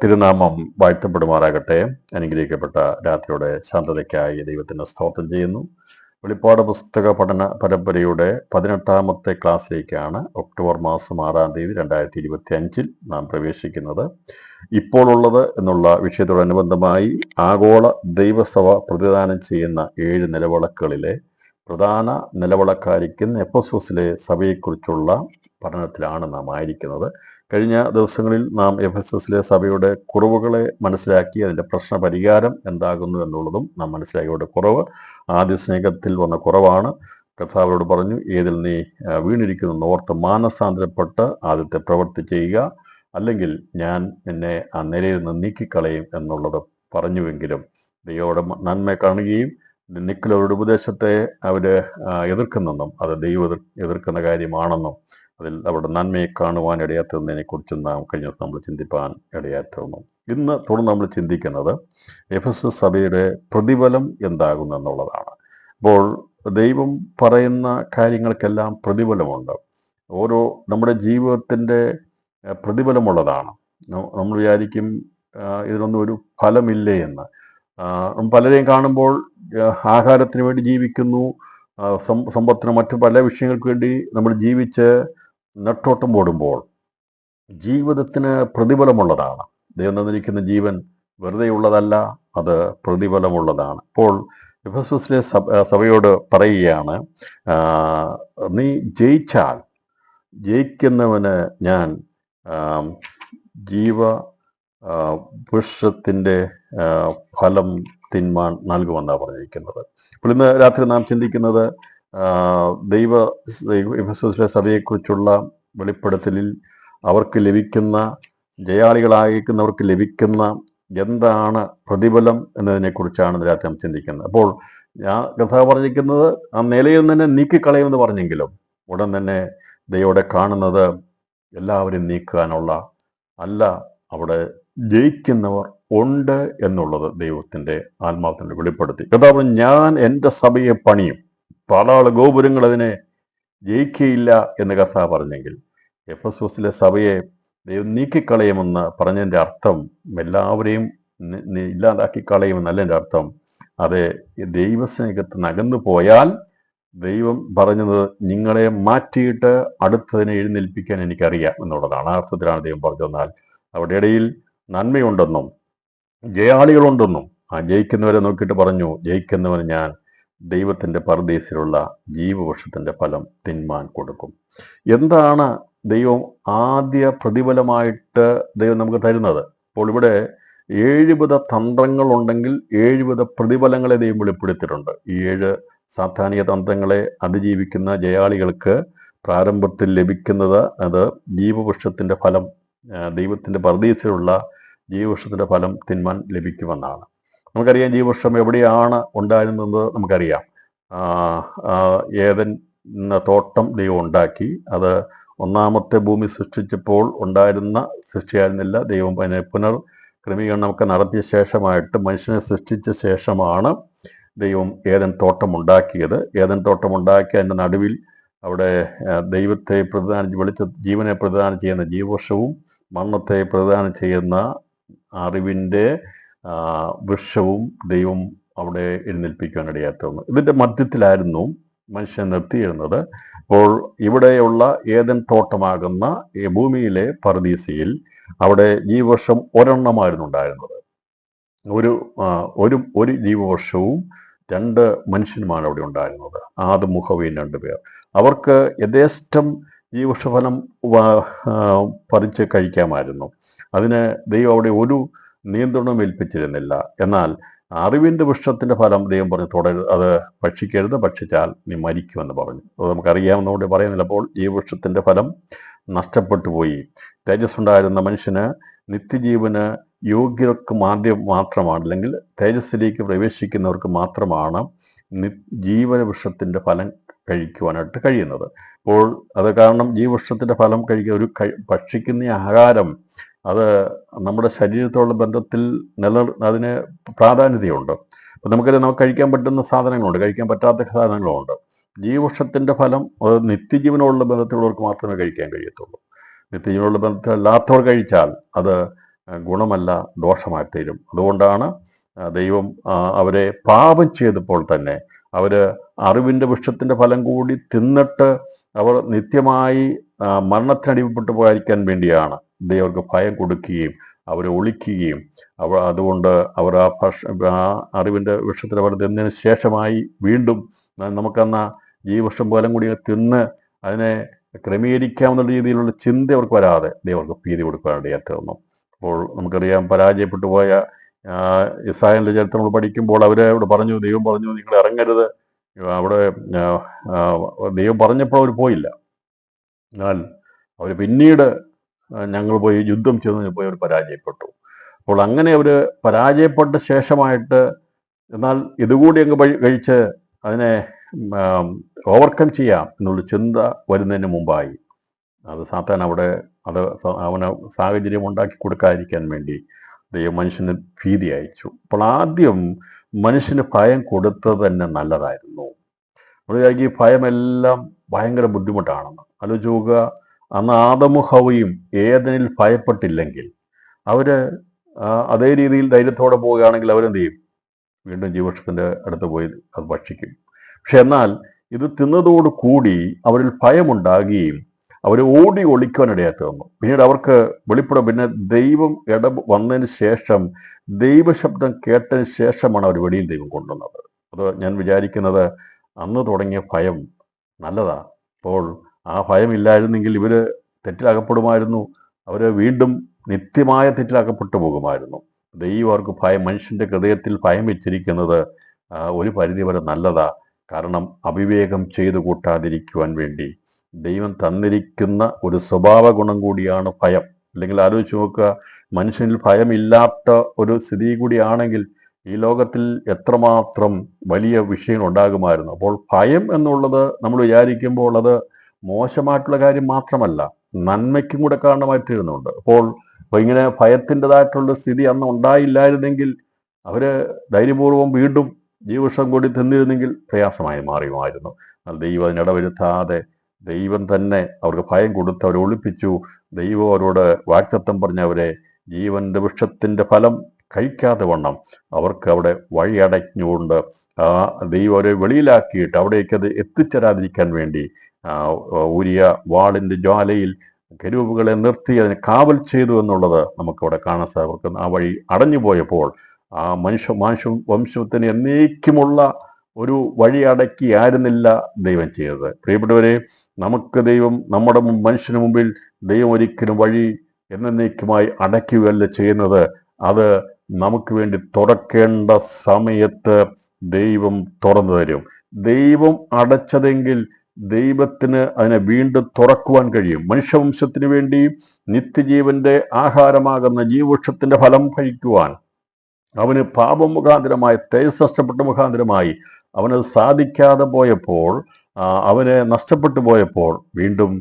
തിരുനാമം വാഴ്ത്തപ്പെടുമാറാകട്ടെ. അനുഗ്രഹിക്കപ്പെട്ട രാത്രിയുടെ ശാന്തതയ്ക്കായി ദൈവത്തിന് സ്തോത്രം ചെയ്യുന്നു. വെളിപ്പാട് പുസ്തക പഠന പരമ്പരയുടെ 18ാമത്തെ ക്ലാസ്സിലേക്കാണ് ഒക്ടോബർ മാസം 6-ാം തീയതി 2025 നാം പ്രവേശിക്കുന്നത്. ഇപ്പോൾ ഉള്ളത് എന്നുള്ള വിഷയത്തോടനുബന്ധമായി ആഗോള ദൈവസഭ പ്രതിദാനം ചെയ്യുന്ന 7 നിലവിളക്കുകളിലെ പ്രധാന നിലവിളക്കായിരിക്കുന്ന എഫെസോസിലെ സഭയെക്കുറിച്ചുള്ള പഠനത്തിലാണ് നാം ആയിരിക്കുന്നത്. കഴിഞ്ഞ ദിവസങ്ങളിൽ നാം എഫെസോസിലെ സഭയുടെ കുറവുകളെ മനസ്സിലാക്കി അതിൻ്റെ പ്രശ്ന പരിഹാരം എന്താകുന്നു എന്നുള്ളതും നാം മനസ്സിലാക്കിയുടെ കുറവ് ആദ്യ സ്നേഹത്തിൽ വന്ന കുറവാണ്. കർത്താവിനോട് പറഞ്ഞു, ഏതിൽ നീ വീണിരിക്കുന്നു ഓർത്ത് മാനസാന്തരപ്പെട്ട് ആദ്യത്തെ പ്രവൃത്തി ചെയ്യുക, അല്ലെങ്കിൽ ഞാൻ എന്നെ ആ നിലയിൽ നിന്ന് നീക്കിക്കളയും എന്നുള്ളത് പറഞ്ഞുവെങ്കിലും ദൈവയുടെ നന്മ കാണുകയും നിക്കലോരുടെ ഉപദേശത്തെ അവർ എതിർക്കുന്നെന്നും അത് ദൈവം എതിർക്കുന്ന കാര്യമാണെന്നും അതിൽ അവിടെ നന്മയെ കാണുവാൻ ഇടയാത്തതിനെ കുറിച്ചും നാം കഴിഞ്ഞ ദിവസം നമ്മൾ ചിന്തിപ്പാൻ ഇടയാത്തന്നു. ഇന്ന് തുടർന്ന് നമ്മൾ ചിന്തിക്കുന്നത് എഫെസസ് സഭയുടെ പ്രതിഫലം എന്താകുന്നു എന്നുള്ളതാണ്. അപ്പോൾ ദൈവം പറയുന്ന കാര്യങ്ങൾക്കെല്ലാം പ്രതിഫലമുണ്ട്. ഓരോ നമ്മുടെ ജീവിതത്തിൻ്റെ പ്രതിഫലമുള്ളതാണ്. നമ്മൾ വിചാരിക്കും ഇതിനൊന്നും ഒരു ഫലമില്ലേ എന്ന്. പലരെയും കാണുമ്പോൾ ആഹാരത്തിന് വേണ്ടി ജീവിക്കുന്നു, സമ്പത്തിന് മറ്റു പല വിഷയങ്ങൾക്ക് വേണ്ടി നമ്മൾ ജീവിച്ച് നെട്ടോട്ടം ഓടുമ്പോൾ ജീവിതത്തിന് പ്രതിഫലമുള്ളതാണ്. ദൈവം തന്നിരിക്കുന്ന ജീവൻ വെറുതെ ഉള്ളതല്ല, അത് പ്രതിഫലമുള്ളതാണ്. ഇപ്പോൾ എഫെസോസിലെ സഭയോട് പറയുകയാണ്, നീ ജയിച്ചാൽ ജയിക്കുന്നവന് ഞാൻ വൃക്ഷത്തിൻ്റെ ഫലം തിന്മാൻ നൽകുമെന്നാണ് പറഞ്ഞിരിക്കുന്നത്. അപ്പോൾ ഇന്ന് രാത്രി നാം ചിന്തിക്കുന്നത് എഫെസോസിലെ സഭയെക്കുറിച്ചുള്ള വെളിപ്പെടുത്തലിൽ അവർക്ക് ലഭിക്കുന്ന, ജയാളികളായിരിക്കുന്നവർക്ക് ലഭിക്കുന്ന എന്താണ് പ്രതിഫലം എന്നതിനെക്കുറിച്ചാണ് രാത്രി നാം ചിന്തിക്കുന്നത്. അപ്പോൾ കർത്താവ് പറഞ്ഞിരിക്കുന്നത് ആ നിലയിൽ തന്നെ നീക്കിക്കളയുമെന്ന് പറഞ്ഞെങ്കിലും ഉടൻ തന്നെ ദൈവത്തെ കാണുന്നത് എല്ലാവരും നീക്കാനുള്ള അല്ല, അവിടെ ജയിക്കുന്നവർ ഉണ്ട് എന്നുള്ളത് ദൈവത്തിൻ്റെ ആത്മാവിനെ വെളിപ്പെടുത്തി. കർത്താവ് ഞാൻ എൻ്റെ സഭയെ പണിയും, പാതാള ഗോപുരങ്ങൾ അതിനെ ജയിക്കുകയില്ല എന്ന് കർത്താവ് പറഞ്ഞെങ്കിൽ എഫെസോസിലെ സഭയെ ദൈവം നീക്കിക്കളയുമെന്ന് പറഞ്ഞതിൻ്റെ അർത്ഥം എല്ലാവരെയും ഇല്ലാതാക്കി കളയുമെന്നല്ല എൻ്റെ അർത്ഥം. അത് ദൈവസ്നേഹത്തിന് അകന്നു പോയാൽ ദൈവം പറഞ്ഞത് നിങ്ങളെ മാറ്റിയിട്ട് അടുത്തതിനെ എഴുന്നേൽപ്പിക്കാൻ എനിക്കറിയാം എന്നുള്ളതാണ്. ആ അർത്ഥത്തിലാണ് ദൈവം പറഞ്ഞതെന്നാൽ അവിടെ ഇടയിൽ നന്മയുണ്ടെന്നും ജയാളികളുണ്ടെന്നും ആ ജയിക്കുന്നവരെ നോക്കിയിട്ട് പറഞ്ഞു, ജയിക്കുന്നവന് ഞാൻ ദൈവത്തിൻ്റെ പരദേശിലുള്ള ജീവവൃക്ഷത്തിൻ്റെ ഫലം തിന്മാൻ കൊടുക്കും. എന്താണ് ദൈവം ആദ്യ പ്രതിഫലമായിട്ട് ദൈവം നമുക്ക് തരുന്നത്? അപ്പോൾ ഇവിടെ 7 തന്ത്രങ്ങളുണ്ടെങ്കിൽ 7 പ്രതിഫലങ്ങളെ ദൈവം വെളിപ്പെടുത്തിയിട്ടുണ്ട്. ഈ 7 സാധാനിക തന്ത്രങ്ങളെ അതിജീവിക്കുന്ന ജയാളികൾക്ക് പ്രാരംഭത്തിൽ ലഭിക്കുന്നത് അത് ജീവവൃക്ഷത്തിൻ്റെ ഫലം, ദൈവത്തിൻ്റെ പരദേശിലുള്ള ജീവവൃക്ഷത്തിൻ്റെ ഫലം തിന്മാൻ ലഭിക്കുമെന്നാണ്. നമുക്കറിയാം ജീവവൃക്ഷം എവിടെയാണ് ഉണ്ടായിരുന്നത് നമുക്കറിയാം. ഏദൻ തോട്ടം ദൈവം ഉണ്ടാക്കി. അത് ഒന്നാമത്തെ ഭൂമി സൃഷ്ടിച്ചപ്പോൾ ഉണ്ടായിരുന്ന സൃഷ്ടിയായിരുന്നില്ല. ദൈവം അതിനെ പുനർക്രമീകരണമൊക്കെ നടത്തിയ ശേഷമായിട്ട് മനുഷ്യനെ സൃഷ്ടിച്ച ശേഷമാണ് ദൈവം ഏദൻ തോട്ടം ഉണ്ടാക്കിയത്. ഏദൻ തോട്ടം ഉണ്ടാക്കി അതിൻ്റെ നടുവിൽ അവിടെ ദൈവത്തെ ജീവനെ പ്രതിദാനം ചെയ്യുന്ന ജീവവൃക്ഷവും മരണത്തെ പ്രതിദാനം ചെയ്യുന്ന അറിവിൻ്റെ വൃക്ഷവും ദൈവം അവിടെ എഴുന്നേൽപ്പിക്കാനിടയായിരുന്നു. ഇതിൻ്റെ മധ്യത്തിലായിരുന്നു മനുഷ്യൻ നിർത്തിയിരുന്നത്. അപ്പോൾ ഇവിടെയുള്ള ഏദൻ തോട്ടമാകുന്ന ഈ ഭൂമിയിലെ പർദീസയിൽ അവിടെ ജീവവൃക്ഷം ഒരെണ്ണമായിരുന്നു ഉണ്ടായിരുന്നത്. ഒരു ജീവവൃക്ഷവും 2 മനുഷ്യന്മാരാണ് അവിടെ ഉണ്ടായിരുന്നത്. ആദം മുഹവയും 2 പേർ. അവർക്ക് യഥേഷ്ടം ജീവവൃക്ഷഫലം പറിച്ച് കഴിക്കാമായിരുന്നു. അതിന് ദൈവം അവിടെ ഒരു നിയന്ത്രണം ഏൽപ്പിച്ചിരുന്നില്ല. എന്നാൽ അറിവിൻ്റെ വൃക്ഷത്തിൻ്റെ ഫലം ദൈവം പറഞ്ഞു അത് ഭക്ഷിക്കരുത്, ഭക്ഷിച്ചാൽ നീ മരിക്കുമെന്ന് പറഞ്ഞു. അത് നമുക്കറിയാവുന്നതുകൊണ്ട് പറയുന്നില്ല. അപ്പോൾ ജീവവൃക്ഷത്തിൻ്റെ ഫലം നഷ്ടപ്പെട്ടു പോയി. തേജസ്സുണ്ടായിരുന്ന മനുഷ്യന് നിത്യജീവന് യോഗ്യർക്ക് മാത്രമാണ്, അല്ലെങ്കിൽ തേജസ്സിലേക്ക് പ്രവേശിക്കുന്നവർക്ക് മാത്രമാണ് ജീവവൃക്ഷത്തിൻ്റെ ഫലം കഴിക്കുവാനായിട്ട് കഴിയുന്നത്. അപ്പോൾ അത് കാരണം ജീവവൃക്ഷത്തിൻ്റെ ഫലം കഴിക്കുക, ഭക്ഷിക്കുന്ന ആഹാരം അത് നമ്മുടെ ശരീരത്തോടുള്ള ബന്ധത്തിൽ അതിന് പ്രാധാന്യതയുണ്ട്. അപ്പം നമുക്ക് കഴിക്കാൻ പറ്റുന്ന സാധനങ്ങളുണ്ട്, കഴിക്കാൻ പറ്റാത്ത സാധനങ്ങളുണ്ട്. ജീവവൃക്ഷത്തിൻ്റെ ഫലം അത് നിത്യജീവനോടുള്ള ബന്ധത്തിലുള്ളവർക്ക് മാത്രമേ കഴിക്കാൻ കഴിയത്തുള്ളൂ. നിത്യജീവനോടുള്ള ബന്ധത്തിലല്ലാത്തവർ കഴിച്ചാൽ അത് ഗുണമല്ല, ദോഷമായി തീരും. അതുകൊണ്ടാണ് ദൈവം അവരെ പാപം ചെയ്തപ്പോൾ തന്നെ അവർ അറിവിൻ്റെ വൃക്ഷത്തിൻ്റെ ഫലം കൂടി തിന്നിട്ട് അവർ നിത്യമായി മരണത്തിനടിപ്പെട്ടു പോയിരിക്കാൻ വേണ്ടിയാണ് ദൈവർക്ക് ഭയം കൊടുക്കുകയും അവരെ ഒളിക്കുകയും അതുകൊണ്ട് അവർ ആ അറിവിൻ്റെ വൃക്ഷത്തിൻ്റെ ഫലം തിന്നതിന് ശേഷമായി വീണ്ടും നമുക്കെന്ന ജീവവൃക്ഷം ഫലം കൂടി തിന്ന് അതിനെ ക്രമീകരിക്കാവുന്ന രീതിയിലുള്ള ചിന്ത അവർക്ക് വരാതെ ദൈവർക്ക് ഭീതി കൊടുക്കാനിടയായി തീർന്നു. അപ്പോൾ നമുക്കറിയാം, പരാജയപ്പെട്ടു പോയ ഇസ്രായേലിൻ്റെ ചരിത്രം നമ്മൾ പഠിക്കുമ്പോൾ അവരോട് പറഞ്ഞു, ദൈവം പറഞ്ഞു നിങ്ങൾ ഇറങ്ങരുത്. അവിടെ ദൈവം പറഞ്ഞപ്പോൾ അവർ പോയില്ല. എന്നാൽ അവർ പിന്നീട് ഞങ്ങൾ പോയി യുദ്ധം ചെയ്തു പോയി അവർ പരാജയപ്പെട്ടു. അപ്പോൾ അങ്ങനെ അവർ പരാജയപ്പെട്ട ശേഷമായിട്ട് എന്നാൽ ഇതുകൂടി അങ്ങ് കഴിച്ച് അതിനെ ഓവർകം ചെയ്യാം എന്നുള്ള ചിന്ത വരുന്നതിന് മുമ്പായി അത് സാത്താൻ അവിടെ അവന് സാഹചര്യം ഉണ്ടാക്കി കൊടുക്കാതിരിക്കാൻ വേണ്ടി ദൈവം മനുഷ്യന് ഭീതി അയച്ചു. അപ്പോൾ ആദ്യം മനുഷ്യന് ഭയം കൊടുത്തത് തന്നെ നല്ലതായിരുന്നു. ഈ ഭയമെല്ലാം ഭയങ്കര ബുദ്ധിമുട്ടാണെന്ന് ആലോചിച്ച് നോക്കുക. അന്ന് ആദമും ഹവ്വയും ഏദനിൽ ഭയപ്പെട്ടില്ലെങ്കിൽ അവര് അതേ രീതിയിൽ ധൈര്യത്തോടെ പോവുകയാണെങ്കിൽ അവരെന്ത് ചെയ്യും? വീണ്ടും ജീവവൃക്ഷത്തിൻ്റെ അടുത്ത് പോയി അത് ഭക്ഷിക്കും. പക്ഷെ എന്നാൽ ഇത് തിന്നതോടു കൂടി അവരിൽ ഭയമുണ്ടാകുകയും അവർ ഓടി ഒളിക്കാനിടയായി തീർന്നു. പിന്നീട് അവർക്ക് വെളിപ്പെടും. പിന്നെ ദൈവം വന്നതിന് ശേഷം, ദൈവശബ്ദം കേട്ടതിന് ശേഷമാണ് അവർ വെളിയിൽ ദൈവം കൊണ്ടുവന്നത്. അത് ഞാൻ വിചാരിക്കുന്നത് അന്ന് തുടങ്ങിയ ഭയം നല്ലതാ. അപ്പോൾ ആ ഭയം ഇല്ലായിരുന്നെങ്കിൽ ഇവർ തെറ്റിലകപ്പെടുമായിരുന്നു. അവർ വീണ്ടും നിത്യമായ തെറ്റിലകപ്പെട്ടു പോകുമായിരുന്നു. ദൈവം അവർക്ക് മനുഷ്യന്റെ ഹൃദയത്തിൽ ഭയം വെച്ചിരിക്കുന്നത് ഒരു പരിധിവരെ നല്ലതാ. കാരണം അവിവേകം ചെയ്തു കൂട്ടാതിരിക്കുവാൻ വേണ്ടി ദൈവം തന്നിരിക്കുന്ന ഒരു സ്വഭാവ ഗുണം കൂടിയാണ് ഭയം. അല്ലെങ്കിൽ ആലോചിച്ച് നോക്കുക, മനുഷ്യനിൽ ഭയമില്ലാത്ത ഒരു സ്ഥിതി കൂടിയാണെങ്കിൽ ഈ ലോകത്തിൽ എത്രമാത്രം വലിയ വിഷയങ്ങൾ ഉണ്ടാകുമായിരുന്നു. അപ്പോൾ ഭയം എന്നുള്ളത് നമ്മൾ വിചാരിക്കുമ്പോൾ അത് മോശമായിട്ടുള്ള കാര്യം മാത്രമല്ല, നന്മയ്ക്കും കൂടെ കാരണമായി തീരുന്നുണ്ട്. അപ്പോൾ ഇങ്ങനെ ഭയത്തിൻ്റെതായിട്ടുള്ള സ്ഥിതി അന്ന് ഉണ്ടായില്ലായിരുന്നെങ്കിൽ അവര് ധൈര്യപൂർവ്വം വീണ്ടും ജീവവൃക്ഷം കൂടി തിന്നിരുന്നെങ്കിൽ പ്രയാസമായി മാറിയുമായിരുന്നു. എന്നാൽ ദൈവം അതിനിടവരുത്താതെ ദൈവം തന്നെ അവർക്ക് ഭയം കൊടുത്ത് അവരെ ഒളിപ്പിച്ചു. ദൈവം അവരോട് വാഗ്ദത്തം പറഞ്ഞവരെ ജീവന്റെ വൃക്ഷത്തിന്റെ ഫലം കഴിക്കാതെ വണ്ണം അവർക്ക് അവിടെ വഴിയടഞ്ഞുകൊണ്ട് ദൈവം അവരെ വെളിയിലാക്കിയിട്ട് അവിടേക്ക് അത് എത്തിച്ചേരാതിരിക്കാൻ വേണ്ടി ഊരിയ വാളിന്റെ ജ്വാലയിൽ കെരൂബുകളെ നിർത്തി അതിനെ കാവൽ ചെയ്തു എന്നുള്ളത് നമുക്കവിടെ കാണാൻ സാധിക്കും. ആ വഴി അടഞ്ഞു പോയപ്പോൾ ആ വംശത്തിന് എന്നേക്കുമുള്ള ഒരു വഴി അടക്കിയായിരുന്നില്ല ദൈവം ചെയ്തത്. പ്രിയപ്പെട്ടവരെ, നമുക്ക് ദൈവം നമ്മുടെ മനുഷ്യന് മുമ്പിൽ ദൈവം ഒരിക്കലും വഴി എന്നേക്കുമായി അടയ്ക്കുകയല്ല ചെയ്യുന്നത്. അത് നമുക്ക് വേണ്ടി തുറക്കേണ്ട സമയത്ത് ദൈവം തുറന്നു തരും. ദൈവം അടച്ചതെങ്കിൽ ദൈവത്തിന് അതിനെ വീണ്ടും തുറക്കുവാൻ കഴിയും. മനുഷ്യവംശത്തിന് വേണ്ടി നിത്യജീവന്റെ ആഹാരമാകുന്ന ജീവവൃക്ഷത്തിന്റെ ഫലം കഴിക്കുവാൻ അവന് പാപം മുഖാന്തരമായി, തേജസ് നഷ്ടപ്പെട്ട മുഖാന്തരമായി അവനത് സാധിക്കാതെ പോയപ്പോൾ, അവന് നഷ്ടപ്പെട്ടു പോയപ്പോൾ വീണ്ടും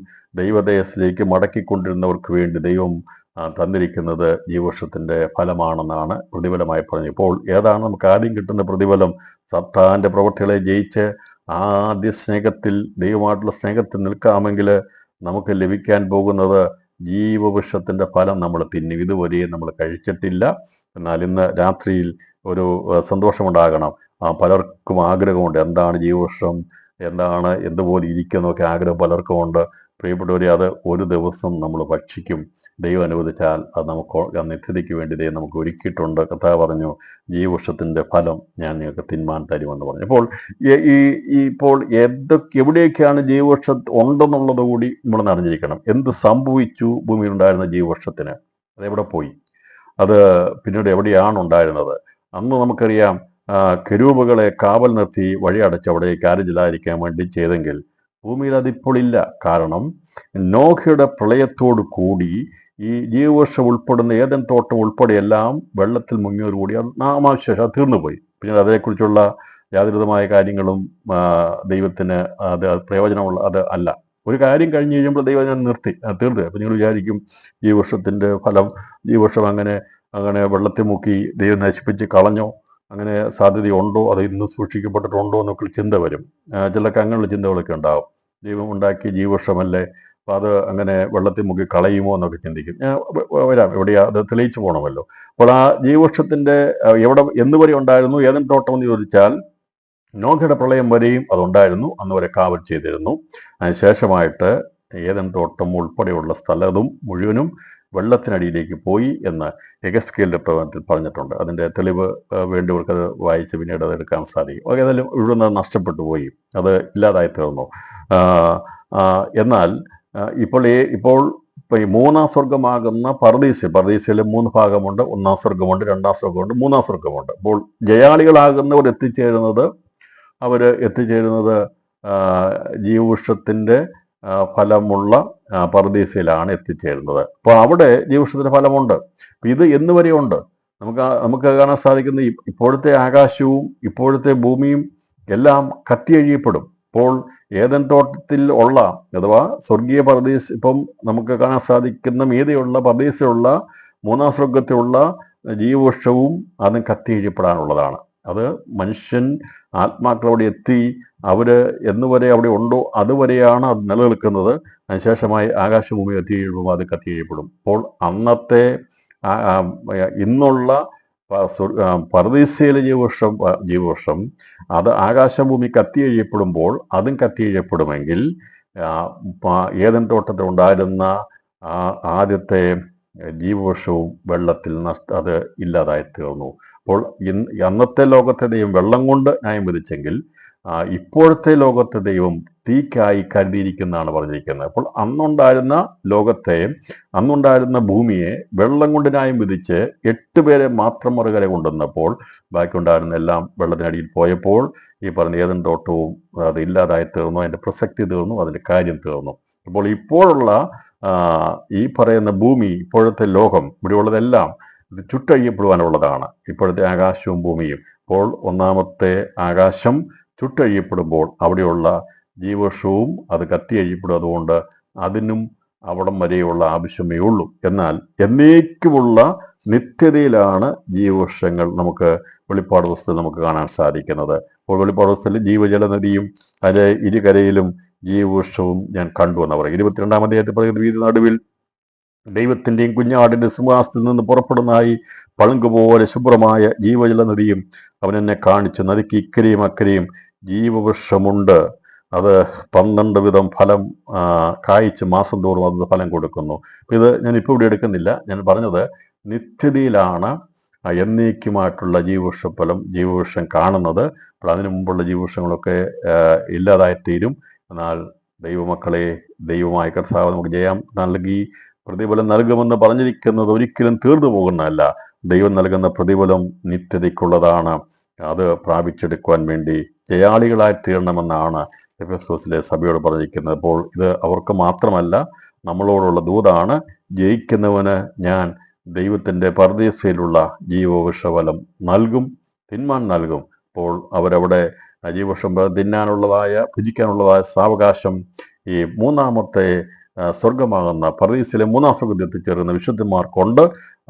ദൈവദേശത്തിലേക്ക് മടക്കിക്കൊണ്ടിരുന്നവർക്ക് വേണ്ടി ദൈവം തന്നിരിക്കുന്നത് ജീവവൃക്ഷത്തിന്റെ ഫലമാണെന്നാണ് പ്രതിഫലമായി പറഞ്ഞു. ഇപ്പോൾ ഏതാണ് നമുക്ക് ആദ്യം കിട്ടുന്ന പ്രതിഫലം? സത്താന്റെ പ്രവൃത്തികളെ ജയിച്ച് ആദ്യ സ്നേഹത്തിൽ, ദൈവമായിട്ടുള്ള സ്നേഹത്തിൽ നിൽക്കാമെങ്കിൽ നമുക്ക് ലഭിക്കാൻ പോകുന്നത് ജീവവൃക്ഷത്തിന്റെ ഫലം നമ്മൾ തിന്നും. ഇതുവരെയും നമ്മൾ കഴിച്ചിട്ടില്ല. എന്നാൽ ഇന്ന് രാത്രിയിൽ ഒരു സന്തോഷമുണ്ടാകണം. പലർക്കും ആഗ്രഹമുണ്ട്, എന്താണ് ജീവവൃക്ഷം, എന്താണ്, എന്തുപോലെ ഇരിക്കുന്നൊക്കെ ആഗ്രഹം പലർക്കും ഉണ്ട്. പ്രിയപ്പെട്ടവരെ, അത് ഒരു ദിവസം നമ്മൾ ഭക്ഷിക്കും. ദൈവം അനുവദിച്ചാൽ അത് നമുക്ക് നിത്യതയ്ക്ക് വേണ്ടി ദൈവം നമുക്ക് ഒരുക്കിയിട്ടുണ്ട്. കർത്താവ് പറഞ്ഞു, ജീവവൃക്ഷത്തിന്റെ ഫലം ഞാൻ നിങ്ങൾക്ക് തിന്മാൻ തരുമെന്ന് പറഞ്ഞു. അപ്പോൾ ഇപ്പോൾ എവിടെയൊക്കെയാണ് ജീവവൃക്ഷം ഉണ്ടെന്നുള്ളത് കൂടി നമ്മൾ അറിഞ്ഞിരിക്കണം. എന്ത് സംഭവിച്ചു ഭൂമിയിലുണ്ടായിരുന്ന ജീവവൃക്ഷത്തിന്? അതെവിടെ പോയി? അത് പിന്നീട് എവിടെയാണ് ഉണ്ടായിരുന്നത്? അന്ന് നമുക്കറിയാം, കെരൂബുകളെ കാവൽ നിർത്തി വഴി അടച്ച് അവിടെ കാര്യജില്ലാതിരിക്കാൻ വേണ്ടി ചെയ്തെങ്കിൽ ഭൂമിയിൽ അതിപ്പോൾ ഇല്ല. കാരണം നോഹയുടെ പ്രളയത്തോടു കൂടി ഈ ജീവവൃക്ഷം ഉൾപ്പെടുന്ന ഏദൻ തോട്ടം ഉൾപ്പെടെ എല്ലാം വെള്ളത്തിൽ മുങ്ങിയോടുകൂടി അത് നാമാവശേഷം അത് തീർന്നുപോയി. പിന്നെ അതേക്കുറിച്ചുള്ള യാതൊരുവിധമായ കാര്യങ്ങളും ദൈവത്തിന് അത് പ്രയോജനമുള്ള അത് അല്ല. ഒരു കാര്യം കഴിഞ്ഞ് കഴിയുമ്പോൾ ദൈവം ഞാൻ തീർത്ത്. അപ്പം നിങ്ങൾ വിചാരിക്കും, ജീവവൃക്ഷത്തിൻ്റെ ഫലം, ജീവവൃക്ഷം അങ്ങനെ വെള്ളത്തിൽ മുക്കി ദൈവം നശിപ്പിച്ച് കളഞ്ഞോ, അങ്ങനെ സാധ്യതയുണ്ടോ, അത് ഇന്ന് സൂക്ഷിക്കപ്പെട്ടിട്ടുണ്ടോ എന്നൊക്കെ ചിന്ത വരും. ചിലർക്ക് അങ്ങനെയുള്ള ചിന്തകളൊക്കെ ഉണ്ടാകും. ദൈവം ഉണ്ടാക്കിയ ജീവവൃക്ഷമല്ലേ, അത് അങ്ങനെ വെള്ളത്തിൽ മുക്കി കളയുമോ എന്നൊക്കെ ചിന്തിക്കും. ഞാൻ വരാം, എവിടെയാ അത് തെളിയിച്ചു പോകണമല്ലോ. അപ്പോൾ ആ ജീവവൃക്ഷത്തിന്റെ എവിടെ എന്നുവരെ ഉണ്ടായിരുന്നു ഏദൻ തോട്ടം എന്ന് ചോദിച്ചാൽ നോഹയുടെ പ്രളയം വരെയും അതുണ്ടായിരുന്നു, അന്ന് വരെ കാവൽ ചെയ്തിരുന്നു. അതിനുശേഷമായിട്ട് ഏദൻ തോട്ടം ഉൾപ്പെടെയുള്ള സ്ഥലവും മുഴുവനും വെള്ളത്തിനടിയിലേക്ക് പോയി എന്ന് എഗസ്കേലിന്റെ പ്രവചനത്തിൽ പറഞ്ഞിട്ടുണ്ട്. അതിന്റെ തെളിവ് വേണ്ടിയവർക്ക് അത് വായിച്ച് പിന്നീട് അത് എടുക്കാൻ സാധിക്കും. ഏതായാലും ഇവിടുന്ന് നഷ്ടപ്പെട്ടു പോയി, അത് ഇല്ലാതായി തീർന്നു. എന്നാൽ ഇപ്പോൾ ഈ മൂന്നാം സ്വർഗമാകുന്ന പർദീസയിൽ 3 ഭാഗമുണ്ട്. ഒന്നാം സ്വർഗമുണ്ട്, രണ്ടാം സ്വർഗമുണ്ട്, മൂന്നാം സ്വർഗമുണ്ട്. അപ്പോൾ ജയാളികളാകുന്നവർ എത്തിച്ചേരുന്നത് ജീവവൃക്ഷത്തിന്റെ ഫലമുള്ള പർദീസയിലാണ് എത്തിച്ചേരുന്നത്. അപ്പോൾ അവിടെ ജീവവൃക്ഷത്തിന്റെ ഫലമുണ്ട്. ഇത് എന്നുവരെ ഉണ്ട്. നമുക്ക് കാണാൻ സാധിക്കുന്ന ഇപ്പോഴത്തെ ആകാശവും ഇപ്പോഴത്തെ ഭൂമിയും എല്ലാം കത്തിയഴിയപ്പെടും. അപ്പോൾ ഏദൻ തോട്ടത്തിൽ ഉള്ള അഥവാ സ്വർഗീയ പർദീസ്, ഇപ്പം നമുക്ക് കാണാൻ സാധിക്കുന്ന മീതെയുള്ള പർദീസിലുള്ള മൂന്നാം സ്വർഗത്തിലുള്ള ജീവവൃക്ഷവും അതും കത്തിയഴിയപ്പെടാനുള്ളതാണ്. അത് മനുഷ്യൻ ആത്മാക്കളവിടെ എത്തി അവര് എന്നുവരെ അവിടെ ഉണ്ടോ അതുവരെയാണ് അത് നിലനിൽക്കുന്നത്. അതിനുശേഷമായി ആകാശഭൂമി കത്തിയഴിയുമ്പോൾ അത് കത്തിയഴിയപ്പെടും. അപ്പോൾ അന്നത്തെ ഇന്നുള്ള പർദീസയിലെ ജീവവൃക്ഷം അത് ആകാശഭൂമി കത്തിയഴിയപ്പെടുമ്പോൾ അതും കത്തിയഴിയപ്പെടുമെങ്കിൽ ഏദൻ തോട്ടത്തിൽ ഉണ്ടായിരുന്ന ആദ്യത്തെ ജീവവൃക്ഷവും വെള്ളത്തിൽ അത് ഇല്ലാതായി തീർന്നു. അപ്പോൾ അന്നത്തെ ലോകത്തെ ദൈവം വെള്ളം കൊണ്ട് ന്യായം വിധിച്ചെങ്കിൽ ഇപ്പോഴത്തെ ലോകത്തെ ദൈവം തീക്കായി കരുതിയിരിക്കുന്നതാണ് പറഞ്ഞിരിക്കുന്നത്. അപ്പോൾ അന്നുണ്ടായിരുന്ന ഭൂമിയെ വെള്ളം കൊണ്ട് ന്യായം വിധിച്ച് 8 പേരെ മാത്രം മറുകര കൊണ്ടുവന്നപ്പോൾ ബാക്കി ഉണ്ടായിരുന്ന എല്ലാം വെള്ളത്തിനടിയിൽ പോയപ്പോൾ ഈ പറഞ്ഞ ഏദൻ തോട്ടവും അത് ഇല്ലാതായി തീർന്നു, അതിന്റെ പ്രസക്തി തീർന്നു, അതിന്റെ കാര്യം തീർന്നു. അപ്പോൾ ഇപ്പോഴുള്ള ഈ പറയുന്ന ഭൂമി, ഇപ്പോഴത്തെ ലോകം, ഇവിടെയുള്ളതെല്ലാം ഇത് ചുട്ടഴിയപ്പെടുവാനുള്ളതാണ്. ഇപ്പോഴത്തെ ആകാശവും ഭൂമിയും. അപ്പോൾ ഒന്നാമത്തെ ആകാശം ചുട്ടഴിയപ്പെടുമ്പോൾ അവിടെയുള്ള ജീവവൃക്ഷവും അത് കത്തിയഴിയപ്പെടും. അതുകൊണ്ട് അതിനും അവിടം വരെയുള്ള ആവശ്യമേ ഉള്ളൂ. എന്നാൽ എന്നേക്കുമുള്ള നിത്യതയിലാണ് ജീവവൃക്ഷങ്ങൾ നമുക്ക് വെളിപ്പാട് പുസ്തകത്തിൽ നമുക്ക് കാണാൻ സാധിക്കുന്നത്. അപ്പോൾ വെളിപ്പാട് പുസ്തകത്തിൽ ജീവജല നദിയും അതിന്റെ ഇരുകരയിലും ജീവവൃക്ഷവും ഞാൻ കണ്ടു എന്ന് പറയും. 22-ാം അധ്യായത്തിൽ പറയുന്നത്, വീതി നടുവിൽ ദൈവത്തിന്റെയും കുഞ്ഞാടിന്റെ സിംഹാസനത്തിൽ നിന്ന് പുറപ്പെടുന്നതായി പളുങ്കുപോലെ ശുഭ്രമായ ജീവജല നദിയും അവൻ എന്നെ കാണിച്ചു. നദിക്ക് ഇക്കരെയും അക്കരെയും ജീവവൃക്ഷമുണ്ട്. അത് 12 വിധം ഫലം കായ്ച്ച് മാസം തോറും അത് ഫലം കൊടുക്കുന്നു. ഇത് ഞാൻ ഇപ്പോൾ ഇവിടെ എടുക്കുന്നില്ല. ഞാൻ പറഞ്ഞത് നിത്യതയിലാണ് എന്നേക്കുമായിട്ടുള്ള ജീവവൃക്ഷം കാണുന്നത്. അപ്പോൾ അതിനു മുമ്പുള്ള ജീവവൃക്ഷങ്ങളൊക്കെ ഇല്ലാതായിത്തീരും. എന്നാൽ ദൈവമക്കളെ, ദൈവമായ കർത്താവ് നമുക്ക് ജയം നൽകി പ്രതിഫലം നൽകുമെന്ന് പറഞ്ഞിരിക്കുന്നത് ഒരിക്കലും തീർന്നു പോകുന്നതല്ല. ദൈവം നൽകുന്ന പ്രതിഫലം നിത്യതയ്ക്കുള്ളതാണ്. അത് പ്രാപിച്ചെടുക്കുവാൻ വേണ്ടി ജയാളികളായി തീരണമെന്നാണ് എഫെസോസിലെ സഭയോട് പറഞ്ഞിരിക്കുന്നത്. അപ്പോൾ ഇത് അവർക്ക് മാത്രമല്ല, നമ്മളോടുള്ള ദൂതാണ്. ജയിക്കുന്നവന് ഞാൻ ദൈവത്തിന്റെ പർദീസയിലുള്ള ജീവവൃക്ഷഫലം നൽകും, തിന്മാൻ നൽകും. അപ്പോൾ അവരവിടെ ജീവവൃക്ഷം ഭുജിക്കാനുള്ളതായ സാവകാശം ഈ മൂന്നാമത്തെ സ്വർഗമാകുന്ന പർദീസിലെ മൂന്നാം സ്വർഗത്തിൽ എത്തിച്ചേർന്ന വിശുദ്ധന്മാർക്കുണ്ട്.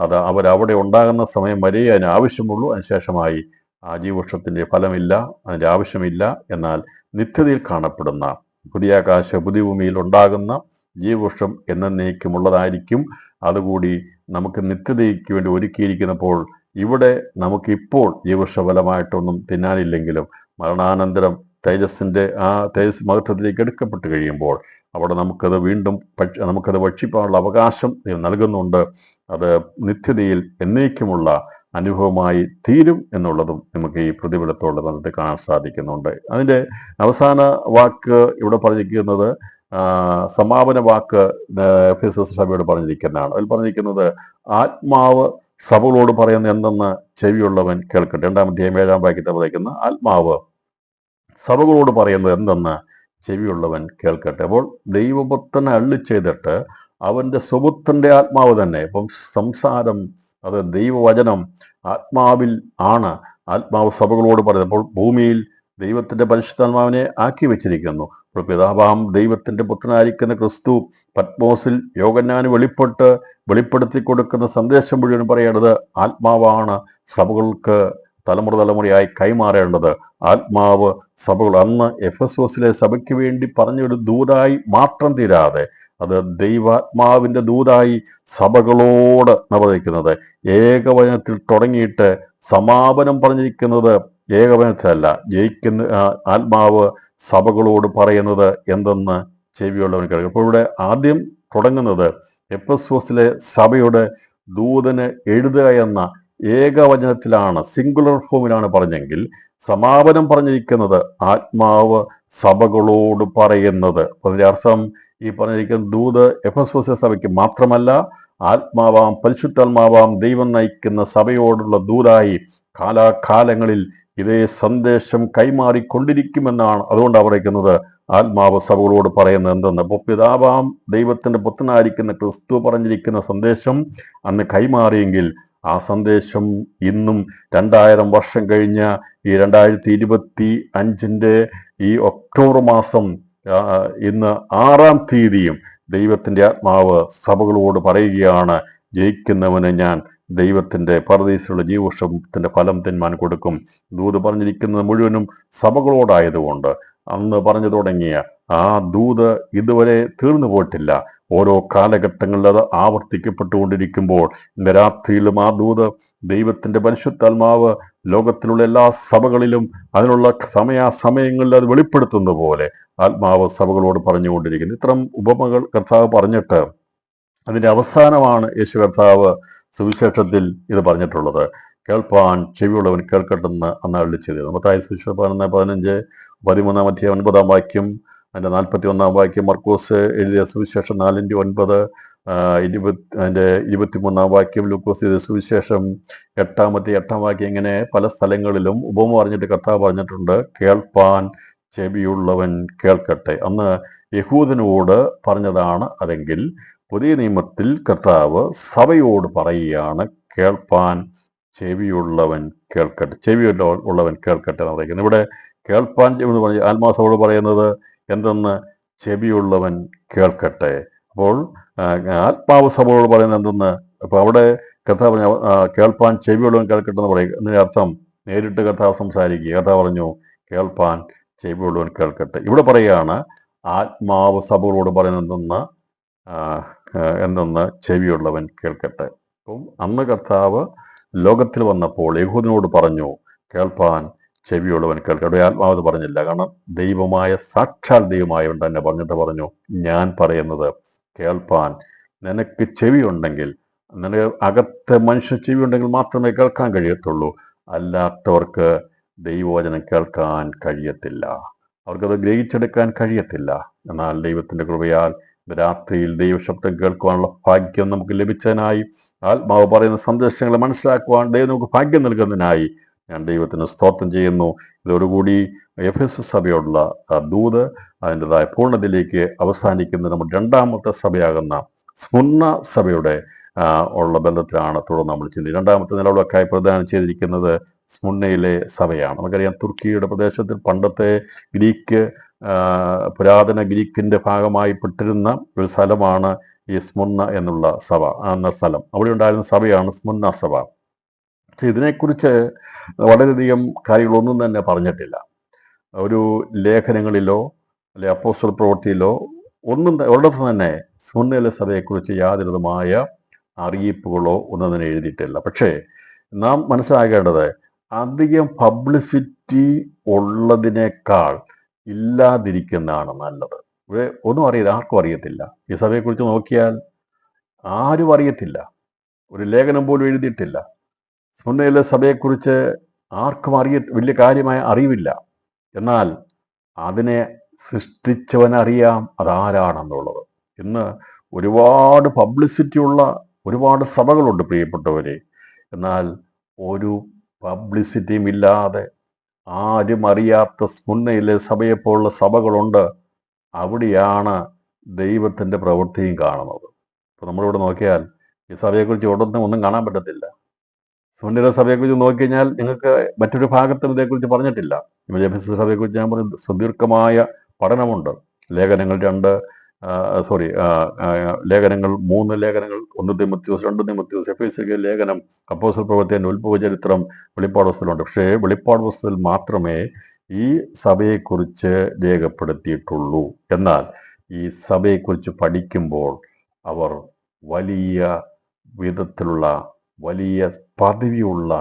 അത് അവരവിടെ ഉണ്ടാകുന്ന സമയം വരെ അതിന് ആവശ്യമുള്ളൂ. അതിനുശേഷമായി ആ ജീവവൃക്ഷത്തിന്റെ ഫലമില്ല, അതിന്റെ ആവശ്യമില്ല. എന്നാൽ നിത്യതയിൽ കാണപ്പെടുന്ന പുതിയ ആകാശ പുതിയ ഭൂമിയിൽ ഉണ്ടാകുന്ന ജീവവൃക്ഷം എന്നേക്കുമുള്ളതായിരിക്കും. അതുകൂടി നമുക്ക് നിത്യതയ്ക്ക് വേണ്ടി ഒരുക്കിയിരിക്കുന്നപ്പോൾ ഇവിടെ നമുക്കിപ്പോൾ ജീവവൃക്ഷഫലമായിട്ടൊന്നും തിന്നാനില്ലെങ്കിലും മരണാനന്തരം തേജസ് മഹത്വത്തിലേക്ക് എടുക്കപ്പെട്ട് കഴിയുമ്പോൾ അവിടെ നമുക്കത് ഭക്ഷിപ്പാനുള്ള അവകാശം നൽകുന്നുണ്ട്. അത് നിത്യതയിൽ എന്നേക്കുമുള്ള അനുഭവമായി തീരും എന്നുള്ളതും നമുക്ക് ഈ പ്രതിഫലത്തോടെ നമുക്ക് കാണാൻ സാധിക്കുന്നുണ്ട്. അതിൻ്റെ അവസാന വാക്ക് ഇവിടെ പറഞ്ഞിരിക്കുന്നത് സമാപന വാക്ക് എഫെസോസ് സഭയോട് പറഞ്ഞിരിക്കുന്നതാണ്. അതിൽ പറഞ്ഞിരിക്കുന്നത്, ആത്മാവ് സഭകളോട് പറയുന്നത് എന്തെന്ന് ചെവിയുള്ളവൻ കേൾക്കട്ടെ. 2-ാം അധ്യായം 7-ാം വാക്യത്തിൽ പറയുന്ന ആത്മാവ് സഭകളോട് പറയുന്നത് എന്തെന്ന് ചെവിയുള്ളവൻ കേൾക്കട്ടെ. അപ്പോൾ ദൈവപുത്രനെ അരുളി ചെയ്തിട്ട് അവന്റെ സ്വപുത്രന്റെ ആത്മാവ് തന്നെ, ഇപ്പം സംസാരം അത് ദൈവവചനം ആത്മാവിൽ ആണ്. ആത്മാവ് സഭകളോട് പറയുന്നത്. അപ്പോൾ ഭൂമിയിൽ ദൈവത്തിന്റെ പരിശുദ്ധാത്മാവിനെ ആക്കി വെച്ചിരിക്കുന്നു. അപ്പോൾ പിതാവാം ദൈവത്തിന്റെ പുത്രനായിരിക്കുന്ന ക്രിസ്തു പത്മോസിൽ യോഹന്നാന് വെളിപ്പെടുത്തി കൊടുക്കുന്ന സന്ദേശം മുഴുവൻ പറയേണ്ടത് ആത്മാവാണ് സഭകൾക്ക് തലമുറയായി കൈമാറേണ്ടത്. ആത്മാവ് സഭകൾ അന്ന് എഫെസോസിലെ സഭയ്ക്ക് വേണ്ടി പറഞ്ഞൊരു ദൂതായി മാത്രം തീരാതെ അത് ദൈവാത്മാവിന്റെ ദൂതായി സഭകളോട് നിർവഹിക്കുന്നത്. ഏകവചനത്തിൽ തുടങ്ങിയിട്ട് സമാപനം പറഞ്ഞിരിക്കുന്നത് ഏകവചനത്തിലല്ല. ജയിക്കുന്ന ആത്മാവ് സഭകളോട് പറയുന്നത് എന്തെന്ന് ചെവിയുള്ളവൻ കേൾക്കും. അപ്പോൾ ഇവിടെ ആദ്യം തുടങ്ങുന്നത് എഫെസോസിലെ സഭയുടെ ദൂതന് എഴുതുക എന്ന ഏകവചനത്തിലാണ്, സിംഗുലർ ഫോമിലാണ് പറഞ്ഞെങ്കിൽ, സമാപനം പറഞ്ഞിരിക്കുന്നത് ആത്മാവ് സഭകളോട് പറയുന്നത്. അതിന്റെ അർത്ഥം ഈ പറഞ്ഞിരിക്കുന്ന ദൂത് എഫെസോസിലെ സഭയ്ക്ക് മാത്രമല്ല, ആത്മാവാം പരിശുദ്ധാത്മാവാം ദൈവം നയിക്കുന്ന സഭയോടുള്ള ദൂതായി കാലാകാലങ്ങളിൽ ഇതേ സന്ദേശം കൈമാറിക്കൊണ്ടിരിക്കുമെന്നാണ്. അതുകൊണ്ടാണ് പറയുന്നത് ആത്മാവ് സഭകളോട് പറയുന്നത് എന്തെന്ന്. അപ്പോൾ പിതാവാം ദൈവത്തിന്റെ പുത്രനായിരിക്കുന്ന ക്രിസ്തു പറഞ്ഞിരിക്കുന്ന സന്ദേശം അന്ന് കൈമാറിയെങ്കിൽ ആ സന്ദേശം ഇന്നും 2000 വർഷം കഴിഞ്ഞ ഈ 2025 ഈ ഒക്ടോബർ മാസം ഇന്ന് 6-ാം തീയതിയും ദൈവത്തിന്റെ ആത്മാവ് സഭകളോട് പറയുകയാണ്, ജയിക്കുന്നവന് ഞാൻ ദൈവത്തിന്റെ പരദീസിലുള്ള ജീവവൃക്ഷത്തിന്റെ ഫലം തിന്മാൻ കൊടുക്കും. ദൂത് പറഞ്ഞിരിക്കുന്നത് മുഴുവനും സഭകളോടായതുകൊണ്ട് അന്ന് പറഞ്ഞു തുടങ്ങിയ ആ ദൂത് ഇതുവരെ തീർന്നു പോയിട്ടില്ല. ഓരോ കാലഘട്ടങ്ങളിൽ അത് ആവർത്തിക്കപ്പെട്ടുകൊണ്ടിരിക്കുമ്പോൾ ഇന്ന് രാത്രിയിലും ആ ദൂത് ദൈവത്തിന്റെ പരിശുദ്ധാത്മാവ് ലോകത്തിലുള്ള എല്ലാ സഭകളിലും അതിനുള്ള സമയാസമയങ്ങളിൽ അത് വെളിപ്പെടുത്തുന്ന പോലെ ആത്മാവ് സഭകളോട് പറഞ്ഞുകൊണ്ടിരിക്കുന്നു. ഇത്തരം ഉപമകൾ കർത്താവ് പറഞ്ഞിട്ട് അതിന്റെ അവസാനമാണ് യേശു കർത്താവ് സുവിശേഷത്തിൽ ഇത് പറഞ്ഞിട്ടുള്ളത്. കേൾപ്പാൻ ചെവിയുള്ളവൻ കേൾക്കട്ടെന്ന് അന്ന് അരുളിച്ചത്. മത്തായി സുവിശേഷം 11:15, 13-ാം അധ്യായം 9-ാം വാക്യം, അതിന്റെ 41-ാം വാക്യം മർക്കോസ് എഴുതിയ സുവിശേഷം 4:9, അതിന്റെ 23-ാം വാക്യം ലൂക്കോസ് എഴുതിയ സുവിശേഷം 8-ാം വാക്യം. ഇങ്ങനെ പല സ്ഥലങ്ങളിലും ഉപമ പറഞ്ഞിട്ട് കർത്താവ് പറഞ്ഞിട്ടുണ്ട്, കേൾപ്പാൻ ചെവിയുള്ളവൻ കേൾക്കട്ടെ. അന്ന് യഹൂദനോട് പറഞ്ഞതാണ് അതെങ്കിൽ പുതിയ നിയമത്തിൽ കർത്താവ് സഭയോട് പറയുകയാണ്, കേൾപ്പാൻ ചെവിയുള്ളവൻ കേൾക്കട്ടെ, ചെവിയുള്ളവൻ കേൾക്കട്ടെ എന്ന് പറയുന്നത്. ഇവിടെ കേൾപ്പാൻ എന്ന് പറഞ്ഞ ആത്മാസഭയോട് പറയുന്നത് എന്തെന്ന്? ചെവിയുള്ളവൻ കേൾക്കട്ടെ. അപ്പോൾ ആത്മാവ് സഭയോട് പറയുന്നത് എന്തെന്ന്? അപ്പൊ അവിടെ കർത്താവ് പറഞ്ഞു കേൾപ്പാൻ ചെവിയുള്ളവൻ കേൾക്കട്ടെ എന്ന് പറയും. എന്നതിന്റെ അർത്ഥം നേരിട്ട് കർത്താവ് സംസാരിക്കുക. കർത്താവ് പറഞ്ഞു കേൾപ്പാൻ ചെവിയുള്ളവൻ കേൾക്കട്ടെ. ഇവിടെ പറയുകയാണ് ആത്മാവ് സഭകളോട് പറയുന്നത് എന്തെന്ന്? ചെവിയുള്ളവൻ കേൾക്കട്ടെ. അപ്പം അന്ന് കർത്താവ് ലോകത്തിൽ വന്നപ്പോൾ യഹൂദനോട് പറഞ്ഞു കേൾപ്പാൻ ചെവിയുള്ളവൻ കേൾക്കട്ടെ. ആത്മാവ് പറഞ്ഞില്ല, കാരണം ദൈവമായ സാക്ഷാൽ ദൈവമായവൻ തന്നെ പറഞ്ഞിട്ട് പറഞ്ഞു, ഞാൻ പറയുന്നത് കേൾപ്പാൻ നിനക്ക് ചെവി ഉണ്ടെങ്കിൽ, നിനക്ക് അകത്തെ മനുഷ്യ ചെവി ഉണ്ടെങ്കിൽ മാത്രമേ കേൾക്കാൻ കഴിയത്തുള്ളൂ. അല്ലാത്തവർക്ക് ദൈവവചനം കേൾക്കാൻ കഴിയത്തില്ല, അവർക്കത് ഗ്രഹിച്ചെടുക്കാൻ കഴിയത്തില്ല. എന്നാൽ ദൈവത്തിന്റെ കൃപയാൽ രാത്രിയിൽ ദൈവശബ്ദം കേൾക്കുവാനുള്ള ഭാഗ്യം നമുക്ക് ലഭിച്ചതിനായി, ആത്മാവ് പറയുന്ന സന്ദേശങ്ങളെ മനസ്സിലാക്കുവാൻ ദൈവം നമുക്ക് ഭാഗ്യം നൽകുന്നതിനായി ഞാൻ ദൈവത്തിന് സ്തോത്രം ചെയ്യുന്നു. ഇതോടുകൂടി എഫെസസ് സഭയോടുള്ള ദൂത് അതിൻ്റെതായ പൂർണ്ണതയിലേക്ക് അവസാനിക്കുന്ന നമ്മുടെ 2ാമത്തെ സഭയാകുന്ന സ്മുർണ്ണ സഭയുടെ ഉള്ള ബന്ധത്തിലാണ് തുടർന്ന് നമ്മൾ ചിന്തിക്കുന്നത്. 2ാമത്തെ നിലവിളക്കായി പ്രദാനം ചെയ്തിരിക്കുന്നത് സ്മുർണ്ണയിലെ സഭയാണ്. നമുക്കറിയാം, തുർക്കിയുടെ പ്രദേശത്തിൽ പണ്ടത്തെ ഗ്രീക്ക് പുരാതന ഗ്രീക്കിന്റെ ഭാഗമായി പെട്ടിരുന്ന ഒരു സ്ഥലമാണ് ഈ സ്മുർണ്ണ എന്നുള്ള സഭ എന്ന സ്ഥലം. അവിടെ ഉണ്ടായിരുന്ന സഭയാണ് സ്മുർണ്ണ സഭ. പക്ഷെ ഇതിനെക്കുറിച്ച് വളരെയധികം കാര്യങ്ങളൊന്നും തന്നെ പറഞ്ഞിട്ടില്ല. ഒരു ലേഖനങ്ങളിലോ അല്ലെ അപ്പോസ്തല പ്രവൃത്തിയിലോ ഒരിടത്ത് തന്നെ സ്മുർണ്ണയിലെ സഭയെക്കുറിച്ച് യാതൊരുവിധമായ അറിയിപ്പുകളോ ഒന്നും തന്നെ എഴുതിയിട്ടില്ല. പക്ഷേ നാം മനസ്സിലാക്കേണ്ടത് അധികം പബ്ലിസിറ്റി ഉള്ളതിനേക്കാൾ ഇല്ലാതിരിക്കുന്നതാണ് നല്ലത്. ഇവിടെ ഒന്നും അറിയില്ല, ആർക്കും അറിയത്തില്ല. ഈ സഭയെക്കുറിച്ച് നോക്കിയാൽ ആരും അറിയത്തില്ല, ഒരു ലേഖനം പോലും എഴുതിയിട്ടില്ല. സ്മുർണ്ണയിലെ സഭയെക്കുറിച്ച് ആർക്കും വലിയ കാര്യമായ അറിവില്ല. എന്നാൽ അതിനെ സൃഷ്ടിച്ചവനറിയാം അതാരാണെന്നുള്ളത്. ഇന്ന് ഒരുപാട് പബ്ലിസിറ്റി ഉള്ള ഒരുപാട് സഭകളുണ്ട് പ്രിയപ്പെട്ടവരെ. എന്നാൽ ഒരു പബ്ലിസിറ്റിയും ഇല്ലാതെ ആരും അറിയാത്ത സ്മുർണ്ണയിലെ സഭയെപ്പോലുള്ള സഭകളുണ്ട്. അവിടെയാണ് ദൈവത്തിന്റെ പ്രവൃത്തിയും കാണുന്നത്. ഇപ്പൊ നമ്മളിവിടെ നോക്കിയാൽ ഈ സഭയെക്കുറിച്ച് ഒന്നും കാണാൻ പറ്റത്തില്ല. സ്മുർണ്ണയിലെ സഭയെക്കുറിച്ച് നോക്കിക്കഴിഞ്ഞാൽ നിങ്ങൾക്ക് മറ്റൊരു ഭാഗത്തും ഇതേക്കുറിച്ച് പറഞ്ഞിട്ടില്ല. എഫെസസ് സഭയെക്കുറിച്ച് ഞാൻ പറഞ്ഞു, സുദീർഘമായ പഠനമുണ്ട്. ലേഖനങ്ങൾ 3 ലേഖനങ്ങൾ, 1 തീമോഥെയോസ്, 2 തീമോഥെയോസ്, എഫെസ്യർക്ക് ലേഖനം, അപ്പോസ്തല പ്രവൃത്തിയുടെ ഉത്ഭവ ചരിത്രം വെളിപ്പാട് പുസ്തകത്തിലുണ്ട്. പക്ഷേ വെളിപ്പാട് പുസ്തകത്തിൽ മാത്രമേ ഈ സഭയെക്കുറിച്ച് രേഖപ്പെടുത്തിയിട്ടുള്ളൂ. എന്നാൽ ഈ സഭയെക്കുറിച്ച് പഠിക്കുമ്പോൾ അവർ വലിയ വിധത്തിലുള്ള വലിയ പദവിയുള്ള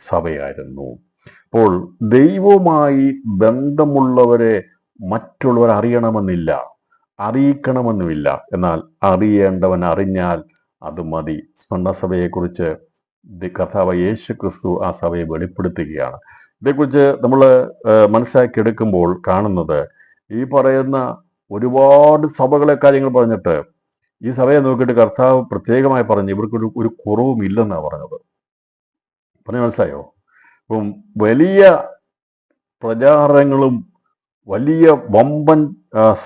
സഭയായിരുന്നു. അപ്പോൾ ദൈവവുമായി ബന്ധമുള്ളവരെ മറ്റുള്ളവർ അറിയണമെന്നില്ല, അറിയിക്കണമെന്നുമില്ല. എന്നാൽ അറിയേണ്ടവൻ അറിഞ്ഞാൽ അത് മതി. സ്മരണസഭയെക്കുറിച്ച് കർത്താവ് യേശു ക്രിസ്തു ആ സഭയെ വെളിപ്പെടുത്തുകയാണ്. ഇതേക്കുറിച്ച് നമ്മൾ മനസ്സിലാക്കിയെടുക്കുമ്പോൾ കാണുന്നത്, ഈ പറയുന്ന ഒരുപാട് സഭകളെ കാര്യങ്ങൾ പറഞ്ഞിട്ട് ഈ സഭയെ നോക്കിയിട്ട് കർത്താവ് പ്രത്യേകമായി പറഞ്ഞു ഇവർക്കൊരു കുറവും ഇല്ലെന്നാണ് പറഞ്ഞത്. പറഞ്ഞ് മനസ്സിലായോ? അപ്പം വലിയ പ്രചാരങ്ങളും വലിയ വമ്പൻ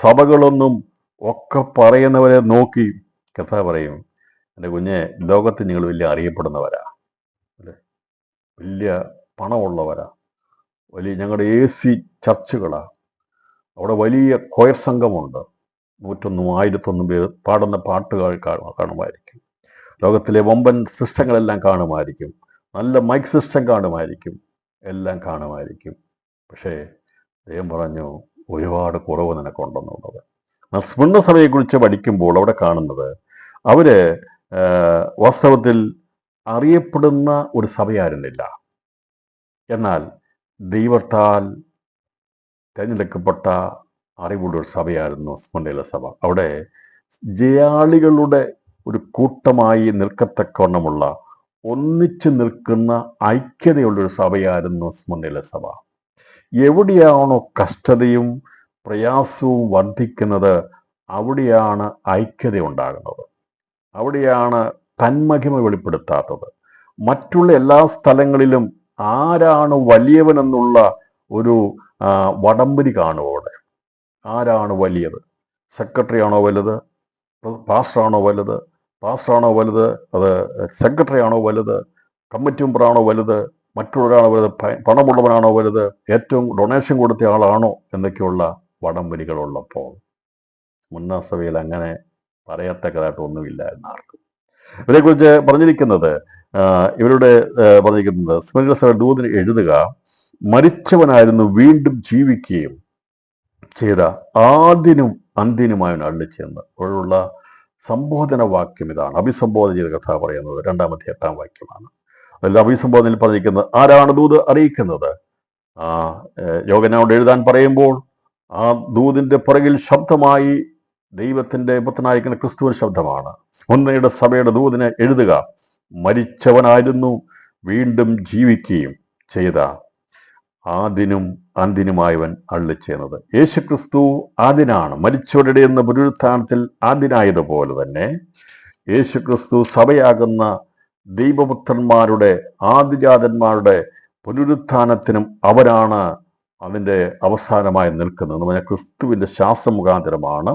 സഭകളൊന്നും ഒക്കെ പറയുന്നവരെ നോക്കി കർത്താവ് പറയും, എൻ്റെ കുഞ്ഞെ, ലോകത്ത് നിങ്ങൾ വലിയ അറിയപ്പെടുന്നവരാ, അല്ലേ, വലിയ പണമുള്ളവരാ, വലിയ ഞങ്ങളുടെ AC ചർച്ചുകളാ, അവിടെ വലിയ കൊയർ സംഘമുണ്ട്, 101, 1001 പേര് പാടുന്ന പാട്ടുകൾ കാണുമായിരിക്കും, ലോകത്തിലെ വമ്പൻ സിസ്റ്റങ്ങളെല്ലാം കാണുമായിരിക്കും, നല്ല മൈക്ക് സിസ്റ്റം കാണുമായിരിക്കും, എല്ലാം കാണുമായിരിക്കും. പക്ഷേ ദൈവം പറഞ്ഞു ഒരുപാട് കുറവ് നിനക്കുണ്ടെന്നുള്ളത്. സ്മരണ സഭയെക്കുറിച്ച് പഠിക്കുമ്പോൾ അവിടെ കാണുന്നത് അവര് വാസ്തവത്തിൽ അറിയപ്പെടുന്ന ഒരു സഭയായിരുന്നില്ല. എന്നാൽ ദൈവത്താൽ തിരഞ്ഞെടുക്കപ്പെട്ട അറിവുള്ള ഒരു സഭയായിരുന്നു സ്മരണയിലെ സഭ. അവിടെ ജയാളികളുടെ ഒരു കൂട്ടമായി നിൽക്കത്തക്കവണ്ണമുള്ള, ഒന്നിച്ചു നിൽക്കുന്ന ഐക്യതയുള്ളൊരു സഭയായിരുന്നു സ്മരണയിലെ സഭ. എവിടെയാണോ കഷ്ടതയും പ്രയാസവും വർദ്ധിക്കുന്നത് അവിടെയാണ് ഐക്യത ഉണ്ടാകുന്നത്, അവിടെയാണ് തന്മഹിമ വെളിപ്പെടുത്താത്തത്. മറ്റുള്ള എല്ലാ സ്ഥലങ്ങളിലും ആരാണ് വലിയവനെന്നുള്ള ഒരു വടംവലി കാണും. അവിടെ ആരാണ് വലിയത്? സെക്രട്ടറി ആണോ വലുത്? പാസ്റ്ററാണോ വലുത്? പാസ്റ്ററാണോ വലുത്? അത് സെക്രട്ടറി ആണോ വലുത്? കമ്മിറ്റി മെമ്പറാണോ വലുത്? മറ്റുള്ളവരാണോ വലുത്? പണമുള്ളവനാണോ വലുത്? ഏറ്റവും ഡൊണേഷൻ കൊടുത്ത ആളാണോ? എന്നൊക്കെയുള്ള വടംവലികളുള്ളപ്പോൾ മുന്നാസഭയിൽ അങ്ങനെ പറയത്തക്കതായിട്ട് ഒന്നുമില്ല എന്നാർക്കും. ഇവരെക്കുറിച്ച് പറഞ്ഞിരിക്കുന്നത് സ്മരണ സഭ ദൂതന് എഴുതുക, മരിച്ചവനായിരുന്നു വീണ്ടും ജീവിക്കുകയും ചെയ്ത ആദ്യനും അന്ത്യനുമായവൻ അരുളിച്ചെന്ന്. അപ്പോഴുള്ള സംബോധന വാക്യം ഇതാണ്. അഭിസംബോധന ചെയ്ത കഥ പറയുന്നത് 2-8 വാക്യമാണ്. അതിൽ അഭിസംബോധനയിൽ പറഞ്ഞിരിക്കുന്നത് ആരാണ് ദൂത് അറിയിക്കുന്നത്? യോഹന്നാനോട് എഴുതാൻ പറയുമ്പോൾ ആ ദൂതിന്റെ പുറകിൽ ശബ്ദമായി ദൈവത്തിന്റെ പുത്രനായിരിക്കുന്ന ക്രിസ്തുവിന്റെ ശബ്ദമാണ്. സ്മരണയുടെ സഭയുടെ ദൂതിനെ എഴുതുക, മരിച്ചവനായിരുന്നു വീണ്ടും ജീവിക്കുകയും ചെയ്ത ആദ്യനും അന്ത്യനുമായവൻ അരുളിച്ചെയ്യുന്നത്. യേശുക്രിസ്തു ആദ്യനാണ്. മരിച്ചവരുടെ എന്ന പുനരുത്ഥാനത്തിൽ ആദ്യനായതുപോലെ തന്നെ യേശുക്രിസ്തു സഭയാകുന്ന ദൈവപുത്രന്മാരുടെ ആദിജാതന്മാരുടെ പുനരുത്ഥാനത്തിനും അവരാണ് അതിൻ്റെ അവസാനമായി നിൽക്കുന്നത്. എന്ന് പറഞ്ഞാൽ ക്രിസ്തുവിൻ്റെ ശ്വാസം മുഖാന്തരമാണ്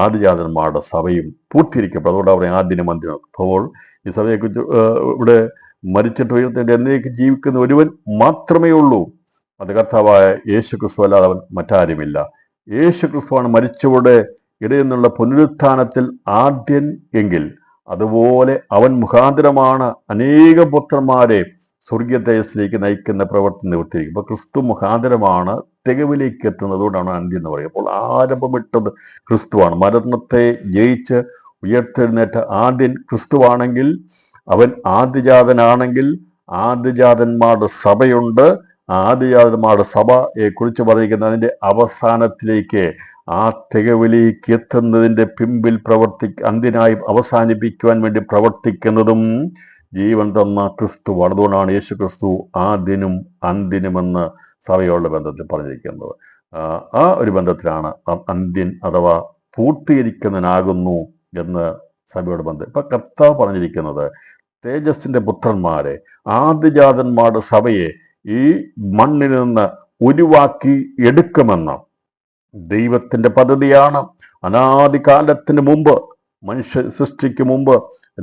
ആദിജാതന്മാരുടെ സഭയും പൂർത്തീകരിക്കപ്പെടും. അതുകൊണ്ട് അവരെ ആദ്യനും അന്ത്യനും. അപ്പോൾ ഈ സഭയെക്കുറിച്ച് ഇവിടെ മരിച്ചിട്ട് ഉയർത്തേണ്ട എന്നേക്ക് ജീവിക്കുന്ന ഒരുവൻ മാത്രമേ ഉള്ളൂ, അത് കർത്താവായ യേശു ക്രിസ്തു അല്ലാതെ അവൻ മറ്റാരുമില്ല. യേശു ക്രിസ്തുവാണ് മരിച്ചവരുടെ ഇടയിൽ നിന്നുള്ള പുനരുത്ഥാനത്തിൽ ആദ്യൻ എങ്കിൽ അതുപോലെ അവൻ മുഖാന്തരമാണ് അനേക പുത്രന്മാരെ സ്വർഗീയ തേജസ്സിലേക്ക് നയിക്കുന്ന പ്രവർത്തനം നിവർത്തിയിരിക്കും. അപ്പോൾ ക്രിസ്തു മുഖാന്തരമാണ് തികവിലേക്ക് എത്തുന്നത്. അതുകൊണ്ടാണ് അന്ത്യം എന്ന് പറയുക. അപ്പോൾ ആരംഭമിട്ടത് ക്രിസ്തുവാണ്. മരണത്തെ ജയിച്ച് ഉയർത്തെഴുന്നേറ്റ ആദ്യൻ ക്രിസ്തുവാണെങ്കിൽ, അവൻ ആദിജാതനാണെങ്കിൽ ആദിജാതന്മാരുടെ സഭയുണ്ട്. ആദിജാതന്മാരുടെ സഭയെ കുറിച്ച് പറഞ്ഞിരിക്കുന്ന അതിൻ്റെ അവസാനത്തിലേക്ക്, ആ തികവിലേക്ക് എത്തുന്നതിൻ്റെ പിമ്പിൽ അന്ത്യനായി അവസാനിപ്പിക്കുവാൻ വേണ്ടി പ്രവർത്തിക്കുന്നതും ജീവൻ തന്ന ക്രിസ്തു. അതുകൊണ്ടാണ് യേശു ക്രിസ്തു ആദ്യനും അന്ത്യനുമെന്ന് സഭയോടുള്ള ബന്ധത്തിൽ പറഞ്ഞിരിക്കുന്നത്. ആ ഒരു ബന്ധത്തിലാണ് അന്ത്യൻ അഥവാ പൂർത്തീകരിക്കുന്നതിനാകുന്നു എന്ന് സഭയോട് ബന്ധം. ഇപ്പൊ കർത്താവ് പറഞ്ഞിരിക്കുന്നത് തേജസ്സിന്റെ പുത്രന്മാരെ, ആദിജാതന്മാരുടെ സഭയെ ഈ മണ്ണിൽ നിന്ന് ഉരുവാക്കി എടുക്കുമെന്ന് ദൈവത്തിന്റെ പദ്ധതിയാണ്. അനാദികാലത്തിന് മുമ്പ്, മനുഷ്യ സൃഷ്ടിക്ക് മുമ്പ്,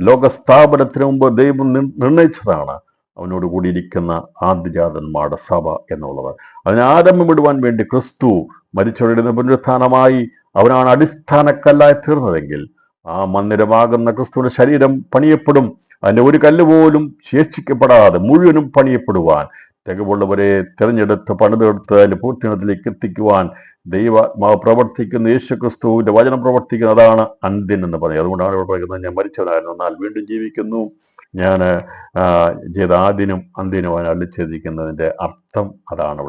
ലോകസ്ഥാപനത്തിന് മുമ്പ് ദൈവം നിർണയിച്ചതാണ് അവനോട് കൂടിയിരിക്കുന്ന ആദിജാതന്മാരുടെ സഭ എന്നുള്ളത്. അതിന് ആരംഭമിടുവാൻ വേണ്ടി ക്രിസ്തു മരിച്ചവരുടെ പുനരുത്ഥാനമായി അവനാണ് അടിസ്ഥാനക്കല്ലായി തീർന്നതെങ്കിൽ ആ മന്ദിരമാകുന്ന ക്രിസ്തുവിന്റെ ശരീരം പണിയപ്പെടും. അതിൻ്റെ ഒരു കല്ല് പോലും ശേഷിക്കപ്പെടാതെ മുഴുവനും പണിയപ്പെടുവാൻ തികവുള്ളവരെ തിരഞ്ഞെടുത്ത് പണിതെടുത്ത് അതിന്റെ പൂർത്തിനത്തിലേക്ക് എത്തിക്കുവാൻ ദൈവാത്മാവ് പ്രവർത്തിക്കുന്ന യേശു ക്രിസ്തുവിന്റെ വചനം പ്രവർത്തിക്കുന്ന അതാണ് അന്ത്യൻ എന്ന് പറയുന്നത്. അതുകൊണ്ടാണ് ഇവിടെ പറയുന്നത്, ഞാൻ മരിച്ചവനായിരുന്നു എന്നാൽ വീണ്ടും ജീവിക്കുന്നു, ഞാൻ ചെയ്ത ആദ്യനും അന്ത്യനും അല്ലിച്ചിരിക്കുന്നതിന്റെ അർത്ഥം അതാണ്.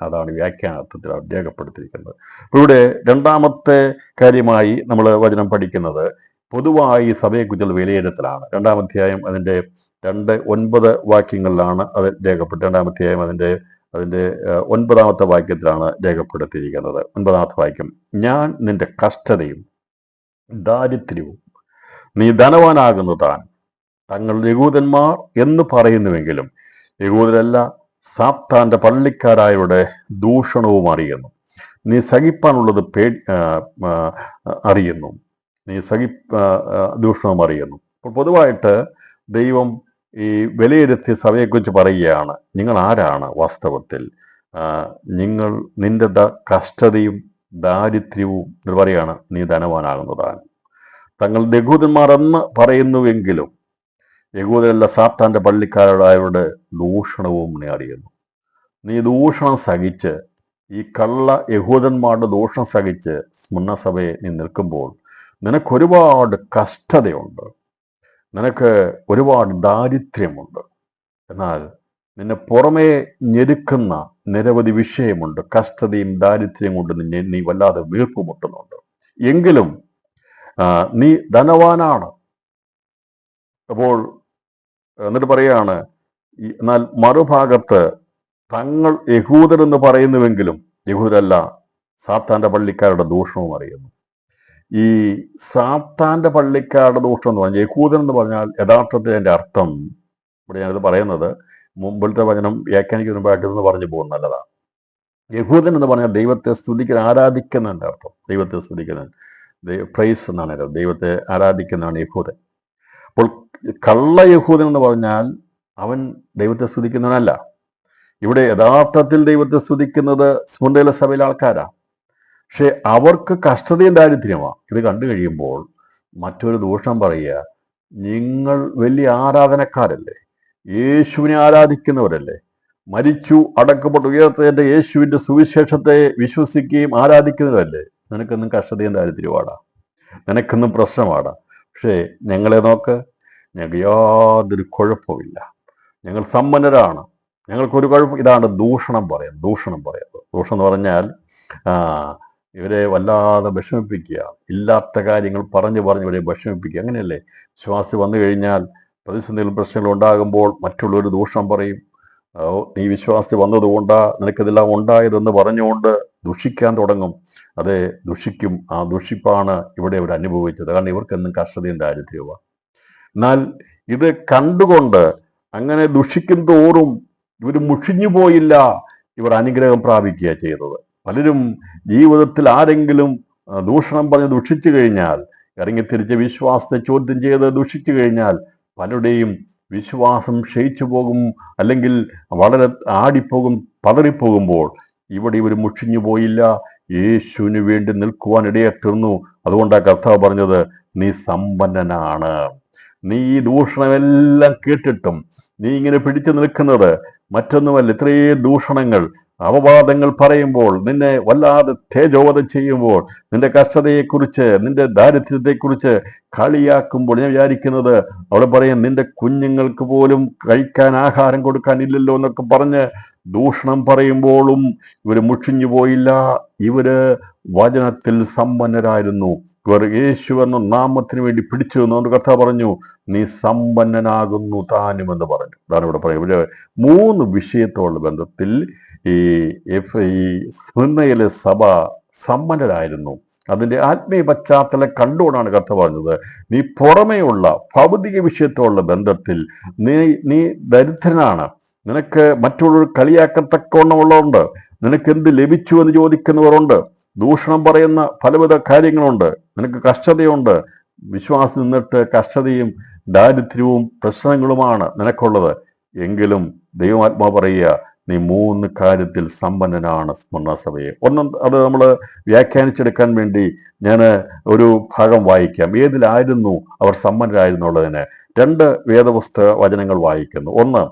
അതാണ് വ്യാഖ്യാനാർത്ഥത്തിൽ രേഖപ്പെടുത്തിയിരിക്കുന്നത്. ഇവിടെ രണ്ടാമത്തെ കാര്യമായി നമ്മൾ വചനം പഠിക്കുന്നത് പൊതുവായി സഭയെക്കുറിച്ചുള്ള വിലയിരുത്തലാണ്. 2-ാം അധ്യായം അതിന്റെ 2-9 വാക്യങ്ങളിലാണ് അത് രേഖപ്പെട്ടത്. 2-ാം അധ്യായം അതിന്റെ 9-ാമത്തെ വാക്യത്തിലാണ് രേഖപ്പെടുത്തിയിരിക്കുന്നത്. 9-ാമത്തെ വാക്യം, ഞാൻ നിന്റെ കഷ്ടതയും ദാരിദ്ര്യവും നീ ധനവാനാകുന്നു താൻ. തങ്ങൾ യഹൂദന്മാർ എന്ന് പറയുന്നുവെങ്കിലും യഹൂദരല്ല, സാത്താന്റെ പള്ളിക്കാരായവരുടെ ദൂഷണവും അറിയുന്നു. നീ സഹിപ്പാനുള്ളത് അറിയുന്നു, നീ ദൂഷണവും അറിയുന്നു. അപ്പോൾ പൊതുവായിട്ട് ദൈവം ഈ വിലയിരുത്തിയ സഭയെക്കുറിച്ച് പറയുകയാണ്, നിങ്ങൾ ആരാണ് വാസ്തവത്തിൽ, നിന്റെ കഷ്ടതയും ദാരിദ്ര്യവും എന്ന് പറയാണ്, നീ ധനവാനാകുന്നതാണ്. തങ്ങൾ യഹൂദന്മാർ എന്ന് പറയുന്നുവെങ്കിലും യഹൂദരല്ല, സാത്താന്റെ പള്ളിക്കാരായവരുടെ ദൂഷണവും നീ അറിയുന്നു. നീ ദൂഷണം സഹിച്ച്, ഈ കള്ള യഹൂദന്മാരുടെ ദൂഷണം സഹിച്ച് സ്മരണസഭയെ നീ നിൽക്കുമ്പോൾ നിനക്കൊരുപാട് കഷ്ടതയുണ്ട്, നിനക്ക് ഒരുപാട് ദാരിദ്ര്യമുണ്ട്. എന്നാൽ നിന്നെ പുറമേ ഞെരുക്കുന്ന നിരവധി വിഷയമുണ്ട്. കഷ്ടതയും ദാരിദ്ര്യം കൊണ്ട് നീ വല്ലാതെ വീർപ്പുമുട്ടുന്നുണ്ട്. എങ്കിലും നീ ധനവാനാണ്. അപ്പോൾ എന്നിട്ട് പറയാണ്, എന്നാൽ മറുഭാഗത്ത് തങ്ങൾ യഹൂദരെന്ന് പറയുന്നുവെങ്കിലും യഹൂദരല്ല, സാത്താന്റെ പള്ളിക്കാരുടെ ദൂഷണവും അറിയുന്നു. ഈ സാത്താന്റെ പള്ളിക്കാരുടെ ദൂഷണം എന്ന് പറഞ്ഞാൽ, യഹൂദൻ എന്ന് പറഞ്ഞാൽ യഥാർത്ഥത്തിൽ എൻ്റെ അർത്ഥം ഇവിടെ ഞാനിത് പറയുന്നത് മുമ്പിലത്തെ വചനം വ്യാഖ്യാനിക്കുന്നതായിട്ട് എന്ന് പറഞ്ഞു പോകുന്നത് നല്ലതാണ്. യഹൂദൻ എന്ന് പറഞ്ഞാൽ ദൈവത്തെ സ്തുതിക്കുന്ന, ആരാധിക്കുന്നതിൻ്റെ അർത്ഥം. ദൈവത്തെ സ്തുതിക്കുന്ന, പ്രൈസ് എന്നാണ് അർത്ഥം. ദൈവത്തെ ആരാധിക്കുന്നതാണ് യഹൂദൻ. അപ്പോൾ കള്ള യഹൂദൻ എന്ന് പറഞ്ഞാൽ അവൻ ദൈവത്തെ സ്തുതിക്കുന്നവനല്ല. ഇവിടെ യഥാർത്ഥത്തിൽ ദൈവത്തെ സ്തുതിക്കുന്നത് സ്മുർന്നയിലെ സഭയിലെ ആൾക്കാരാണ്. പക്ഷെ അവർക്ക് കഷ്ടതയും ദാരിദ്ര്യമാണ്. ഇത് കണ്ടു കഴിയുമ്പോൾ മറ്റൊരു ദൂഷണം പറയുക, നിങ്ങൾ വലിയ ആരാധനക്കാരല്ലേ, യേശുവിനെ ആരാധിക്കുന്നവരല്ലേ, മരിച്ചു അടക്കപ്പെട്ടു ഉയർത്തേണ്ട യേശുവിന്റെ സുവിശേഷത്തെ വിശ്വസിക്കുകയും ആരാധിക്കുന്നവരല്ലേ, നിനക്കൊന്നും കഷ്ടതയും ദാരിദ്ര്യമാടാ, നിനക്കൊന്നും പ്രശ്നമാടാ. പക്ഷേ ഞങ്ങളെ നോക്ക്, ഞങ്ങൾക്ക് യാതൊരു കുഴപ്പമില്ല, ഞങ്ങൾ സമ്പന്നരാണ്, ഞങ്ങൾക്കൊരു കുഴപ്പം. ഇതാണ് ദൂഷണം പറയുന്നത്. ദൂഷണം എന്ന് പറഞ്ഞാൽ ഇവരെ വല്ലാതെ വിഷമിപ്പിക്കുക, ഇല്ലാത്ത കാര്യങ്ങൾ പറഞ്ഞു ഇവരെ വിഷമിപ്പിക്കുക. അങ്ങനെയല്ലേ വിശ്വാസി വന്നു കഴിഞ്ഞാൽ പ്രതിസന്ധികളും പ്രശ്നങ്ങളും ഉണ്ടാകുമ്പോൾ മറ്റുള്ളവർ ദൂഷണം പറയും. നീ വിശ്വാസി വന്നതുകൊണ്ടാ നിനക്കിതെല്ലാം ഉണ്ടായതെന്ന് പറഞ്ഞുകൊണ്ട് ദുഷിക്കാൻ തുടങ്ങും. അതെ, ദുഷിക്കും. ആ ദുഷിപ്പാണ് ഇവിടെ ഇവർ അനുഭവിച്ചത്. കാരണം ഇവർക്കെന്നും കഷ്ടതയും ദാരിദ്ര്യവുമാണ്. എന്നാൽ ഇത് കണ്ടുകൊണ്ട് അങ്ങനെ ദുഷിക്കും തോറും ഇവർ മുഷിഞ്ഞു പോയില്ല, ഇവർ അനുഗ്രഹം പ്രാപിക്കുക ചെയ്തത്. പലരും ജീവിതത്തിൽ ആരെങ്കിലും ദൂഷണം പറഞ്ഞ് ദുഷിച്ചു കഴിഞ്ഞാൽ, ഇറങ്ങിത്തിരിച്ച് വിശ്വാസത്തെ ചോദ്യം ചെയ്ത് ദുഷിച്ചു കഴിഞ്ഞാൽ പലരുടെയും വിശ്വാസം ക്ഷയിച്ചു പോകും, അല്ലെങ്കിൽ വളരെ ആടിപ്പോകും, പതറിപ്പോകുമ്പോൾ ഇവിടെ ഇവർ മുഷിഞ്ഞു പോയില്ല, യേശുവിന് വേണ്ടി നിൽക്കുവാൻ ഇടയെത്തീർന്നു. അതുകൊണ്ടാണ് കർത്താവ് പറഞ്ഞത്, നീ സമ്പന്നനാണ്. നീ ഈ ദൂഷണമെല്ലാം കേട്ടിട്ടും നീ ഇങ്ങനെ പിടിച്ചു നിൽക്കുന്നത് മറ്റൊന്നുമല്ല. ഇത്രയും ദൂഷണങ്ങൾ, അപവാദങ്ങൾ പറയുമ്പോൾ, നിന്നെ വല്ലാതെ തേജോവധം ചെയ്യുമ്പോൾ, നിന്റെ കഷ്ടതയെക്കുറിച്ച്, നിന്റെ ദാരിദ്ര്യത്തെക്കുറിച്ച് കളിയാക്കുമ്പോൾ ഞാൻ വിചാരിക്കുന്നത്, അവിടെ പറയും നിന്റെ കുഞ്ഞുങ്ങൾക്ക് പോലും കഴിക്കാൻ ആഹാരം കൊടുക്കാനില്ലല്ലോ എന്നൊക്കെ പറഞ്ഞ് ദൂഷണം പറയുമ്പോഴും ഇവർ മുഷിഞ്ഞു പോയില്ല. ഇവര് വചനത്തിൽ സമ്പന്നരായിരുന്നു. ഇവർ യേശു എന്ന നാമത്തിന് വേണ്ടി പിടിച്ചു എന്നുകൊണ്ട് കഥ പറഞ്ഞു, നീ സമ്പന്നനാകുന്നു താനും എന്ന് പറഞ്ഞു. അതാണ് ഇവിടെ പറയും. ഇവര് 3 വിഷയത്തോടുള്ള ബന്ധത്തിൽ ഈ സ്മിർന്നയിലെ സഭ സമ്പന്നരായിരുന്നു. അതിന്റെ ആത്മീയ പശ്ചാത്തലം കണ്ടുകൊണ്ടാണ് കഥ പറഞ്ഞത്. നീ പുറമേയുള്ള ഭൗതിക വിഷയത്തോടുള്ള ബന്ധത്തിൽ നീ ദരിദ്രനാണ്, നിനക്ക് മറ്റുള്ളവർ കളിയാക്കത്തക്കവണ്ണമുള്ളതുണ്ട്, നിനക്ക് എന്ത് ലഭിച്ചു എന്ന് ചോദിക്കുന്നവരുണ്ട്, ദൂഷണം പറയുന്ന പലവിധ കാര്യങ്ങളുണ്ട്, നിനക്ക് കഷ്ടതയുണ്ട്. വിശ്വാസം നിന്നിട്ട് കഷ്ടതയും ദാരിദ്ര്യവും പ്രശ്നങ്ങളുമാണ് നിനക്കുള്ളത്. എങ്കിലും ദൈവാത്മാവ് പറയുക, നീ 3 കാര്യത്തിൽ സമ്പന്നനാണ് സ്മരണസഭയെ. അത് നമ്മൾ വ്യാഖ്യാനിച്ചെടുക്കാൻ വേണ്ടി ഞാൻ ഒരു ഭാഗം വായിക്കാം. ഏതിലായിരുന്നു അവർ സമ്പന്നരായിരുന്നുള്ളതിന്? രണ്ട് വേദപുസ്തക വചനങ്ങൾ വായിക്കുന്നു. ഒന്ന്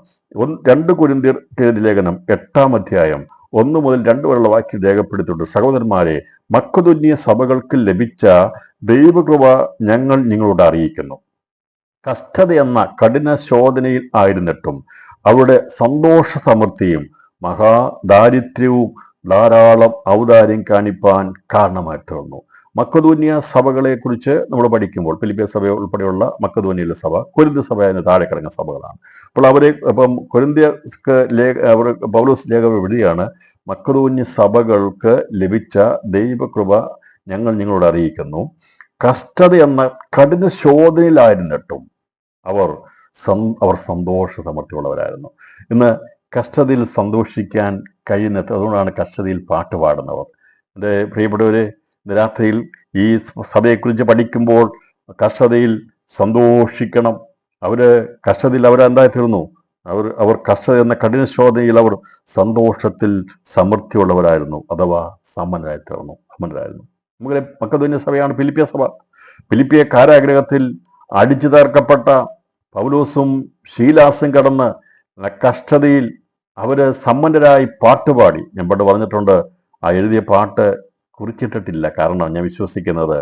2 കൊരിന്ത്യർ എഴുതിയ ലേഖനം 8-ാം അധ്യായം 1 മുതൽ 2 വരെയുള്ള വാക്യം രേഖപ്പെടുത്തിയിട്ടുണ്ട്. സഹോദരന്മാരെ, മക്കെദോന്യ സഭകൾക്ക് ലഭിച്ച ദൈവകൃപ ഞങ്ങൾ നിങ്ങളോട് അറിയിക്കുന്നു. കഷ്ടത എന്ന കഠിന ശോധനയിൽ ആയിരുന്നിട്ടും അവരുടെ സന്തോഷ സമൃദ്ധിയും മഹാദാരിദ്ര്യവും ധാരാളം ഔദാര്യം കാണിപ്പാൻ കാരണമായി തീർന്നു. മക്കെദോന്യ സഭകളെ കുറിച്ച് നമ്മൾ പഠിക്കുമ്പോൾ ഫിലിപ്പിയ സഭ ഉൾപ്പെടെയുള്ള മക്കെദോന്യയിലെ സഭ കൊരിന്ത്യ സഭ എന്ന് താഴെ കിടങ്ങുന്ന സഭകളാണ്. അപ്പോൾ ഇപ്പം കൊരിന്ത്യക്ക് പൗലോസ് ലേഖനം എഴുതിയാണ്, മക്കെദോന്യ സഭകൾക്ക് ലഭിച്ച ദൈവകൃപ ഞങ്ങൾ നിങ്ങളോട് അറിയിക്കുന്നു. കഷ്ടത എന്ന കഠിന ശോധനയിലായിരുന്നിട്ടും അവർ സന്തോഷ സമൃദ്ധിയുള്ളവരായിരുന്നു. ഇന്ന് കഷ്ടതയിൽ സന്തോഷിക്കാൻ കഴിയുന്നത്, അതുകൊണ്ടാണ് കഷ്ടതയിൽ പാട്ട് പാടുന്നവർ. എൻ്റെ പ്രിയപ്പെട്ടവരെ, ഇന്ന് രാത്രിയിൽ ഈ സഭയെക്കുറിച്ച് പഠിക്കുമ്പോൾ കഷ്ടതയിൽ സന്തോഷിക്കണം. കഷ്ടതയിൽ അവരെന്തായി തീർന്നു? അവർ കഷ്ടത എന്ന കഠിന ശോധനയിൽ അവർ സന്തോഷത്തിൽ സമൃദ്ധിയുള്ളവരായിരുന്നു, അഥവാ സമ്പന്നരായി തീർന്നു. നമ്മുടെ മക്കെദോന്യ സഭയാണ് ഫിലിപ്പിയ സഭ. ഫിലിപ്പിയ കാരാഗ്രഹത്തിൽ അടിച്ചു തീർക്കപ്പെട്ട പൗലോസും ശീലാസും കടന്ന് കഷ്ടതയിൽ അവര് സമ്പന്നരായി പാട്ടുപാടി. ഞാൻ പണ്ട് പറഞ്ഞിട്ടുണ്ട്, ആ എഴുതിയ പാട്ട് കുറിച്ചിട്ടിട്ടില്ല. കാരണം ഞാൻ വിശ്വസിക്കുന്നത്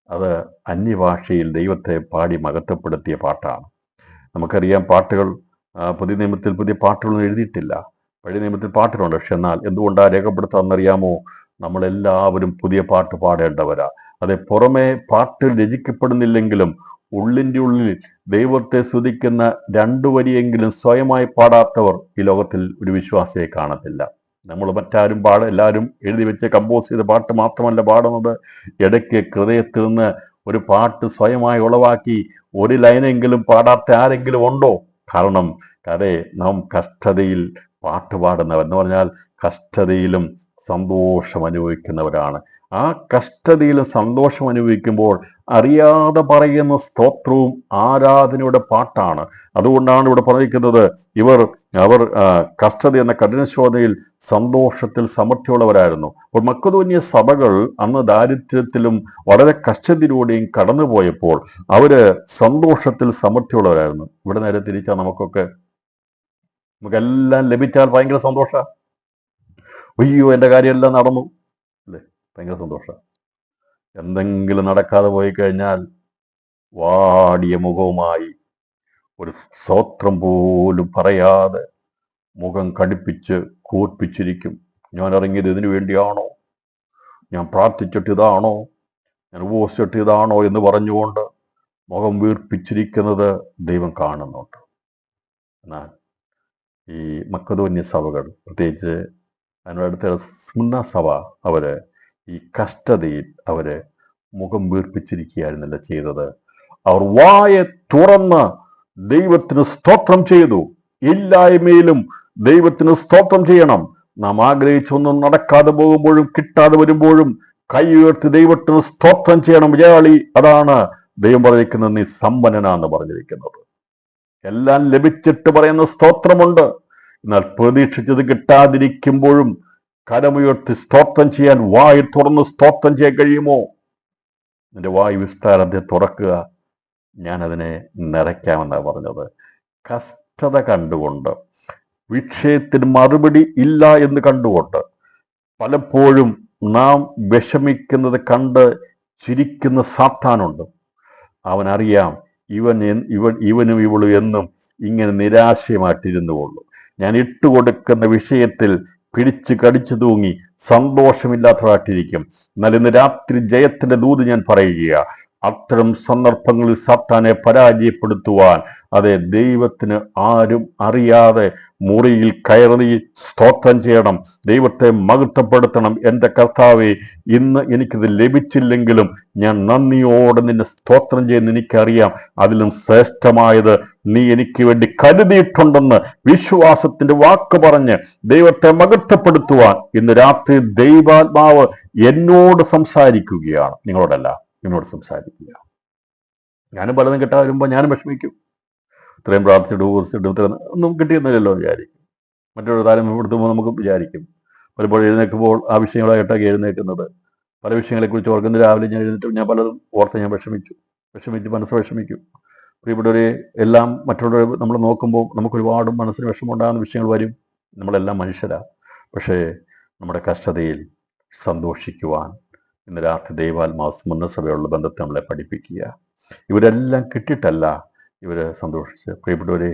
അത് അന്യഭാഷയിൽ ദൈവത്തെ പാടി മഹത്വപ്പെടുത്തിയ പാട്ടാണ്. നമുക്കറിയാം, പാട്ടുകൾ പുതിയ നിയമത്തിൽ പുതിയ പാട്ടുകളൊന്നും എഴുതിയിട്ടില്ല. പഴയ നിയമത്തിൽ പാട്ടുകളുണ്ട്. പക്ഷെ എന്നാൽ എന്തുകൊണ്ടാണ് രേഖപ്പെടുത്താമെന്നറിയാമോ? നമ്മളെല്ലാവരും പുതിയ പാട്ട് പാടേണ്ടവരാ. അതെ, പുറമെ പാട്ട് രചിക്കപ്പെടുന്നില്ലെങ്കിലും ഉള്ളിൻ്റെ ഉള്ളിൽ ദൈവത്തെ സ്തുതിക്കുന്ന 2 വരിയെങ്കിലും സ്വയമായി പാടാത്തവർ ഈ ലോകത്തിൽ ഒരു വിശ്വാസിയെ കാണത്തില്ല. നമ്മൾ മറ്റാരും എല്ലാവരും എഴുതി വെച്ച് കമ്പോസ് ചെയ്ത പാട്ട് മാത്രമല്ല പാടുന്നത്. ഇടയ്ക്ക് ഹൃദയത്തിൽ നിന്ന് ഒരു പാട്ട് സ്വയമായി ഉളവാക്കി ഒരു ലൈനെങ്കിലും പാടാത്ത ആരെങ്കിലും ഉണ്ടോ? കാരണം നാം കഷ്ടതയിൽ പാട്ട് പാടുന്നവർ എന്ന് പറഞ്ഞാൽ കഷ്ടതയിലും സന്തോഷം അനുഭവിക്കുന്നവരാണ്. ആ കഷ്ടതയിലും സന്തോഷം അനുഭവിക്കുമ്പോൾ അറിയാതെ പറയുന്ന സ്തോത്രവും ആരാധനയുടെ പാട്ടാണ്. അതുകൊണ്ടാണ് ഇവിടെ പറഞ്ഞിരിക്കുന്നത്, അവർ കഷ്ടത എന്ന കഠിനശോധനയിൽ സന്തോഷത്തിൽ സമൃദ്ധിയുള്ളവരായിരുന്നു. അപ്പോൾ മക്കെദോന്യ സഭകൾ അന്ന് ദാരിദ്ര്യത്തിലും വളരെ കഷ്ടത്തിലൂടെയും കടന്നുപോയപ്പോൾ അവര് സന്തോഷത്തിൽ സമൃദ്ധിയുള്ളവരായിരുന്നു. ഇവിടെ നേരെ തിരിച്ചാൽ നമുക്കെല്ലാം ലഭിച്ചാൽ ഭയങ്കര സന്തോഷ. അയ്യോ, എൻ്റെ കാര്യമെല്ലാം നടന്നു അല്ലേ, ഭയങ്കര സന്തോഷം. എന്തെങ്കിലും നടക്കാതെ പോയി കഴിഞ്ഞാൽ വാടിയ മുഖവുമായി ഒരു സ്തോത്രം പോലും പറയാതെ മുഖം കടുപ്പിച്ച് കൂർപ്പിച്ചിരിക്കും. ഞാൻ ഇറങ്ങിയത് ഇതിനു വേണ്ടിയാണോ? ഞാൻ പ്രാർത്ഥിച്ചിട്ട് ഇതാണോ? ഞാൻ ഉപവസിച്ചിട്ട് ഇതാണോ എന്ന് പറഞ്ഞുകൊണ്ട് മുഖം വീർപ്പിച്ചിരിക്കുന്നത് ദൈവം കാണുന്നുണ്ട്. എന്നാൽ ഈ മക്കെദോന്യ സഭകൾ, പ്രത്യേകിച്ച് അതിനടുത്ത സ്മിർന സഭ, ഈ കഷ്ടതയിൽ മുഖം വീർപ്പിച്ചിരിക്കുകയായിരുന്നില്ല ചെയ്തത്. അവർ വായ തുറന്ന് ദൈവത്തിന് സ്തോത്രം ചെയ്തു. ഇല്ലായ്മയിലും ദൈവത്തിന് സ്തോത്രം ചെയ്യണം. നാം ആഗ്രഹിച്ചൊന്നും നടക്കാതെ പോകുമ്പോഴും കിട്ടാതെ വരുമ്പോഴും കൈ ഉയർത്തി ദൈവത്തിന് സ്തോത്രം ചെയ്യണം. വിജയാളി, അതാണ് ദൈവം പറഞ്ഞിരിക്കുന്നത്, നീ സമ്പന്നനാന്ന് പറഞ്ഞിരിക്കുന്നത്. എല്ലാം ലഭിച്ചിട്ട് പറയുന്ന സ്തോത്രമുണ്ട്. എന്നാൽ പ്രതീക്ഷിച്ചത് കിട്ടാതിരിക്കുമ്പോഴും കരമുയർത്തി സ്തോത്രം ചെയ്യാൻ, വായി തുറന്ന് സ്തോത്രം ചെയ്യാൻ കഴിയുമോ? നിന്റെ വായു വിസ്താരത്തെ തുറക്കുക, ഞാൻ അതിനെ നിറയ്ക്കാമെന്നാണ് പറഞ്ഞത്. കഷ്ടത കണ്ടുകൊണ്ട്, വിഷയത്തിന് മറുപടി ഇല്ല എന്ന് കണ്ടുകൊണ്ട് പലപ്പോഴും നാം വിഷമിക്കുന്നത് കണ്ട് ചിരിക്കുന്ന സാത്താനുണ്ട്. അവനറിയാം ഇവനും ഇവളും എന്നും ഇങ്ങനെ നിരാശയുമായിട്ടിരുന്നുകൊള്ളു. ഞാൻ ഇട്ടുകൊടുക്കുന്ന വിഷയത്തിൽ പിടിച്ച് കടിച്ചു തൂങ്ങി സന്തോഷമില്ലാത്തതായിട്ടിരിക്കും. എന്നാൽ ഇന്ന് രാത്രി ജയത്തിന്റെ ദൂത് ഞാൻ പറയുക. അത്തരം സന്ദർഭങ്ങളിൽ സാത്താനെ പരാജയപ്പെടുത്തുവാൻ ദൈവത്തിന് ആരും അറിയാതെ മുറിയിൽ കയറി സ്തോത്രം ചെയ്യണം, ദൈവത്തെ മഹത്വപ്പെടുത്തണം. എൻ്റെ കർത്താവേ, ഇന്ന് എനിക്കിത് ലഭിച്ചില്ലെങ്കിലും ഞാൻ നന്ദിയോടെ നിന്നെ സ്തോത്രം ചെയ്യുന്ന എനിക്കറിയാം, അതിലും ശ്രേഷ്ഠമായത് നീ എനിക്ക് വേണ്ടി കരുതിയിട്ടുണ്ടെന്ന് വിശ്വാസത്തിന്റെ വാക്ക് പറഞ്ഞ് ദൈവത്തെ മഹത്വപ്പെടുത്തുവാൻ ഇന്ന് രാത്രി ദൈവാത്മാവ് എന്നോട് സംസാരിക്കുകയാണ്. നിങ്ങളോടല്ല, എന്നോട് സംസാരിക്കുക. ഞാനും പലതും കിട്ടാൻ വരുമ്പോൾ ഞാനും വിഷമിക്കും. ഇത്രയും പ്രാർത്ഥിച്ചിട്ട് ഒന്നും കിട്ടിയെന്നില്ലല്ലോ വിചാരിക്കും. മറ്റൊരു താരമെടുത്തുമ്പോൾ നമുക്ക് വിചാരിക്കും. പലപ്പോഴും എഴുന്നേൽക്കുമ്പോൾ ആ വിഷയങ്ങളായിട്ടൊക്കെ എഴുന്നേൽക്കുന്നത്. പല വിഷയങ്ങളെക്കുറിച്ച് ഓർക്കുന്ന രാവിലെ ഞാൻ എഴുന്നേറ്റ് ഞാൻ പലതും ഓർത്ത് ഞാൻ വിഷമിച്ച് മനസ്സ് വിഷമിക്കും. പ്രിയപ്പെട്ടവരെ, എല്ലാം മറ്റുള്ളവർ നമ്മൾ നോക്കുമ്പോൾ നമുക്ക് ഒരുപാട് മനസ്സിന് വിഷമമുണ്ടാകുന്ന വിഷയങ്ങൾ വരും. നമ്മളെല്ലാം മനുഷ്യരാണ്. പക്ഷേ നമ്മുടെ കഷ്ടതയിൽ സന്തോഷിക്കുവാൻ ഇന്ന് രാത്രി ദൈവാത്മാവ് മുന്നസഭയുള്ള ബന്ധത്തെ നമ്മളെ പഠിപ്പിക്കുക. ഇവരെല്ലാം കിട്ടിയിട്ടല്ല ഇവർ സന്തോഷിച്ച്. പ്രിയപ്പെട്ടവരെ,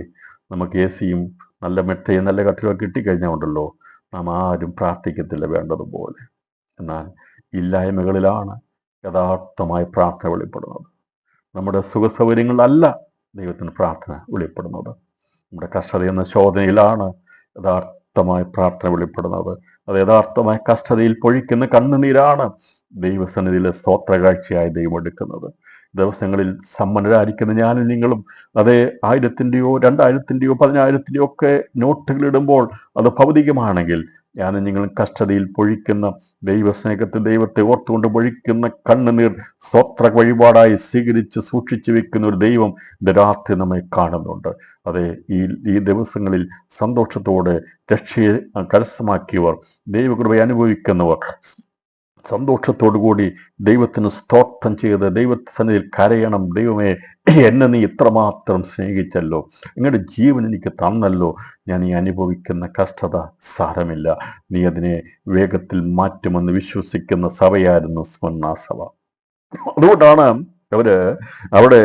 നമുക്ക് എ സിയും നല്ല മെത്തയും നല്ല കട്ടിലൊക്കെ കിട്ടിക്കഴിഞ്ഞാൽ ഉണ്ടല്ലോ, നാം ആരും പ്രാർത്ഥിക്കത്തില്ല വേണ്ടതുപോലെ. എന്നാൽ ഇല്ലായ്മകളിലാണ് യഥാർത്ഥമായി പ്രാർത്ഥന വെളിപ്പെടുന്നത്. നമ്മുടെ സുഖസൗകര്യങ്ങളിലല്ല ദൈവത്തിന് പ്രാർത്ഥന വെളിപ്പെടുന്നത്. നമ്മുടെ കഷ്ടത എന്ന ശോധനയിലാണ് യഥാർത്ഥമായി പ്രാർത്ഥന വെളിപ്പെടുന്നത്. അത് യഥാർത്ഥമായ കഷ്ടതയിൽ പൊഴിക്കുന്ന കണ്ണുനീരാണ് ദൈവസന്നിധിയിലെ സ്തോത്ര കാഴ്ചയായി ദൈവം എടുക്കുന്നത്. ദിവസങ്ങളിൽ സമ്പന്നരായിരിക്കുന്ന ഞാനും നിങ്ങളും അതേ 1000-ൻ്റെയോ 2000-ൻ്റെയോ 10,000-ൻ്റെയോ ഒക്കെ നോട്ടുകളിടുമ്പോൾ അത് ഭൗതികമാണെങ്കിൽ, ഞാനും നിങ്ങളും കഷ്ടതയിൽ പൊഴിക്കുന്ന ദൈവസ്നേഹത്തിൽ ദൈവത്തെ ഓർത്തുകൊണ്ട് പൊഴിക്കുന്ന കണ്ണുനീർ സ്തോത്ര വഴിപാടായി സ്വീകരിച്ച് സൂക്ഷിച്ചു വെക്കുന്ന ഒരു ദൈവം ഇന്ന് രാത്രി നമ്മെ കാണുന്നുണ്ട്. അതെ, ഈ ദിവസങ്ങളിൽ സന്തോഷത്തോടെ രക്ഷയെ കരസ്ഥമാക്കിയവർ, ദൈവകൃപ അനുഭവിക്കുന്നവർ സന്തോഷത്തോടുകൂടി ദൈവത്തിന് സ്തോത്രം ചെയ്ത് ദൈവസന്നിധിയിൽ കരയണം. ദൈവമേ, എന്നെ നീ ഇത്രമാത്രം സ്നേഹിച്ചല്ലോ, നിങ്ങളുടെ ജീവൻ എനിക്ക് തന്നല്ലോ, ഞാൻ ഈ അനുഭവിക്കുന്ന കഷ്ടത സാരമില്ല, നീ അതിനെ വേഗത്തിൽ മാറ്റുമെന്ന് വിശ്വസിക്കുന്ന സഭയായിരുന്നു സ്മരണ സഭ. അതുകൊണ്ടാണ് അവിടെ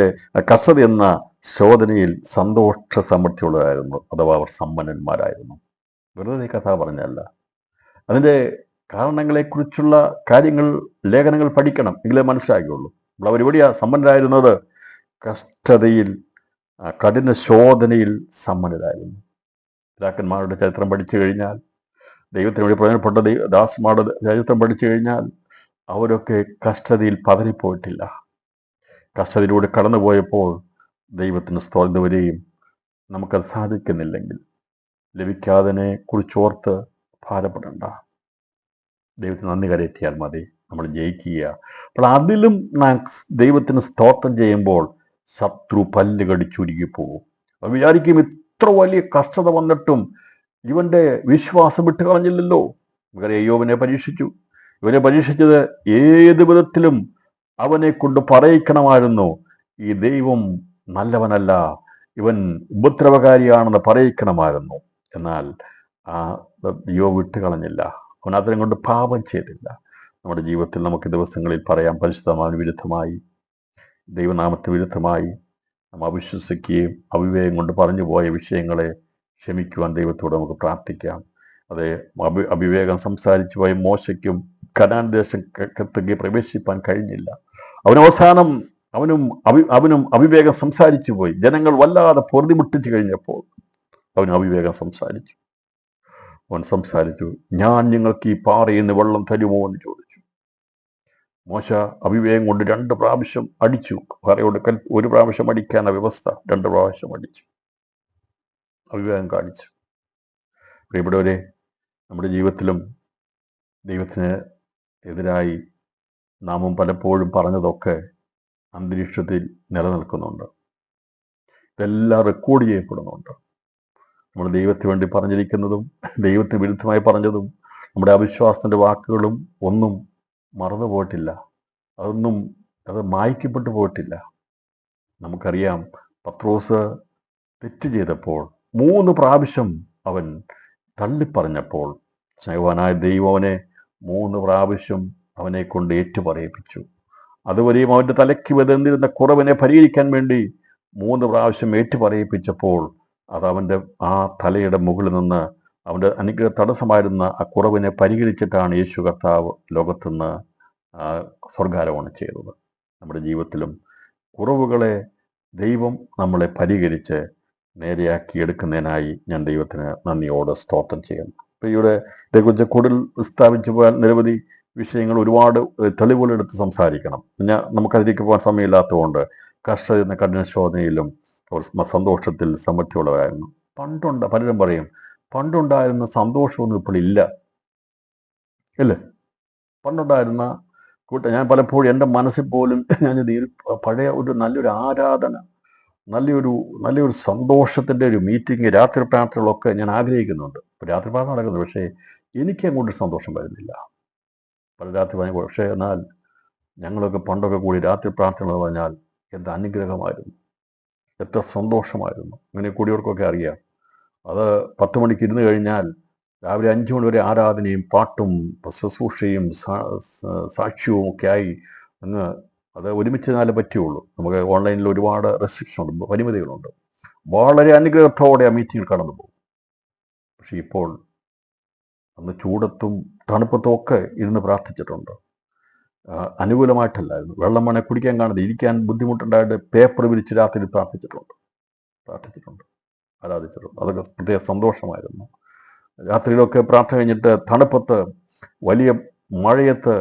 കഷ്ടത എന്ന ശോധനയിൽ സന്തോഷ സമൃദ്ധിയുള്ളതായിരുന്നു, അഥവാ അവർ സമ്പന്നന്മാരായിരുന്നു. വെറുതെ കഥ പറഞ്ഞല്ല, അതിൻ്റെ കാരണങ്ങളെക്കുറിച്ചുള്ള കാര്യങ്ങൾ ലേഖനങ്ങൾ പഠിക്കണം, എങ്കിലേ മനസ്സിലാക്കുകയുള്ളൂ. നമ്മൾ അവരെവിടെയാ സമ്പന്നരായിരുന്നത്? കഷ്ടതയിൽ, കഠിന ശോധനയിൽ സമ്പന്നരായിരുന്നു. പിതാക്കന്മാരുടെ ചരിത്രം പഠിച്ചു കഴിഞ്ഞാൽ, ദൈവത്തിന് വേണ്ടി പ്രയോജനപ്പെട്ട ദാസന്മാരുടെ ചരിത്രം പഠിച്ചു കഴിഞ്ഞാൽ, അവരൊക്കെ കഷ്ടതയിൽ പതറിപ്പോയിട്ടില്ല. കഷ്ടതയിലൂടെ കടന്നുപോയപ്പോൾ ദൈവത്തിന് സ്തോത്രം വരെയും നമുക്കത് സാധിക്കുന്നില്ലെങ്കിൽ ലഭിക്കാതിനെ കുറിച്ചോർത്ത് ഭാരപ്പെടേണ്ട. ദൈവത്തിന് നന്ദി കരയറ്റിയാൽ മതി, നമ്മൾ ജയിക്കുക. അപ്പോൾ അതിലും നാം ദൈവത്തിന് സ്തോത്രം ചെയ്യുമ്പോൾ ശത്രു പല്ല് കടിച്ചുരുകി പോകും. അപ്പം വിചാരിക്കും, ഇത്ര വലിയ കഷ്ടത വന്നിട്ടും ഇവൻ്റെ വിശ്വാസം വിട്ട് കളഞ്ഞില്ലല്ലോ. നമുക്കറിയാം, യോബിനെ പരീക്ഷിച്ചു. ഇവനെ പരീക്ഷിച്ചത് ഏത് വിധത്തിലും അവനെ കൊണ്ട് പറയിക്കണമായിരുന്നു, ഈ ദൈവം നല്ലവനല്ല, ഇവൻ ഉപദ്രവകാരിയാണെന്ന് പറയിക്കണമായിരുന്നു. എന്നാൽ യോബ് വിട്ട് കളഞ്ഞില്ല. അവൻ അതിനെ കൊണ്ട് പാപം ചെയ്തില്ല. നമ്മുടെ ജീവിതത്തിൽ നമുക്ക് ദിവസങ്ങളിൽ പറയാം, പരിശുദ്ധമാവിന് വിരുദ്ധമായി, ദൈവനാമത്തിന് വിരുദ്ധമായി നാം അവിശ്വസിക്കുകയും അവിവേകം കൊണ്ട് പറഞ്ഞു പോയ വിഷയങ്ങളെ ക്ഷമിക്കുവാൻ ദൈവത്തോട് നമുക്ക് പ്രാർത്ഥിക്കാം. അതെ, അവിവേകം സംസാരിച്ചു പോയ മോശയ്ക്കും കനാൻ ദേശത്തേക്ക് പ്രവേശിപ്പാൻ കഴിഞ്ഞില്ല. അവനും അവിവേകം സംസാരിച്ചു പോയി. ജനങ്ങൾ വല്ലാതെ പൊറുതിമുട്ടിച്ചു കഴിഞ്ഞപ്പോൾ അവൻ അവിവേകം സംസാരിച്ചു. അവൻ സംസാരിച്ചു, ഞാൻ നിങ്ങൾക്ക് ഈ പാറയിൽ നിന്ന് വെള്ളം തരുമോ എന്ന് ചോദിച്ചു. മോശ അവിവേകം കൊണ്ട് 2 പ്രാവശ്യം അടിച്ചു. പാറയോട് ഒരു പ്രാവശ്യം അടിക്കാന വ്യവസ്ഥ, 2 പ്രാവശ്യം അടിച്ചു, അവിവേകം കാണിച്ചു. പ്രിയപ്പെട്ടവരെ, നമ്മുടെ ജീവിതത്തിലും ദൈവത്തിന് എതിരായി നാമും പലപ്പോഴും പറഞ്ഞതൊക്കെ അന്തരീക്ഷത്തിൽ നിലനിൽക്കുന്നുണ്ട്. ഇതെല്ലാം റെക്കോർഡ് ചെയ്യപ്പെടുന്നുണ്ട്. നമ്മൾ ദൈവത്തിന് വേണ്ടി പറഞ്ഞിരിക്കുന്നതും ദൈവത്തിന് വിരുദ്ധമായി പറഞ്ഞതും നമ്മുടെ അവിശ്വാസത്തിൻ്റെ വാക്കുകളും ഒന്നും മറന്നു പോയിട്ടില്ല. അത് മായ്ക്കപ്പെട്ടു പോയിട്ടില്ല. നമുക്കറിയാം, പത്രോസ് തെറ്റ് ചെയ്തപ്പോൾ 3 പ്രാവശ്യം അവൻ തള്ളിപ്പറഞ്ഞപ്പോൾ സ്നേഹവാനായ ദൈവം അവനെ 3 പ്രാവശ്യം അവനെ കൊണ്ട് ഏറ്റുപറയിപ്പിച്ചു. അതുവരെയും അവൻ്റെ തലയ്ക്ക് വന്നിരുന്ന കുറവിനെ പരിഹരിക്കാൻ വേണ്ടി 3 പ്രാവശ്യം ഏറ്റുപറയിപ്പിച്ചപ്പോൾ അത് അവൻ്റെ ആ തലയുടെ മുകളിൽ നിന്ന് അവൻ്റെ അനുഗ്രഹ തടസ്സമായിരുന്ന ആ കുറവിനെ പരിഹരിച്ചിട്ടാണ് യേശു കർത്താവ് ലോകത്തുനിന്ന് സ്വർഗാരോഹണം ചെയ്തത്. നമ്മുടെ ജീവിതത്തിലും കുറവുകളെ ദൈവം നമ്മളെ പരിഹരിച്ച് നേരെയാക്കി എടുക്കുന്നതിനായി ഞാൻ ദൈവത്തിന് നന്ദിയോടെ സ്തോത്രം ചെയ്യുന്നു. അപ്പോൾ ഇതേക്കുറിച്ച് കൂടുതൽ സ്ഥാപിച്ചു പോയാൽ നിരവധി വിഷയങ്ങൾ, ഒരുപാട് തെളിവുകളെടുത്ത് സംസാരിക്കണം. നമുക്കതിലേക്ക് പോകാൻ സമയമില്ലാത്തതുകൊണ്ട് കഷ്ടത എന്ന കഠിന ശോധനയിലും സന്തോഷത്തിൽ സമൃദ്ധിയുള്ളവരായിരുന്നു. പലരും പറയും, പണ്ടുണ്ടായിരുന്ന സന്തോഷമൊന്നും ഇപ്പോൾ ഇല്ല, അല്ലേ? പണ്ടുണ്ടായിരുന്ന ഞാൻ പലപ്പോഴും എൻ്റെ മനസ്സിൽ പോലും ഞാനിത് പഴയ നല്ലൊരു ആരാധന, നല്ലൊരു സന്തോഷത്തിൻ്റെ ഒരു മീറ്റിംഗ്, രാത്രി പ്രാർത്ഥനകളൊക്കെ ഞാൻ ആഗ്രഹിക്കുന്നുണ്ട്. രാത്രി പ്രാർത്ഥന നടക്കുന്നു, പക്ഷേ എനിക്ക് അങ്ങോട്ട് സന്തോഷം വരുന്നില്ല. പല രാത്രി പറഞ്ഞ, പക്ഷേ എന്നാൽ ഞങ്ങളൊക്കെ പണ്ടൊക്കെ കൂടി രാത്രി പ്രാർത്ഥനകൾ പറഞ്ഞാൽ എന്ത് അനുഗ്രഹമായിരുന്നു. എത്ര സന്തോഷമായിരുന്നു. അങ്ങനെ കൂടിയവർക്കൊക്കെ അറിയാം. അത് 10 മണിക്ക് ഇരുന്ന് കഴിഞ്ഞാൽ രാവിലെ 5 മണി വരെ ആരാധനയും പാട്ടും ശുശ്രൂഷയും സാക്ഷ്യവും ഒക്കെ ആയി അങ്ങ് അത് ഒരുമിച്ചിരുന്നാലേ പറ്റുള്ളൂ. നമുക്ക് ഓൺലൈനിൽ ഒരുപാട് റെസ്ട്രിക്ഷൻ ഉണ്ട്, പരിമിതികളുണ്ട്. വളരെ അനുഗ്രഹത്തോടെ ആ മീറ്റിങ്ങിൽ കടന്നു പോകും. പക്ഷെ ഇപ്പോൾ അന്ന് ചൂടത്തും തണുപ്പത്തും ഒക്കെ ഇരുന്ന് പ്രാർത്ഥിച്ചിട്ടുണ്ട്. അനുകൂലമായിട്ടല്ലായിരുന്നു. വെള്ളം വേണേൽ കുടിക്കാൻ കാണുന്നത്, ഇരിക്കാൻ ബുദ്ധിമുട്ടുണ്ടായിട്ട് പേപ്പർ വിരിച്ച് രാത്രി പ്രാർത്ഥിച്ചിട്ടുണ്ട്, ആരാധിച്ചിട്ടുണ്ട്. അതൊക്കെ പ്രത്യേക സന്തോഷമായിരുന്നു. രാത്രിയിലൊക്കെ പ്രാർത്ഥന കഴിഞ്ഞിട്ട് തണുപ്പത്ത് വലിയ മഴയത്ത്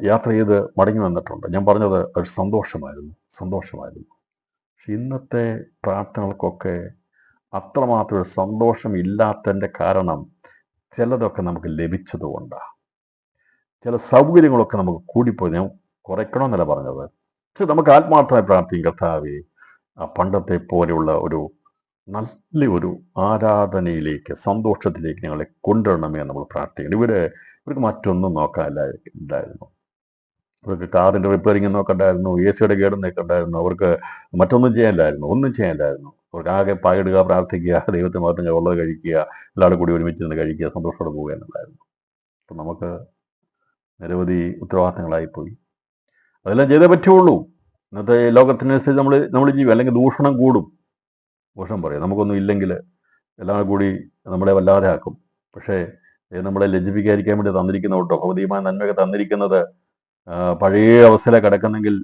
യാത്ര ചെയ്ത് മടങ്ങി വന്നിട്ടുണ്ട്. ഞാൻ പറഞ്ഞത് ഒരു സന്തോഷമായിരുന്നു. പക്ഷെ ഇന്നത്തെ പ്രാർത്ഥനകൾക്കൊക്കെ അത്രമാത്രം ഒരു സന്തോഷം ഇല്ലാത്തതിൻ്റെ കാരണം ചിലതൊക്കെ നമുക്ക് ലഭിച്ചതുകൊണ്ടാണ്. ചില സൗകര്യങ്ങളൊക്കെ നമുക്ക് കൂടിപ്പോയി. ഞാൻ കുറയ്ക്കണമെന്നല്ല പറഞ്ഞത്, പക്ഷെ നമുക്ക് ആത്മാർത്ഥമായി പ്രാർത്ഥിക്കും, കർത്താവേ പണ്ടത്തെ പോലെയുള്ള ഒരു നല്ലൊരു ആരാധനയിലേക്ക്, സന്തോഷത്തിലേക്ക് ഞങ്ങളെ കൊണ്ടുവരണമേ നമ്മൾ പ്രാർത്ഥിക്കണം. ഇവർക്ക് മറ്റൊന്നും നോക്കാനില്ലായിരുന്നു. അവർക്ക് കാറിൻ്റെ റിപ്പയറിങ് നോക്കണ്ടായിരുന്നു, AC-യുടെ കേടും നോക്കണ്ടായിരുന്നു, അവർക്ക് മറ്റൊന്നും ചെയ്യാനില്ലായിരുന്നു. അവർക്ക് ആകെ പായിടുക, പ്രാർത്ഥിക്കുക, ദൈവത്തെ മാത്രം ഉള്ളത് കഴിക്കുക, എല്ലാവരും കൂടി ഒരുമിച്ച് നിന്ന് കഴിക്കുക, സന്തോഷത്തോടെ പോകുക എന്നുള്ളായിരുന്നു. അപ്പം നമുക്ക് നിരവധി ഉത്തരവാദിത്തങ്ങളായിപ്പോയി. അതെല്ലാം ചെയ്തേ പറ്റുള്ളൂ. ഇന്നത്തെ ലോകത്തിനനുസരിച്ച് നമ്മൾ ജീവിക്കും. അല്ലെങ്കിൽ ദൂഷണം കൂടും. ദൂഷണം പറയും, നമുക്കൊന്നും ഇല്ലെങ്കിൽ എല്ലാം കൂടി നമ്മളെ വല്ലാതെ ആക്കും. പക്ഷേ നമ്മളെ ലജ്ജിപ്പിക്കാതിരിക്കാൻ വേണ്ടി തന്നിരിക്കുന്ന കേട്ടോ ഭൗതികമായ നന്മയൊക്കെ തന്നിരിക്കുന്നത് പഴയ അവസ്ഥയിലെ കിടക്കുന്നെങ്കിൽ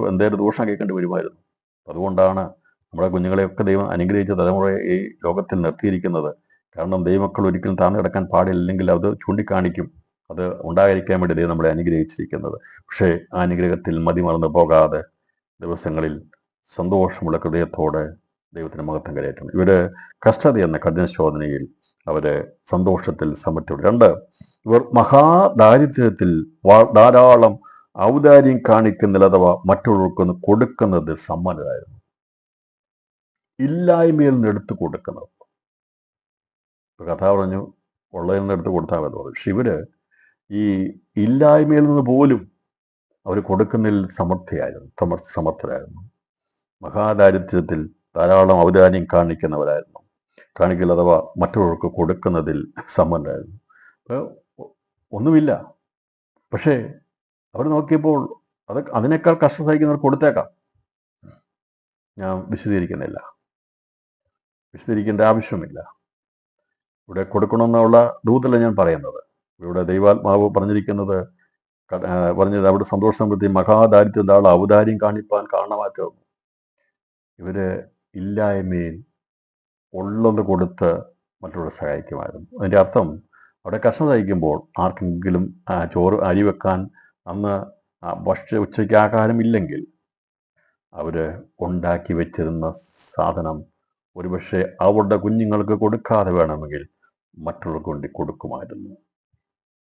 എന്തേലും ദൂഷണം കേൾക്കേണ്ടി വരുമായിരുന്നു. അതുകൊണ്ടാണ് നമ്മുടെ കുഞ്ഞുങ്ങളെയൊക്കെ ദൈവം അനുഗ്രഹിച്ച തലമുറയെ ഈ ലോകത്തിൽ നിർത്തിയിരിക്കുന്നത്. കാരണം ദൈവമക്കൾ ഒരിക്കലും താഴ്ന്നു കിടക്കാൻ പാടില്ലെങ്കിൽ അത് ചൂണ്ടിക്കാണിക്കും. അത് ഉണ്ടായിരിക്കാൻ വേണ്ടി ദൈവം നമ്മളെ അനുഗ്രഹിച്ചിരിക്കുന്നത്. പക്ഷേ ആ അനുഗ്രഹത്തിൽ മതിമറന്നു പോകാതെ ദിവസങ്ങളിൽ സന്തോഷമുള്ള ഹൃദയത്തോടെ ദൈവത്തിന് മഹത്വം കരയറ്റണം. ഇവർ കഷ്ടത എന്ന കഠിന ശോധനയിൽ അവരെ സന്തോഷത്തിൽ സമൃദ്ധിയോടെ. 2, ഇവർ മഹാദാരിദ്ര്യത്തിൽ ധാരാളം ഔദാര്യം കാണിക്കുന്നതിൽ അഥവാ മറ്റുള്ളവർക്കൊന്ന് കൊടുക്കുന്നത് സമ്മതരായിരുന്നു. ഇല്ലായ്മയിൽ നിന്ന് എടുത്തു കൊടുക്കുന്നത്. കഥ പറഞ്ഞു ഉള്ളതിൽ നിന്ന് എടുത്ത് കൊടുത്താൽ മതി പറഞ്ഞു. പക്ഷെ ഇവര് ഈ ഇല്ലായ്മയിൽ നിന്ന് പോലും അവർ കൊടുക്കുന്നതിൽ സമർത്ഥരായിരുന്നു. മഹാദാരിദ്ര്യത്തിൽ ധാരാളം ഔദാര്യം കാണിക്കുന്നവരായിരുന്നു. കാണിക്കൽ അഥവാ മറ്റുള്ളവർക്ക് കൊടുക്കുന്നതിൽ സമ്പന്നരായിരുന്നു. ഒന്നുമില്ല, പക്ഷേ അവർ നോക്കിയപ്പോൾ അതിനേക്കാൾ കഷ്ടം സഹിക്കുന്നവർ കൊടുത്തേക്കാം. ഞാൻ വിശദീകരിക്കേണ്ട ആവശ്യമില്ല. ഇവിടെ കൊടുക്കണമെന്നുള്ള ദൂതല്ല ഞാൻ പറയുന്നത്. ഇവിടെ ദൈവാത്മാവ് പറഞ്ഞത് അവിടെ സന്തോഷ സമൃദ്ധി മഹാദാരിദ്ര്യം ധാരാളം ഔദാര്യം കാണിപ്പാൻ കാരണമാറ്റം. ഇവര് ഇല്ലായ്മയിൽ ഉള്ളത് കൊടുത്ത് മറ്റുള്ളവരെ സഹായിക്കുമായിരുന്നു. അതിൻ്റെ അർത്ഥം അവിടെ കഷ്ടം സഹിക്കുമ്പോൾ ആർക്കെങ്കിലും ചോറ് അരി വെക്കാൻ അന്ന് ഉച്ചയ്ക്ക് ആഹാരമില്ലെങ്കിൽ അവർ ഉണ്ടാക്കി വെച്ചിരുന്ന സാധനം ഒരുപക്ഷെ അവരുടെ കുഞ്ഞുങ്ങൾക്ക് കൊടുക്കാതെ വേണമെങ്കിൽ മറ്റുള്ളവർക്ക് വേണ്ടി കൊടുക്കുമായിരുന്നു.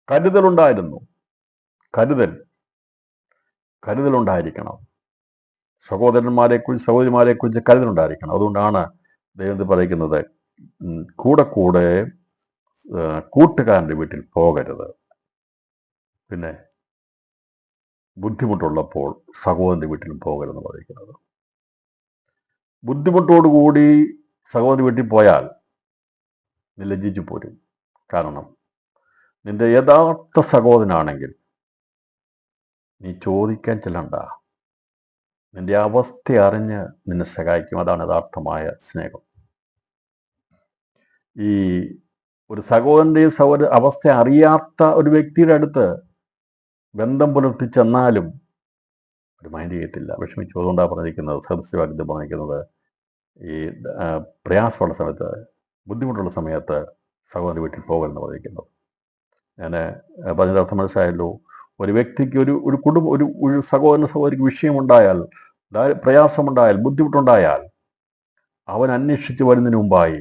കരുതലുണ്ടായിരിക്കണം. സഹോദരിമാരെക്കുറിച്ച് കരുതലുണ്ടായിരിക്കണം. അതുകൊണ്ടാണ് ദൈവം പറയുന്നത്, കൂടെ കൂട്ടുകാരൻ്റെ വീട്ടിൽ പോകരുത്. പിന്നെ ബുദ്ധിമുട്ടുള്ളപ്പോൾ സഹോദരൻ്റെ വീട്ടിലും പോകരുതെന്ന് പറയുന്നത്. ബുദ്ധിമുട്ടോടുകൂടി സഹോദരൻ്റെ വീട്ടിൽ പോയാൽ നീ ലജ്ജിച്ചു പോരും. കാരണം നിന്റെ യഥാർത്ഥ സഹോദരനാണെങ്കിൽ നീ ചോദിക്കാൻ ചെല്ലണ്ട, നിന്റെ അവസ്ഥ അറിഞ്ഞ് നിന്നെ സഹായിക്കും. അതാണ് യഥാർത്ഥമായ സ്നേഹം. ഈ ഒരു സഹോദരൻ്റെയും അവസ്ഥ അറിയാത്ത ഒരു വ്യക്തിയുടെ അടുത്ത് ബന്ധം പുലർത്തി ചെന്നാലും ഒരു മൈൻഡ് ചെയ്യത്തില്ല, വിഷമിച്ചു. അതുകൊണ്ടാണ് പറഞ്ഞിരിക്കുന്നത്, സദസ്യവാക്യത്തിൽ പറഞ്ഞിരിക്കുന്നത്, ഈ പ്രയാസമുള്ള സമയത്ത്, ബുദ്ധിമുട്ടുള്ള സമയത്ത് സഹോദരൻ വീട്ടിൽ പോകലെന്ന് പറഞ്ഞിരിക്കുന്നത്. ഞാൻ പറഞ്ഞത് അർത്ഥം മനസ്സിലായല്ലോ. ഒരു വ്യക്തിക്ക് ഒരു കുടുംബം, ഒരു സഹോദരിക്ക് വിഷയമുണ്ടായാൽ, പ്രയാസമുണ്ടായാൽ, ബുദ്ധിമുട്ടുണ്ടായാൽ അവൻ അന്വേഷിച്ച് വരുന്നതിന് മുമ്പായി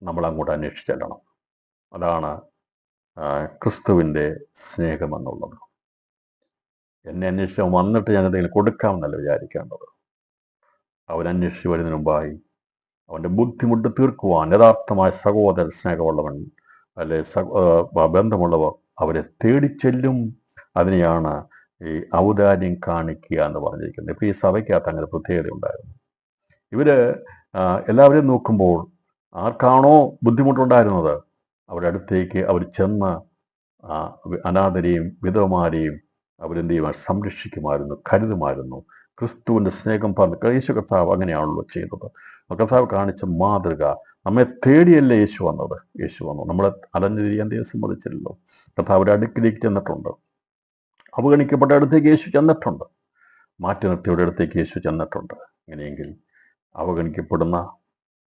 നമ്മൾ അങ്ങോട്ട് അന്വേഷിച്ചെല്ലണം. അതാണ് ക്രിസ്തുവിൻ്റെ സ്നേഹമെന്നുള്ളത്. എന്നെ അന്വേഷിച്ച് വന്നിട്ട് ഞാൻ എന്തെങ്കിലും കൊടുക്കാമെന്നല്ല വിചാരിക്കേണ്ടത്. അവൻ അന്വേഷിച്ച് വരുന്നതിന് മുമ്പായി അവൻ്റെ ബുദ്ധിമുട്ട് തീർക്കുവാൻ യഥാർത്ഥമായ സഹോദര സ്നേഹമുള്ളവൻ അല്ലെ ബന്ധമുള്ളവർ അവരെ തേടിച്ചെല്ലും. അതിനെയാണ് ഈ ഔദാര്യം കാണിക്കുക എന്ന് പറഞ്ഞിരിക്കുന്നത്. ഇപ്പം ഈ സഭയ്ക്കകത്ത് അങ്ങനെ പ്രത്യേകത ഉണ്ടായിരുന്നു. ഇവര് എല്ലാവരെയും നോക്കുമ്പോൾ ആർക്കാണോ ബുദ്ധിമുട്ടുണ്ടായിരുന്നത് അവരുടെ അടുത്തേക്ക് അവർ ചെന്ന് അനാഥരെയും വിധവമാരെയും അവരെന്ത് ചെയ്യുമായിരുന്നു? സംരക്ഷിക്കുമായിരുന്നു, കരുതുമായിരുന്നു. ക്രിസ്തുവിൻ്റെ സ്നേഹം പറഞ്ഞ് യേശു കർത്താവ് അങ്ങനെയാണല്ലോ ചെയ്തത്. കർത്താവ് കാണിച്ച മാതൃക. നമ്മെ തേടിയല്ലേ യേശു വന്നത്? യേശു വന്നു, നമ്മളെ അലഞ്ഞു തിരിയാൻ ദൈവം സമ്മതിച്ചില്ലല്ലോ. കർത്താവ് അടുക്കിലേക്ക് ചെന്നിട്ടുണ്ട്, അവഗണിക്കപ്പെട്ട അടുത്തേക്ക് യേശു ചെന്നിട്ടുണ്ട്, മാറ്റി നിർത്തിയുടെ അടുത്തേക്ക് യേശു ചെന്നിട്ടുണ്ട്. അങ്ങനെയെങ്കിൽ അവഗണിക്കപ്പെടുന്ന,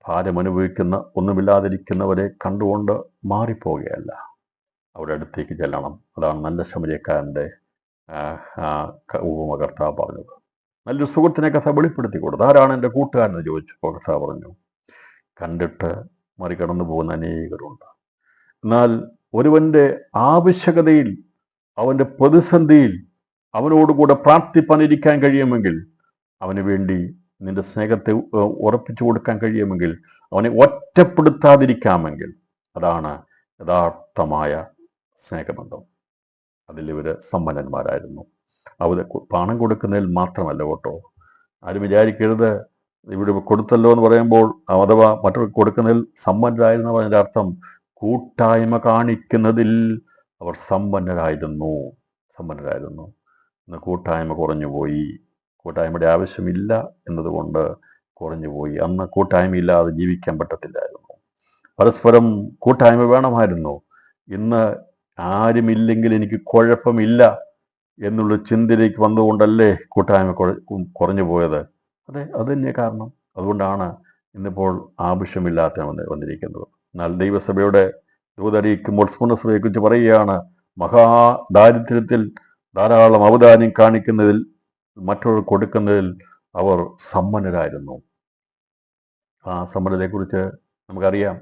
ഭാരമനുഭവിക്കുന്ന, ഒന്നുമില്ലാതിരിക്കുന്നവരെ കണ്ടുകൊണ്ട് മാറിപ്പോവുകയല്ല, അവരുടെ അടുത്തേക്ക് ചെല്ലണം. അതാണ് നല്ല ശമരിയക്കാരൻ്റെ ഉപമ കർത്താവ് പറഞ്ഞത്. നല്ലൊരു സുഹൃത്തിനെ കഥ വെളിപ്പെടുത്തി കൊടുത്തു. ആരാണ് എൻ്റെ കൂട്ടുകാരെന്ന് ചോദിച്ചപ്പോൾ കർത്താവ് പറഞ്ഞു, കണ്ടിട്ട് മറികടന്നു പോകുന്ന അനേകരുണ്ട്. എന്നാൽ ഒരുവൻ്റെ ആവശ്യകതയിൽ, അവൻ്റെ പ്രതിസന്ധിയിൽ അവനോടുകൂടെ പ്രാർത്ഥിപ്പാനിരിക്കാൻ കഴിയുമെങ്കിൽ, അവന് വേണ്ടി നിന്റെ സ്നേഹത്തെ ഉറപ്പിച്ചു കൊടുക്കാൻ കഴിയുമെങ്കിൽ, അവനെ ഒറ്റപ്പെടുത്താതിരിക്കാമെങ്കിൽ, അതാണ് യഥാർത്ഥമായ സ്നേഹബന്ധം. അതിലിവർ സമ്പന്നന്മാരായിരുന്നു. അവർ പണം കൊടുക്കുന്നതിൽ മാത്രമല്ല കേട്ടോ. ആരും വിചാരിക്കരുത് ഇവിടെ കൊടുത്തല്ലോ എന്ന് പറയുമ്പോൾ അഥവാ മറ്റൊരു കൊടുക്കുന്നതിൽ സമ്പന്നരായിരുന്നു അതിൻ്റെ അർത്ഥം കൂട്ടായ്മ കാണിക്കുന്നതിൽ അവർ സമ്പന്നരായിരുന്നു. ഇന്ന് കൂട്ടായ്മ കുറഞ്ഞുപോയി. കൂട്ടായ്മയുടെ ആവശ്യമില്ല എന്നതുകൊണ്ട് കുറഞ്ഞുപോയി. അന്ന് കൂട്ടായ്മയില്ലാതെ ജീവിക്കാൻ പറ്റത്തില്ലായിരുന്നു. പരസ്പരം കൂട്ടായ്മ വേണമായിരുന്നു. ഇന്ന് ആരുമില്ലെങ്കിൽ എനിക്ക് കുഴപ്പമില്ല എന്നുള്ള ചിന്തയിലേക്ക് വന്നുകൊണ്ടല്ലേ കൂട്ടായ്മ കുറഞ്ഞു പോയത്? അതെ, അത് തന്നെ കാരണം. അതുകൊണ്ടാണ് ഇന്നിപ്പോൾ ആവശ്യമില്ലാത്ത വന്നിരിക്കുന്നത്. എന്നാൽ ദൈവസഭയുടെ ദൂതറിയിക്കുമ്പോൾ സ്മരണസഭയെക്കുറിച്ച് പറയുകയാണ്, മഹാദാരിദ്ര്യത്തിൽ ധാരാളം ഔദാര്യം കാണിക്കുന്നതിൽ, മറ്റുള്ളവർ കൊടുക്കുന്നതിൽ അവർ സമ്പന്നരായിരുന്നു. ആ സമ്പന്നതയെക്കുറിച്ച് നമുക്കറിയാം.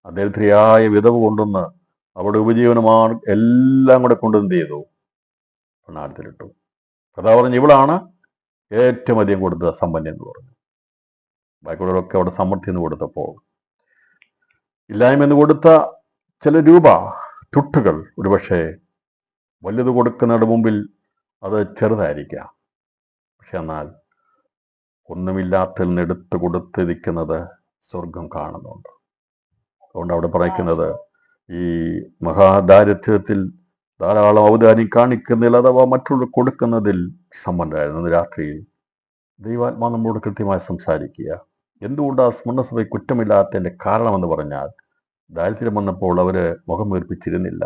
ദരിദ്രയായ വിധവ കൊണ്ടുവന്ന് അവരുടെ ഉപജീവനമാണ് എല്ലാം കൂടെ കൊണ്ടുവന്ന് ചെയ്തു ഭണ്ഡാരത്തിലിട്ടു. കഥ പറഞ്ഞ് ഇവളാണ് ഏറ്റവും അധികം കൊടുത്ത സമ്പന്ന എന്ന് പറഞ്ഞു. ബാക്കിയുള്ളവരൊക്കെ അവിടെ സമൃദ്ധി എന്ന് കൊടുത്തപ്പോൾ ഇല്ലായ്മ എന്ന് കൊടുത്ത ചില രൂപ തുട്ടുകൾ ഒരുപക്ഷെ വലുത് കൊടുക്കുന്നതിന്റെ മുമ്പിൽ അത് ചെറുതായിരിക്കാം. പക്ഷെ എന്നാൽ ഒന്നുമില്ലാത്തതിൽ നിന്ന് എടുത്തു കൊടുത്തിരിക്കുന്നത് സ്വർഗം കാണുന്നുണ്ട്. അതുകൊണ്ട് അവിടെ പറയുന്നത് ഈ മഹാദാരിദ്ര്യത്തിൽ ധാരാളം ഔദാര്യം കാണിക്കുന്നതിൽ അഥവാ മറ്റുള്ളവർ കൊടുക്കുന്നതിൽ സമ്പന്നരായിരുന്നു. രാത്രിയിൽ ദൈവാത്മാ നമ്മളോട് കൃത്യമായി സംസാരിക്കുക. എന്തുകൊണ്ടാണ് സ്മരണസഭ കുറ്റമില്ലാത്തതിൻ്റെ കാരണമെന്ന് പറഞ്ഞാൽ, ദാരിദ്ര്യം വന്നപ്പോൾ അവർ മുഖം വീർപ്പിച്ചിരുന്നില്ല.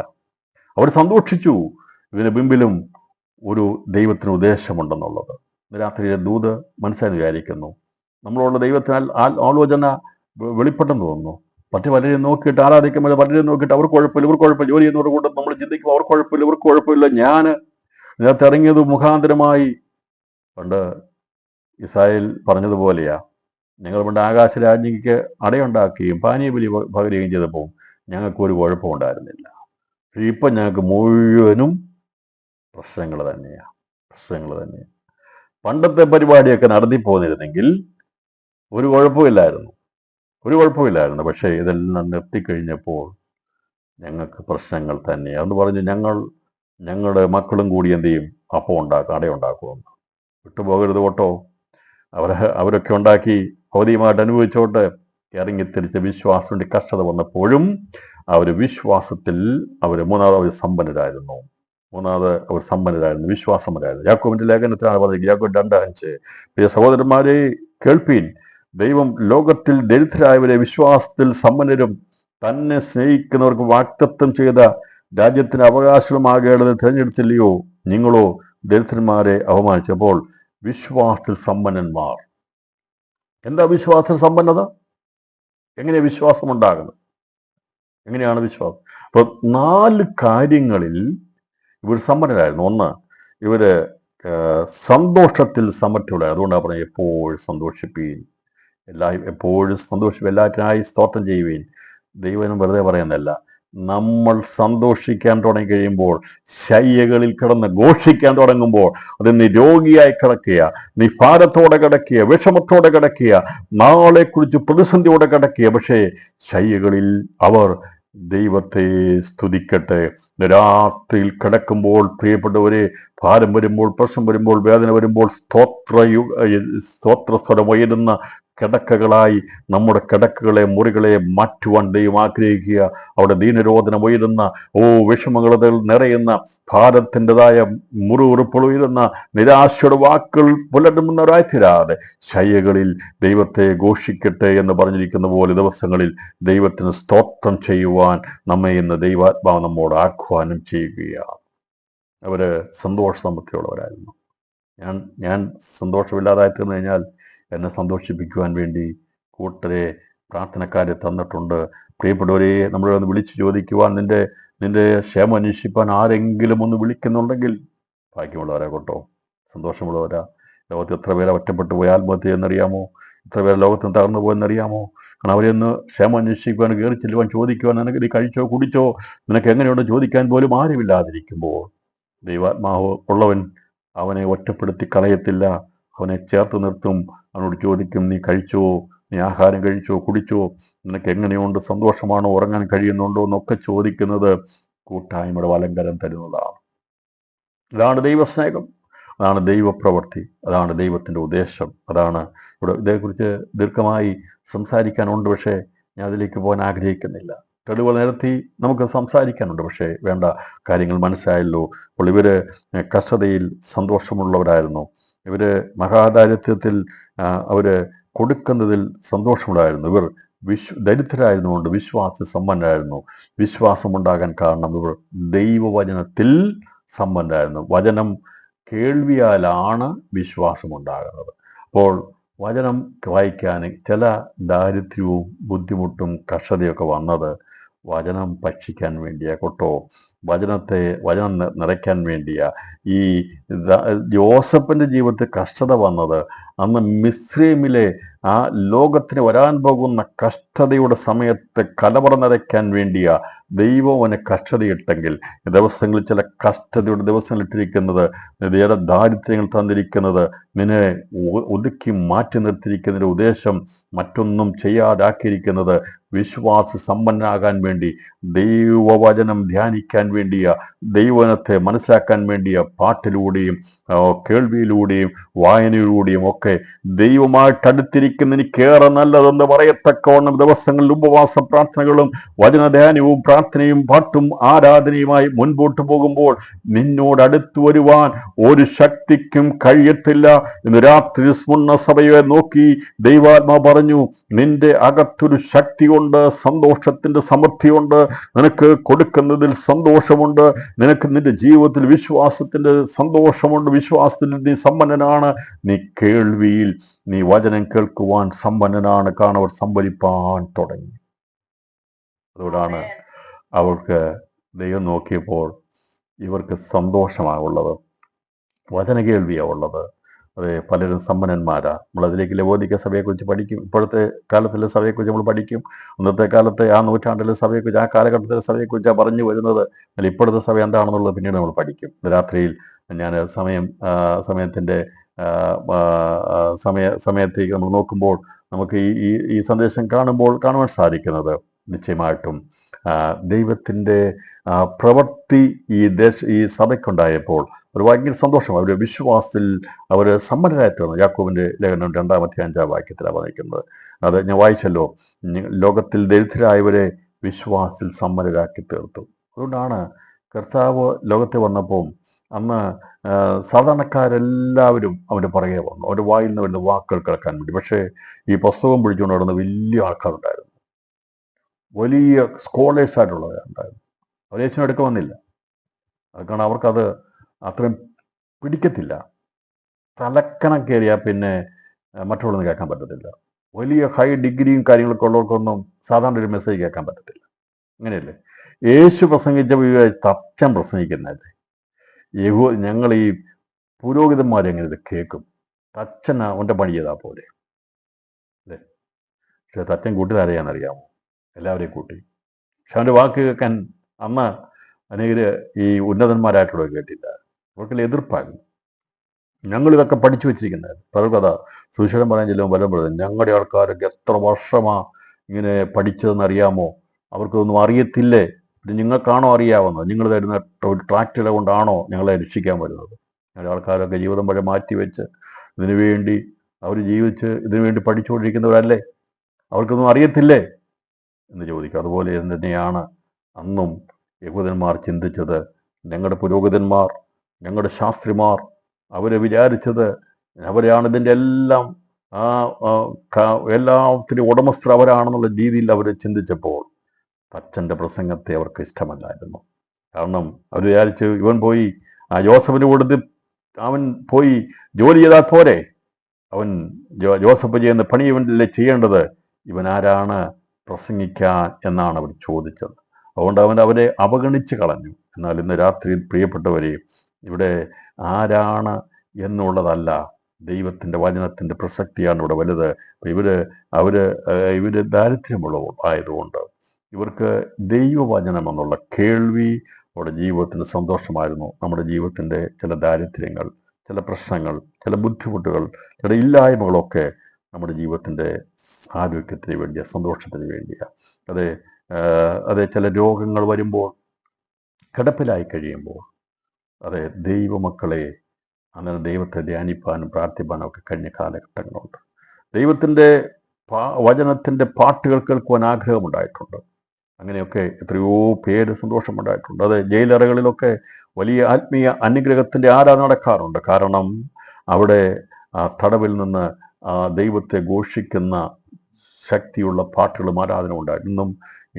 അവർ സന്തോഷിച്ചു, ഇതിന് മുമ്പിലും ഒരു ദൈവത്തിന് ഉദ്ദേശമുണ്ടെന്നുള്ളത്. ഇന്ന് രാത്രിയിലെ ദൂത് മനസ്സിലായി വിചാരിക്കുന്നു. നമ്മളുള്ള ദൈവത്തിനാൽ ആലോചന വെളിപ്പെട്ടെന്ന് തോന്നുന്നു. മറ്റു പലരെയും നോക്കിയിട്ട് ആരാധിക്കുമ്പോൾ പലരെയും നോക്കിയിട്ട് അവർ കുഴപ്പമില്ല, ജോലി ചെയ്യുന്നവരുടെ കൂടെ നമ്മൾ ചിന്തിക്കുമ്പോൾ അവർ കുഴപ്പമില്ല. ഞാൻ ഇതിനകത്ത് ഇറങ്ങിയത് മുഖാന്തരമായി. പണ്ട് ഇസ്രായേൽ പറഞ്ഞതുപോലെയാ, ഞങ്ങൾ പണ്ട് ആകാശരാജ്ഞിക്ക് അടയുണ്ടാക്കുകയും പാനീയബലി പകരുകയും ചെയ്തപ്പോൾ ഞങ്ങൾക്ക് ഒരു കുഴപ്പമുണ്ടായിരുന്നില്ല. പക്ഷേ ഇപ്പം ഞങ്ങൾക്ക് മുഴുവനും പ്രശ്നങ്ങൾ തന്നെയാണ്. പണ്ടത്തെ പരിപാടിയൊക്കെ നടത്തി പോന്നിരുന്നെങ്കിൽ ഒരു കുഴപ്പമില്ലായിരുന്നു. പക്ഷേ ഇതെല്ലാം നിർത്തിക്കഴിഞ്ഞപ്പോൾ ഞങ്ങൾക്ക് പ്രശ്നങ്ങൾ തന്നെയാണ് എന്ന് പറഞ്ഞ് ഞങ്ങളുടെ മക്കളും കൂടി എന്ത് ചെയ്യും? അപ്പം അടയുണ്ടാക്കുമെന്ന്. വിട്ടുപോകരുത് കേട്ടോ. അവരൊക്കെ ഉണ്ടാക്കി ഭൗതികമായിട്ട് അനുഭവിച്ചോട്ട് ഇറങ്ങിത്തിരിച്ച വിശ്വാസത്തിന്റെ കഷ്ടത വന്നപ്പോഴും അവർ വിശ്വാസത്തിൽ മൂന്നാമത് അവർ സമ്പന്നരായിരുന്നു. വിശ്വാസമരായിരുന്നു. യാക്കോബിന്റെ ലേഖനത്തിലാണ് പറഞ്ഞത്, യാക്കോബ് 2:5, പ്രിയ സഹോദരന്മാരെ കേൾപ്പീൻ, ദൈവം ലോകത്തിൽ ദരിദ്രരായവരെ വിശ്വാസത്തിൽ സമ്പന്നരും തന്നെ സ്നേഹിക്കുന്നവർക്ക് വാഗ്ദത്തം ചെയ്ത രാജ്യത്തിന് അവകാശമാകേണ്ടത് തിരഞ്ഞെടുത്തില്ലയോ? നിങ്ങളോ ദരിദ്രന്മാരെ അവമാനിച്ചപ്പോൾ. വിശ്വാസത്തിൽ സമ്പന്നന്മാർ. എന്താ വിശ്വാസത്തിൽ സമ്പന്നത? എങ്ങനെയാണ് വിശ്വാസം ഉണ്ടാകുന്നത്? എങ്ങനെയാണ് വിശ്വാസം? അപ്പൊ 4 കാര്യങ്ങളിൽ ഇവർ സമ്പന്നരായിരുന്നു. ഒന്ന്, ഇവര് സന്തോഷത്തിൽ സമൃദ്ധിയുണ്ടായിരുന്നു. അതുകൊണ്ടാണ് പറഞ്ഞത് എപ്പോഴും സന്തോഷിപ്പീൻ, എപ്പോഴും സന്തോഷിപ്പീൻ, എല്ലാറ്റിനായി സ്തോത്രം ചെയ്യുവീൻ. ദൈവം വെറുതെ പറയുന്നതല്ല. നമ്മൾ സന്തോഷിക്കാൻ തുടങ്ങി കഴിയുമ്പോൾ, ശയ്യകളിൽ കിടന്ന് ഘോഷിക്കാൻ തുടങ്ങുമ്പോൾ, അത് നീ രോഗിയായി കിടക്കുക, നീ ഭാരത്തോടെ കിടക്കുക, വിഷമത്തോടെ കിടക്കുക, നാളെക്കുറിച്ച് പ്രതിസന്ധിയോടെ കിടക്കുക, പക്ഷേ ശയ്യകളിൽ അവർ ദൈവത്തെ സ്തുതിക്കട്ടെ. രാത്രിയിൽ കിടക്കുമ്പോൾ പ്രിയപ്പെട്ടവരെ, ഭാരം വരുമ്പോൾ, പ്രശ്നം വരുമ്പോൾ, വേദന വരുമ്പോൾ സ്തോത്രസ്വരം ഉയരുന്ന കിടക്കകളായി നമ്മുടെ കിടക്കുകളെ, മുറികളെ മാറ്റുവാൻ ദൈവം ആഗ്രഹിക്കുക. അവിടെ ദീനരോധനം ഉയരുന്ന, വിഷമങ്ങളതിൽ നിറയുന്ന, ഭാരത്തിൻ്റെതായ മുറിവുറുപ്പുകൾ ഉയരുന്ന, നിരാശയുടെ വാക്കുകൾ പുലരുന്നവരായിത്തീരാതെ ശയ്യകളിൽ ദൈവത്തെ ഘോഷിക്കട്ടെ എന്ന് പറഞ്ഞിരിക്കുന്ന പോലെ ദിവസങ്ങളിൽ ദൈവത്തിന് സ്തോത്രം ചെയ്യുവാൻ നമ്മെ ഇന്ന് ദൈവാത്മാവ് നമ്മോട് ആഹ്വാനം ചെയ്യുകയാണ്. അവര് സന്തോഷ സമൃദ്ധിയുള്ളവരായിരുന്നു. ഞാൻ സന്തോഷമില്ലാതായി തീർന്നു കഴിഞ്ഞാൽ എന്നെ സന്തോഷിപ്പിക്കുവാൻ വേണ്ടി കൂട്ടരെ പ്രാർത്ഥനക്കാരെ തന്നിട്ടുണ്ട്. പ്രിയപ്പെട്ടവരെ, നമ്മളെ ഒന്ന് വിളിച്ചു ചോദിക്കുവാൻ, നിന്റെ ക്ഷേമം അന്വേഷിപ്പാൻ ആരെങ്കിലും ഒന്ന് വിളിക്കുന്നുണ്ടെങ്കിൽ ഭാഗ്യമുള്ളവരാ കേട്ടോ, സന്തോഷമുള്ളവരാ. ലോകത്ത് എത്ര പേരെ ഒറ്റപ്പെട്ടു പോയി ആത്മഹത്യ എന്നറിയാമോ? എത്ര പേരെ ലോകത്തിന് തകർന്നു പോയെന്നറിയാമോ? കാരണം അവരെയൊന്ന് ക്ഷേമം അന്വേഷിക്കുവാൻ, കയറി ചെല്ലുവാൻ, ചോദിക്കുവാൻ, നിനക്ക് നീ കഴിച്ചോ കുടിച്ചോ, നിനക്ക് എങ്ങനെയുണ്ട് ചോദിക്കാൻ പോലും ആരുമില്ലാതിരിക്കുമ്പോൾ ദൈവാത്മാവ് ഉള്ളവൻ അവനെ ഒറ്റപ്പെടുത്തി കളയത്തില്ല. അവനെ ചേർത്ത് നിർത്തും. അവനോട് ചോദിക്കും, നീ കഴിച്ചോ, നീ ആഹാരം കഴിച്ചോ, കുടിച്ചോ, നിനക്ക് എങ്ങനെയുണ്ട്, സന്തോഷമാണോ, ഉറങ്ങാൻ കഴിയുന്നുണ്ടോ എന്നൊക്കെ ചോദിക്കുന്നത് കൂട്ടായ്മയുടെ അലങ്കാരം തരുന്നതാണ്. അതാണ് ദൈവസ്നേഹം, അതാണ് ദൈവപ്രവൃത്തി, അതാണ് ദൈവത്തിൻ്റെ ഉദ്ദേശം. അതാണ് ഇവിടെ ഇതേക്കുറിച്ച് ദീർഘമായി സംസാരിക്കാനുണ്ട്, പക്ഷേ ഞാൻ അതിലേക്ക് പോകാൻ ആഗ്രഹിക്കുന്നില്ല. തെളിവുകൾ നിരത്തി നമുക്ക് സംസാരിക്കാനുണ്ട്, പക്ഷേ വേണ്ട, കാര്യങ്ങൾ മനസ്സിലായല്ലോ. അപ്പോൾ ഇവര് കഷ്ടതയിൽ സന്തോഷമുള്ളവരായിരുന്നു. ഇവര് മഹാദാരിദ്ര്യത്തിൽ അവര് കൊടുക്കുന്നതിൽ സന്തോഷമുണ്ടായിരുന്നു. ഇവർ ദരിദ്രരായിരുന്നുകൊണ്ട് വിശ്വാസ സമ്പന്നരായിരുന്നു. വിശ്വാസമുണ്ടാകാൻ കാരണം ഇവർ ദൈവവചനത്തിൽ സമ്പന്നരായിരുന്നു. വചനം കേൾവിയാലാണ് വിശ്വാസമുണ്ടാകുന്നത്. അപ്പോൾ വചനം വായിക്കാൻ ചില ദാരിദ്ര്യവും ബുദ്ധിമുട്ടും കഷ്ടതയൊക്കെ വന്നത് വചനം ഭക്ഷിക്കാൻ വേണ്ടിയാ കേട്ടോ. വചനം നിറയ്ക്കാൻ വേണ്ടിയാ. ഈ യോസഫിൻ്റെ ജീവിതത്തിൽ കഷ്ടത വന്നത് അന്ന് മിസ്രൈമിലെ ആ ലോകത്തിന് വരാൻ പോകുന്ന കഷ്ടതയുടെ സമയത്ത് കലവറ നിറയ്ക്കാൻ വേണ്ടിയാ. ദൈവം അവനെ കഷ്ടതയിട്ടെങ്കിൽ ദിവസങ്ങളിൽ ചില കഷ്ടതയുടെ ദിവസങ്ങൾ ഇട്ടിരിക്കുന്നത്, ഏറെ ദാരിദ്ര്യങ്ങൾ തന്നിരിക്കുന്നത്, നിന്നെ ഒതുക്കി മാറ്റി നിർത്തിയിരിക്കുന്നതിൻ്റെ ഉദ്ദേശം മറ്റൊന്നും ചെയ്യാതാക്കിയിരിക്കുന്നത് വിശ്വാസ സമ്പന്നനാകാൻ വേണ്ടി, ദൈവവചനം ധ്യാനിക്കാൻ വേണ്ടിയ, ദൈവവചനത്തെ മനസ്സിലാക്കാൻ വേണ്ടിയ പാട്ടിലൂടെയും കേൾവിയിലൂടെയും വായനയിലൂടെയും ഒക്കെ ദൈവമായിട്ട് അടുത്തിരിക്കുന്ന എനിക്കേറെ നല്ലതെന്ന് പറയത്തക്കവണ്ണം ദിവസങ്ങളിൽ ഉപവാസ പ്രാർത്ഥനകളും വചനധ്യാനവും പ്രാർത്ഥനയും പാട്ടും ആരാധനയുമായി മുൻപോട്ട് പോകുമ്പോൾ നിന്നോട് അടുത്തു വരുവാൻ ഒരു ശക്തിക്കും കഴിയത്തില്ല. ഇന്ന് രാത്രി സ്മുന്ന സഭയെ നോക്കി ദൈവാത്മാ പറഞ്ഞു, നിന്റെ അകത്തൊരു ശക്തിയുണ്ട്, സന്തോഷത്തിന്റെ സമൃദ്ധിയുണ്ട്, നിനക്ക് കൊടുക്കുന്നതിൽ സന്തോഷമുണ്ട്, നിനക്ക് നിന്റെ ജീവിതത്തിൽ വിശ്വാസത്തിന്റെ സന്തോഷമുണ്ട്, വിശ്വാസത്തിൽ നീ സമ്പന്നനാണ്, നീ കേൾവിയിൽ നീ വചനം കേൾക്കുവാൻ സമ്പന്നനാണ്. കാരണം അവർ സംഭരിപ്പാൻ തുടങ്ങി. അതുകൊണ്ടാണ് അവർക്ക് ദൈവം നോക്കിയപ്പോൾ ഇവർക്ക് സന്തോഷമാണുള്ളത്, വചന കേൾവിയാണ് ഉള്ളത്. അതെ, പലരും സമ്പന്നന്മാരാ. നമ്മളതിലേക്ക് ലവോദിക്ക സഭയെക്കുറിച്ച് പഠിക്കും, ഇപ്പോഴത്തെ കാലത്തിലെ സഭയെക്കുറിച്ച് നമ്മൾ പഠിക്കും. അന്നത്തെ കാലത്തെ ആ നൂറ്റാണ്ടിലെ സഭയെക്കുറിച്ച്, ആ കാലഘട്ടത്തിലെ സഭയെക്കുറിച്ചാണ് പറഞ്ഞു വരുന്നത്. എന്നാൽ ഇപ്പോഴത്തെ സഭ എന്താണെന്നുള്ളത് പിന്നീട് നമ്മൾ പഠിക്കും. രാത്രിയിൽ ഞാൻ സമയത്തിൻ്റെ സമയത്തേക്ക് നമ്മൾ നോക്കുമ്പോൾ നമുക്ക് ഈ സന്ദേശം കാണുവാൻ സാധിക്കുന്നത് നിശ്ചയമായിട്ടും ദൈവത്തിൻ്റെ പ്രവൃത്തി ഈ സഭയ്ക്കുണ്ടായപ്പോൾ ഒരു ഭയങ്കര സന്തോഷം. അവരുടെ വിശ്വാസത്തിൽ അവർ സമ്പന്നരായി തീർന്നു. യാക്കോബിൻ്റെ ലേഖനം 2-5 വാക്യത്തിലാണ് പറഞ്ഞിരിക്കുന്നത്. അത് ഞാൻ വായിച്ചല്ലോ, ലോകത്തിൽ ദരിദ്രരായവരെ വിശ്വാസത്തിൽ സമ്പന്നരാക്കി തീർത്തു. അതുകൊണ്ടാണ് കർത്താവ് ലോകത്തിൽ വന്നപ്പോൾ അന്ന് സാധാരണക്കാരെല്ലാവരും അവൻ്റെ പുറകെ വന്നു, അവൻ്റെ വായിൽ നിന്ന് വരുന്ന വാക്കുകൾ കേൾക്കാൻ വേണ്ടി. പക്ഷേ ഈ പുസ്തകം പിടിച്ചുകൊണ്ട് നടന്ന വലിയ ആൾക്കാരുണ്ടായിരുന്നു, വലിയ സ്കോളേഴ്സായിട്ടുള്ളവരുണ്ടായിരുന്നു. അവർ യേശുവിനെ അടുക്ക വന്നില്ല. അത് കാരണം അവർക്കത് അത്രയും പിടിക്കത്തില്ല. തലക്കണം കയറിയാൽ പിന്നെ മറ്റുള്ളവരൊന്നും കേൾക്കാൻ പറ്റത്തില്ല. വലിയ ഹൈ ഡിഗ്രിയും കാര്യങ്ങളൊക്കെ ഉള്ളവർക്കൊന്നും സാധാരണ ഒരു മെസ്സേജ് കേൾക്കാൻ പറ്റത്തില്ല. അങ്ങനെയല്ലേ യേശു പ്രസംഗിച്ച തച്ചൻ പ്രസംഗിക്കുന്നതല്ലേ. ഞങ്ങൾ ഈ പുരോഹിതന്മാരെങ്ങനെ ഇത് കേൾക്കും? തച്ചൻ അവൻ്റെ പണി ചെയ്താൽ പോലെ അല്ലേ. പക്ഷെ തച്ചൻ കൂട്ടുകാരെയാണെന്നറിയാമോ? എല്ലാവരെയും കൂട്ടി. പക്ഷെ അവൻ്റെ വാക്ക് കേൾക്കാൻ അന്ന് അനേകര് ഈ ഉന്നതന്മാരായിട്ടുള്ളവർ കേട്ടില്ല. അവർക്കെല്ലാം എതിർപ്പായിരുന്നു. ഞങ്ങളിതൊക്കെ പഠിച്ചു വെച്ചിരിക്കുന്നത്. പലർക്കഥ സുശീലം പറയാൻ ചെല്ലുമ്പോൾ പലരും പറയുന്നത്, ഞങ്ങളുടെ ആൾക്കാരൊക്കെ എത്ര വർഷമാണ് ഇങ്ങനെ പഠിച്ചതെന്ന് അറിയാമോ? അവർക്കൊന്നും അറിയത്തില്ലേ? ഇത് നിങ്ങൾക്കാണോ അറിയാവുന്നത്? നിങ്ങൾ തരുന്ന ഒരു ട്രാക്റ്റുകൾ കൊണ്ടാണോ ഞങ്ങളെ രക്ഷിക്കാൻ വരുന്നത്? ഞങ്ങളുടെ ആൾക്കാരൊക്കെ ജീവിതം വരെ മാറ്റിവെച്ച് ഇതിനുവേണ്ടി അവർ ജീവിച്ച് ഇതിനുവേണ്ടി പഠിച്ചുകൊണ്ടിരിക്കുന്നവരല്ലേ? അവർക്കൊന്നും അറിയത്തില്ലേ എന്ന് ചോദിക്കും. അതുപോലെ തന്നെയാണ് അന്നും യഹൂദന്മാർ ചിന്തിച്ചത്. ഞങ്ങളുടെ പുരോഹിതന്മാർ, ഞങ്ങളുടെ ശാസ്ത്രിമാർ, അവരെ വിചാരിച്ചത് അവരെയാണ് ഇതിൻ്റെ എല്ലാം എല്ലാത്തിനും ഉടമസ്ഥർ അവരാണെന്നുള്ള രീതിയിൽ അവർ ചിന്തിച്ചപ്പോൾ തച്ചൻ്റെ പ്രസംഗത്തെ അവർക്ക് ഇഷ്ടമല്ലായിരുന്നു. കാരണം അവർ വിചാരിച്ചു, ഇവൻ പോയി ആ ജോസഫിന് കൊടുത്ത് അവൻ പോയി ജോലി ചെയ്താൽ പോരെ, അവൻ ജോസഫ് ചെയ്യുന്ന പണി ഇവനല്ലേ ചെയ്യേണ്ടത്, ഇവൻ ആരാണ് പ്രസംഗിക്കാൻ എന്നാണ് അവർ ചോദിച്ചത്. അതുകൊണ്ട് അവരെ അവഗണിച്ച് കളഞ്ഞു. എന്നാൽ ഇന്ന് രാത്രി പ്രിയപ്പെട്ടവരെ, ഇവിടെ ആരാണ് എന്നുള്ളതല്ല, ദൈവത്തിൻ്റെ വചനത്തിൻ്റെ പ്രസക്തിയാണ് ഇവിടെ വലുത്. ഇവര് ദാരിദ്ര്യമുള്ള ആയതുകൊണ്ട് ഇവർക്ക് ദൈവവചനം എന്നുള്ള കേൾവി അവരുടെ ജീവിതത്തിന് സന്തോഷമായിരുന്നു. നമ്മുടെ ജീവിതത്തിൻ്റെ ചില ദാരിദ്ര്യങ്ങൾ, ചില പ്രശ്നങ്ങൾ, ചില ബുദ്ധിമുട്ടുകൾ, ചില ഇല്ലായ്മകളൊക്കെ നമ്മുടെ ജീവിതത്തിൻ്റെ ആരോഗ്യത്തിന് വേണ്ടിയ, സന്തോഷത്തിന് വേണ്ടിയാണ്. അതെ ചില രോഗങ്ങൾ വരുമ്പോൾ, കിടപ്പിലായി കഴിയുമ്പോൾ, അതെ ദൈവമക്കളെ അങ്ങനെ ദൈവത്തെ ധ്യാനിപ്പാനും പ്രാർത്ഥിപ്പാനും ഒക്കെ കഴിഞ്ഞ കാലഘട്ടങ്ങളുണ്ട്. ദൈവത്തിൻ്റെ വചനത്തിൻ്റെ പാട്ടുകൾ കേൾക്കുവാൻ ആഗ്രഹമുണ്ടായിട്ടുണ്ട്. അങ്ങനെയൊക്കെ എത്രയോ പേര് സന്തോഷമുണ്ടായിട്ടുണ്ട്. അത് ജയിലറകളിലൊക്കെ വലിയ ആത്മീയ അനുഗ്രഹത്തിൻ്റെ ആരാധന നടക്കാറുണ്ട്. കാരണം അവിടെ തടവിൽ നിന്ന് ദൈവത്തെ ഘോഷിക്കുന്ന ശക്തിയുള്ള പാട്ടുകളും ആരാധന ഉണ്ടായിരുന്നു. ഇന്നും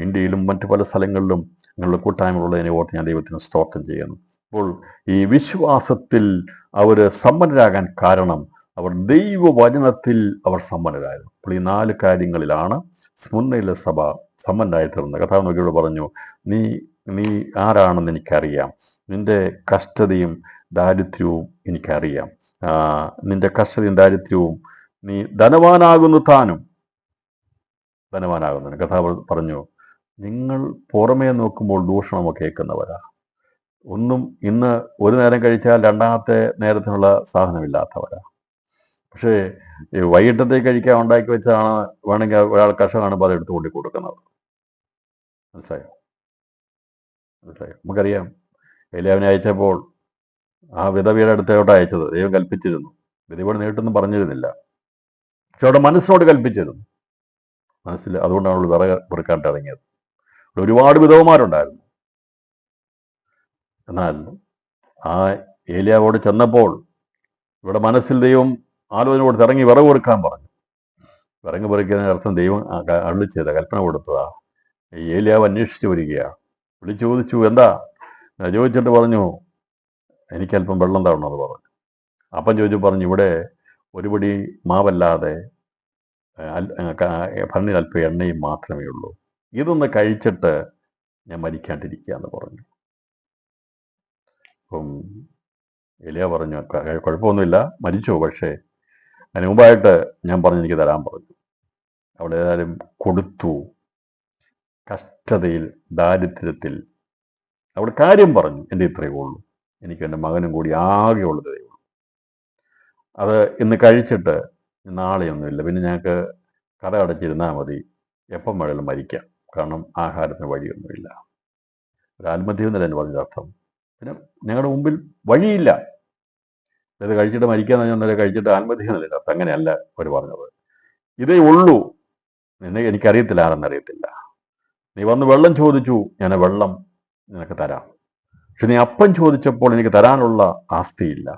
ഇന്ത്യയിലും മറ്റു പല സ്ഥലങ്ങളിലും അങ്ങനെയുള്ള കൂട്ടായ്മകളുള്ളതിനെ ഓർത്ത് ഞാൻ ദൈവത്തിന് സ്തോത്രം ചെയ്യുന്നു. അപ്പോൾ ഈ വിശ്വാസത്തിൽ അവർ സമ്പന്നരാകാൻ കാരണം അവർ ദൈവവചനത്തിൽ അവർ സമ്പന്നരായിരുന്നു. അപ്പോൾ ഈ 4 കാര്യങ്ങളിലാണ് സ്മുർന്നയിലെ സഭ സമ്പന്നരായി തീർന്നത്. കർത്താവ് നോക്കിയോട് പറഞ്ഞു, നീ ആരാണെന്ന് എനിക്കറിയാം, നിന്റെ കഷ്ടതയും ദാരിദ്ര്യവും എനിക്കറിയാം, നിന്റെ കഷ്ടതയും ദാരിദ്ര്യവും, നീ ധനവാനാകുന്നു താനും ധനവാനാകുന്നു. കർത്താവ് പറഞ്ഞു, നിങ്ങൾ പുറമേ നോക്കുമ്പോൾ ദൂഷണമൊക്കെ കേൾക്കുന്നവരാ, ഒന്നും ഇന്ന് ഒരു നേരം കഴിച്ചാൽ രണ്ടാമത്തെ നേരത്തിനുള്ള സാധനമില്ലാത്തവരാ. പക്ഷേ വൈകിട്ടത്തേക്ക് കഴിക്കാൻ ഉണ്ടാക്കി വെച്ചാണ് വേണമെങ്കിൽ ഒരാൾ കർഷക കാണുമ്പോൾ അത് എടുത്തു കൊണ്ടു കൊടുക്കുന്നത്. മനസ്സിലായോ? നമുക്കറിയാം, ഏലിയാവിനെ അയച്ചപ്പോൾ ആ വിധവയുടെ അടുത്തോട്ട് അയച്ചത് ദൈവം കൽപ്പിച്ചിരുന്നു. വിധവയോട് നേരിട്ടൊന്നും പറഞ്ഞിരുന്നില്ല, പക്ഷെ അവിടെ മനസ്സിനോട് കൽപ്പിച്ചിരുന്നു. മനസ്സിൽ അതുകൊണ്ടാണ് അവൾ വിറക് പെറുക്കാണ്ട് ഇറങ്ങിയത്. ഒരുപാട് വിധവമാരുണ്ടായിരുന്നു. എന്നാൽ ആ ഏലിയാവോട് ചെന്നപ്പോൾ ഇവിടെ മനസ്സിൽ ദൈവം ആലോചന കൊടുത്ത് ഇറങ്ങി വിറക് പെറുക്കാൻ പറഞ്ഞു. വിറക് പെറുക്കുന്നതിന് അർത്ഥം ദൈവം അരുളി ചെയ്ത കൽപ്പന കൊടുത്തതാ. ഏലിയാവ് അന്വേഷിച്ച് വരികയാണ്. വിളിച്ചു ചോദിച്ചു, എന്താ? ചോദിച്ചിട്ട് പറഞ്ഞു, എനിക്കല്പം വെള്ളം തരണമെന്ന് പറഞ്ഞു. അപ്പം ചോദിച്ചു പറഞ്ഞു, ഇവിടെ ഒരു പിടി മാവല്ലാതെ ഭരണിൽ അല്പം എണ്ണയും മാത്രമേ ഉള്ളൂ, ഇതൊന്ന് കഴിച്ചിട്ട് ഞാൻ മരിക്കാണ്ടിരിക്കുക എന്ന് പറഞ്ഞു. അപ്പം എലിയ പറഞ്ഞു, കുഴപ്പമൊന്നുമില്ല, മരിച്ചു, പക്ഷേ അതിന് മുമ്പായിട്ട് ഞാൻ പറഞ്ഞു എനിക്ക് തരാൻ പറഞ്ഞു. അവിടെ ഏതായാലും കൊടുത്തു. കഷ്ടതയിൽ, ദാരിദ്ര്യത്തിൽ അവിടെ കാര്യം പറഞ്ഞു, എൻ്റെ ഇത്രയേ ഉള്ളൂ, എനിക്ക് എൻ്റെ മകനും കൂടി ആകെ ഉള്ളതേ ഉള്ളൂ, അത് ഇന്ന് കഴിച്ചിട്ട് നാളെയൊന്നുമില്ല, പിന്നെ ഞങ്ങൾക്ക് കട അടച്ചിരുന്നാൽ മതി, എപ്പം വേണമെങ്കിലും മരിക്കാം, കാരണം ആഹാരത്തിന് വഴിയൊന്നുമില്ല. ഒരു ആത്മഹത്യ എന്നല്ല എന്ന് പറഞ്ഞ അർത്ഥം. പിന്നെ ഞങ്ങളുടെ മുമ്പിൽ വഴിയില്ല, ഇത് കഴിച്ചിട്ട് മരിക്കാന്ന് പറഞ്ഞാൽ കഴിച്ചിട്ട് ആത്മഹത്യ എന്നല്ല അർത്ഥം. അങ്ങനെയല്ല അവർ പറഞ്ഞത്. ഇതേ ഉള്ളൂ, എനിക്കറിയത്തില്ല, ആരെന്നറിയത്തില്ല, നീ വന്ന് വെള്ളം ചോദിച്ചു, ഞാൻ വെള്ളം നിനക്ക് തരാം, പക്ഷെ നീ അപ്പം ചോദിച്ചപ്പോൾ എനിക്ക് തരാനുള്ള ആസ്തിയില്ല,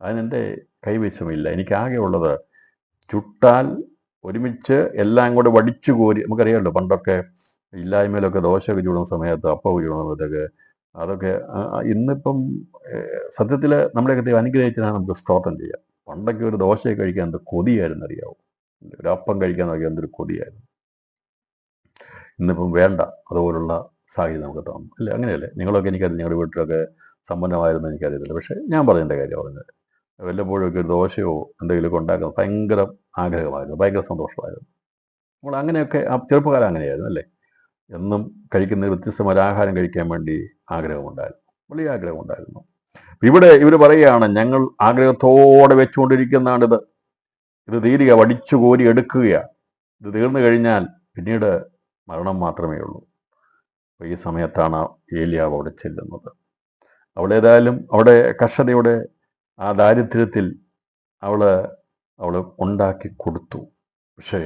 അതിനെൻ്റെ കൈവശമില്ല, എനിക്കാകെ ഉള്ളത് ചുട്ടാൽ ഒരുമിച്ച് എല്ലാം കൂടെ വടിച്ചു കോരി, നമുക്കറിയാമല്ലോ പണ്ടൊക്കെ ഇല്ലായ്മയിലൊക്കെ ദോശയൊക്കെ ചൂടുന്ന സമയത്ത്, അപ്പം ചൂടുന്ന സമയത്തൊക്കെ, അതൊക്കെ ഇന്നിപ്പം സത്യത്തിൽ നമ്മുടെയൊക്കെ ദൈവം അനുഗ്രഹിച്ചാൽ നമുക്ക് സ്തോത്രം ചെയ്യാം. പണ്ടൊക്കെ ഒരു ദോശയൊക്കെ കഴിക്കാൻ എന്ത് കൊതിയായിരുന്നു അറിയാവും, ഒരു അപ്പം കഴിക്കാൻ നോക്കിയാൽ എന്തൊരു കൊതിയായിരുന്നു. ഇന്നിപ്പം വേണ്ട, അതുപോലുള്ള സാഹചര്യം നമുക്ക് തോന്നും അല്ലേ? അങ്ങനെയല്ലേ? നിങ്ങളൊക്കെ എനിക്കറിയില്ല, നിങ്ങളുടെ വീട്ടിലൊക്കെ സമ്പന്നമായിരുന്നു എനിക്കറിയത്തില്ല, പക്ഷേ ഞാൻ പറഞ്ഞതിൻ്റെ കാര്യം പറഞ്ഞത്, വല്ലപ്പോഴൊക്കെ ഒരു ദോശയോ എന്തെങ്കിലുമൊക്കെ ഉണ്ടാക്കുന്നത് ഭയങ്കര ആഗ്രഹമായിരുന്നു, ഭയങ്കര സന്തോഷമായിരുന്നു. നമ്മൾ അങ്ങനെയൊക്കെ ആ ചെറുപ്പകാലം അങ്ങനെയായിരുന്നു അല്ലേ? എന്നും കഴിക്കുന്ന വ്യത്യസ്തമായ ആഹാരം കഴിക്കാൻ വേണ്ടി ആഗ്രഹമുണ്ടായിരുന്നു, വലിയ ആഗ്രഹമുണ്ടായിരുന്നു. ഇവിടെ ഇവർ പറയുകയാണ്, ഞങ്ങൾ ആഗ്രഹത്തോടെ വെച്ചുകൊണ്ടിരിക്കുന്നതാണിത്, ഇത് തീരുക, വടിച്ചു കോരി എടുക്കുകയാണ്, ഇത് തീർന്നു കഴിഞ്ഞാൽ പിന്നീട് മരണം മാത്രമേ ഉള്ളൂ. അപ്പോൾ ഈ സമയത്താണ് ഏലിയാവ് അവിടെ ചെല്ലുന്നത്. അവളേതായാലും അവിടെ കർഷതയുടെ ആ ദാരിദ്ര്യത്തിൽ അവൾ ഉണ്ടാക്കി കൊടുത്തു. പക്ഷേ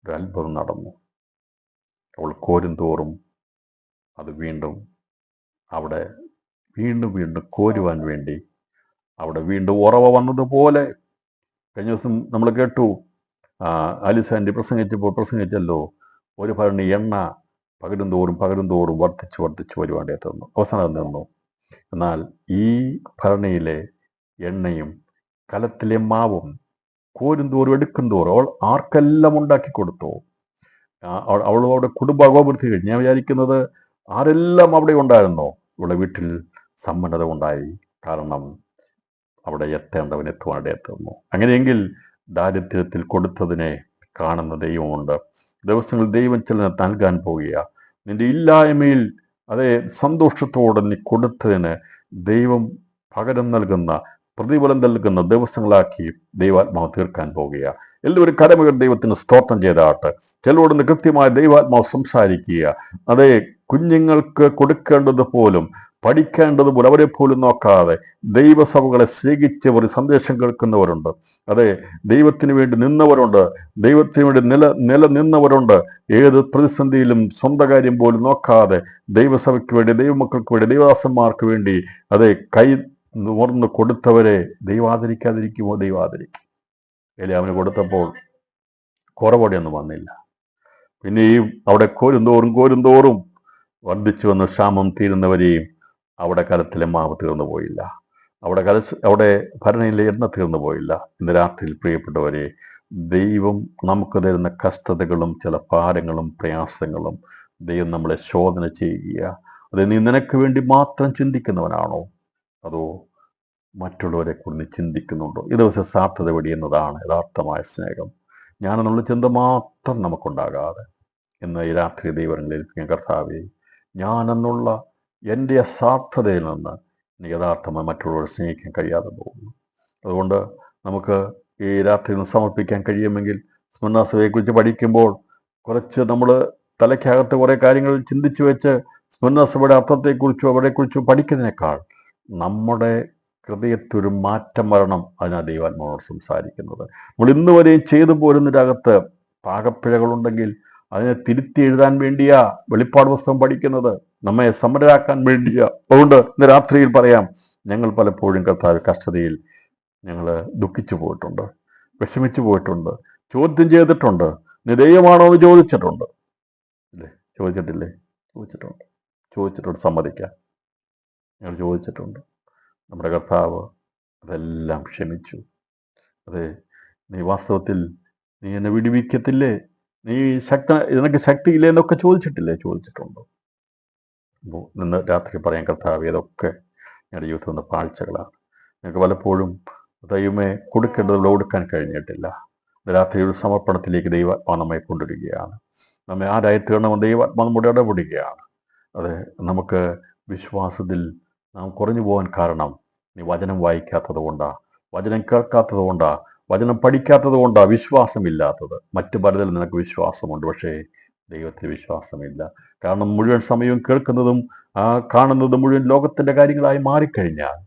ഒരു അത്ഭുതം നടന്നു. അവൾ കോരും തോറും അത് വീണ്ടും അവിടെ വീണ്ടും കോരുവാൻ വേണ്ടി അവിടെ വീണ്ടും ഉറവ വന്നതുപോലെ. കഴിഞ്ഞ ദിവസം നമ്മൾ കേട്ടു, ആലിസാൻഡി പ്രസംഗിച്ചല്ലോ, ഒരു ഭരണി എണ്ണ പകരും തോറും വർദ്ധിച്ചു വരുവാണ്ടേ തന്നു. അവസാനം നിന്നു. എന്നാൽ ഈ ഭരണിയിലെ എണ്ണയും കലത്തിലെ മാവും കോരും തോറും എടുക്കും തോറും അവൾ ആർക്കെല്ലാം ഉണ്ടാക്കി കൊടുത്തു. അവളുടെ കുടുംബ അകോപൃത്തി കഴിഞ്ഞ് ഞാൻ വിചാരിക്കുന്നത് ആരെല്ലാം അവിടെ ഉണ്ടായിരുന്നോ ഇവിടെ വീട്ടിൽ സമ്പന്നത ഉണ്ടായി. കാരണം അവിടെ എത്തേണ്ടവൻ എത്തുവാനിടെ എത്തുന്നു. അങ്ങനെയെങ്കിൽ ദാരിദ്ര്യത്തിൽ കൊടുത്തതിനെ കാണുന്ന ദൈവമുണ്ട്. ദിവസങ്ങൾ ദൈവം ചില നൽകാൻ പോവുക. നിന്റെ ഇല്ലായ്മയിൽ അതേ സന്തോഷത്തോടെ നീ കൊടുത്തതിന് ദൈവം പകരം നൽകുന്ന, പ്രതിഫലം നൽകുന്ന ദിവസങ്ങളാക്കി ദൈവാത്മാവ് തീർക്കാൻ പോവുക. എല്ലാവരും കരമകൾ ദൈവത്തിന് സ്തോത്രം ചെയ്താട്ട്. ചിലരോട് കൃത്യമായ ദൈവാത്മാവ് സംസാരിക്കുക. അതേ, കുഞ്ഞുങ്ങൾക്ക് കൊടുക്കേണ്ടത് പോലും പഠിക്കേണ്ടതുപോലെ അവരെ പോലും നോക്കാതെ ദൈവസഭകളെ സ്നേഹിച്ചവർ സന്ദേശം കേൾക്കുന്നവരുണ്ട്. അതെ, ദൈവത്തിന് വേണ്ടി നിന്നവരുണ്ട്, ദൈവത്തിന് വേണ്ടി നിലനിന്നവരുണ്ട്. ഏത് പ്രതിസന്ധിയിലും സ്വന്തം കാര്യം പോലും നോക്കാതെ ദൈവസഭയ്ക്ക് വേണ്ടി, ദൈവമക്കൾക്ക് വേണ്ടി, ദൈവദാസന്മാർക്ക് വേണ്ടി അതെ കൈ നുകർന്ന് കൊടുത്തവരെ ദൈവാദരിക്കാതിരിക്കുമോ? ദൈവാദരിക്കും. ഏലിയാവിന് കൊടുത്തപ്പോൾ കുറവോടെയൊന്നും വന്നില്ല. പിന്നെയും അവിടെ കോരും തോറും വർദ്ധിച്ചു വന്ന ക്ഷാമം തീരുന്നവരെയും അവിടെ കലത്തിലെ മാവ് തീർന്നു പോയില്ല, അവിടെ ഭരണിയിലെ എണ്ണ തീർന്നു പോയില്ല. ഇന്ന് രാത്രിയിൽ പ്രിയപ്പെട്ടവരെ, ദൈവം നമുക്ക് തരുന്ന കഷ്ടതകളും ചില ഭാരങ്ങളും പ്രയാസങ്ങളും ദൈവം നമ്മളെ ശോധന ചെയ്യുക. അത് നീ നിനക്ക് വേണ്ടി മാത്രം ചിന്തിക്കുന്നവനാണോ, അതോ മറ്റുള്ളവരെ കുറിച്ച് ചിന്തിക്കുന്നുണ്ടോ? ഈ ദിവസം സാധ്യത വെടിയുന്നതാണ് യഥാർത്ഥമായ സ്നേഹം. ഞാനെന്നുള്ള ചിന്ത മാത്രം നമുക്കുണ്ടാകാതെ ഇന്ന് ഈ രാത്രി ദൈവങ്ങളിൽ കർത്താവേ, ഞാനെന്നുള്ള എൻ്റെ അസാധ്യതയിൽ നിന്ന് യഥാർത്ഥമായി മറ്റുള്ളവരെ സ്നേഹിക്കാൻ കഴിയാതെ പോകുന്നു. അതുകൊണ്ട് നമുക്ക് ഈ രാത്രി നിന്ന് സമർപ്പിക്കാൻ കഴിയുമെങ്കിൽ സ്മരണാസഭയെക്കുറിച്ച് പഠിക്കുമ്പോൾ കുറച്ച് നമ്മൾ തലയ്ക്കകത്ത് കുറേ കാര്യങ്ങൾ ചിന്തിച്ചു വെച്ച് സ്മരണാസഭയുടെ അർത്ഥത്തെക്കുറിച്ചോ അവരെക്കുറിച്ചോ പഠിക്കുന്നതിനേക്കാൾ നമ്മുടെ ഹൃദയത്തൊരു മാറ്റം വരണം. അതിനാണ് ദൈവാത്മാവോട് സംസാരിക്കുന്നത്. നമ്മൾ ഇന്ന് വരെയും ചെയ്തു പോരുന്നതിനകത്ത് പാകപ്പിഴകളുണ്ടെങ്കിൽ അതിനെ തിരുത്തി എഴുതാൻ വേണ്ടിയാ വെളിപ്പാട് പുസ്തകം പഠിക്കുന്നത്, നമ്മെ സമരാക്കാൻ വേണ്ടിയാ. അതുകൊണ്ട് ഇന്ന് രാത്രിയിൽ പറയാം, ഞങ്ങൾ പലപ്പോഴും കർത്താവ് കഷ്ടതയിൽ ഞങ്ങൾ ദുഃഖിച്ചു പോയിട്ടുണ്ട്, വിഷമിച്ചു പോയിട്ടുണ്ട്, ചോദ്യം ചെയ്തിട്ടുണ്ട്. നീ ദൈവമാണോ എന്ന് ചോദിച്ചിട്ടുണ്ട്. ഇല്ലേ? ചോദിച്ചിട്ടില്ലേ? ചോദിച്ചിട്ടുണ്ട്. സമ്മതിക്കാം, ഞങ്ങൾ ചോദിച്ചിട്ടുണ്ട്. നമ്മുടെ കർത്താവ് അതെല്ലാം ക്ഷമിച്ചു. അതെ, നീ വാസ്തവത്തിൽ നീ എന്നെ വിടുവിക്കത്തില്ലേ, നീ നിനക്ക് ശക്തിയില്ലേ എന്നൊക്കെ ചോദിച്ചിട്ടുണ്ട്. നിന്ന് രാത്രി പറയാൻ കർത്താവ്, ഇതൊക്കെ ഞങ്ങളുടെ ജീവിതത്തിൽ വന്ന പാഴ്ചകളാണ്. ഞങ്ങൾക്ക് പലപ്പോഴും ദൈവമേ കൊടുക്കേണ്ടതുള്ള കൊടുക്കാൻ കഴിഞ്ഞിട്ടില്ല. രാത്രിയുടെ സമർപ്പണത്തിലേക്ക് ദൈവാത്മാ നമ്മെ കൊണ്ടുവരികയാണ്. നമ്മെ ആരായി തീർണമെന്ന് ദൈവാത്മാ നമ്മുടെ ഇടപെടുകയാണ്. അതെ, നമുക്ക് വിശ്വാസത്തിൽ നാം കുറഞ്ഞു പോകാൻ കാരണം നീ വചനം വായിക്കാത്തത് കൊണ്ടാണ്, വചനം കേൾക്കാത്തത് കൊണ്ടാണ്, വചനം പഠിക്കാത്തത് കൊണ്ടാണ് വിശ്വാസമില്ലാത്തത്. മറ്റു പലതിലും നിനക്ക് വിശ്വാസമുണ്ട്, പക്ഷേ ദൈവത്തിൽ വിശ്വാസമില്ല. കാരണം മുഴുവൻ സമയവും കേൾക്കുന്നതും കാണുന്നതും മുഴുവൻ ലോകത്തിൻ്റെ കാര്യങ്ങളായി മാറിക്കഴിഞ്ഞാൽ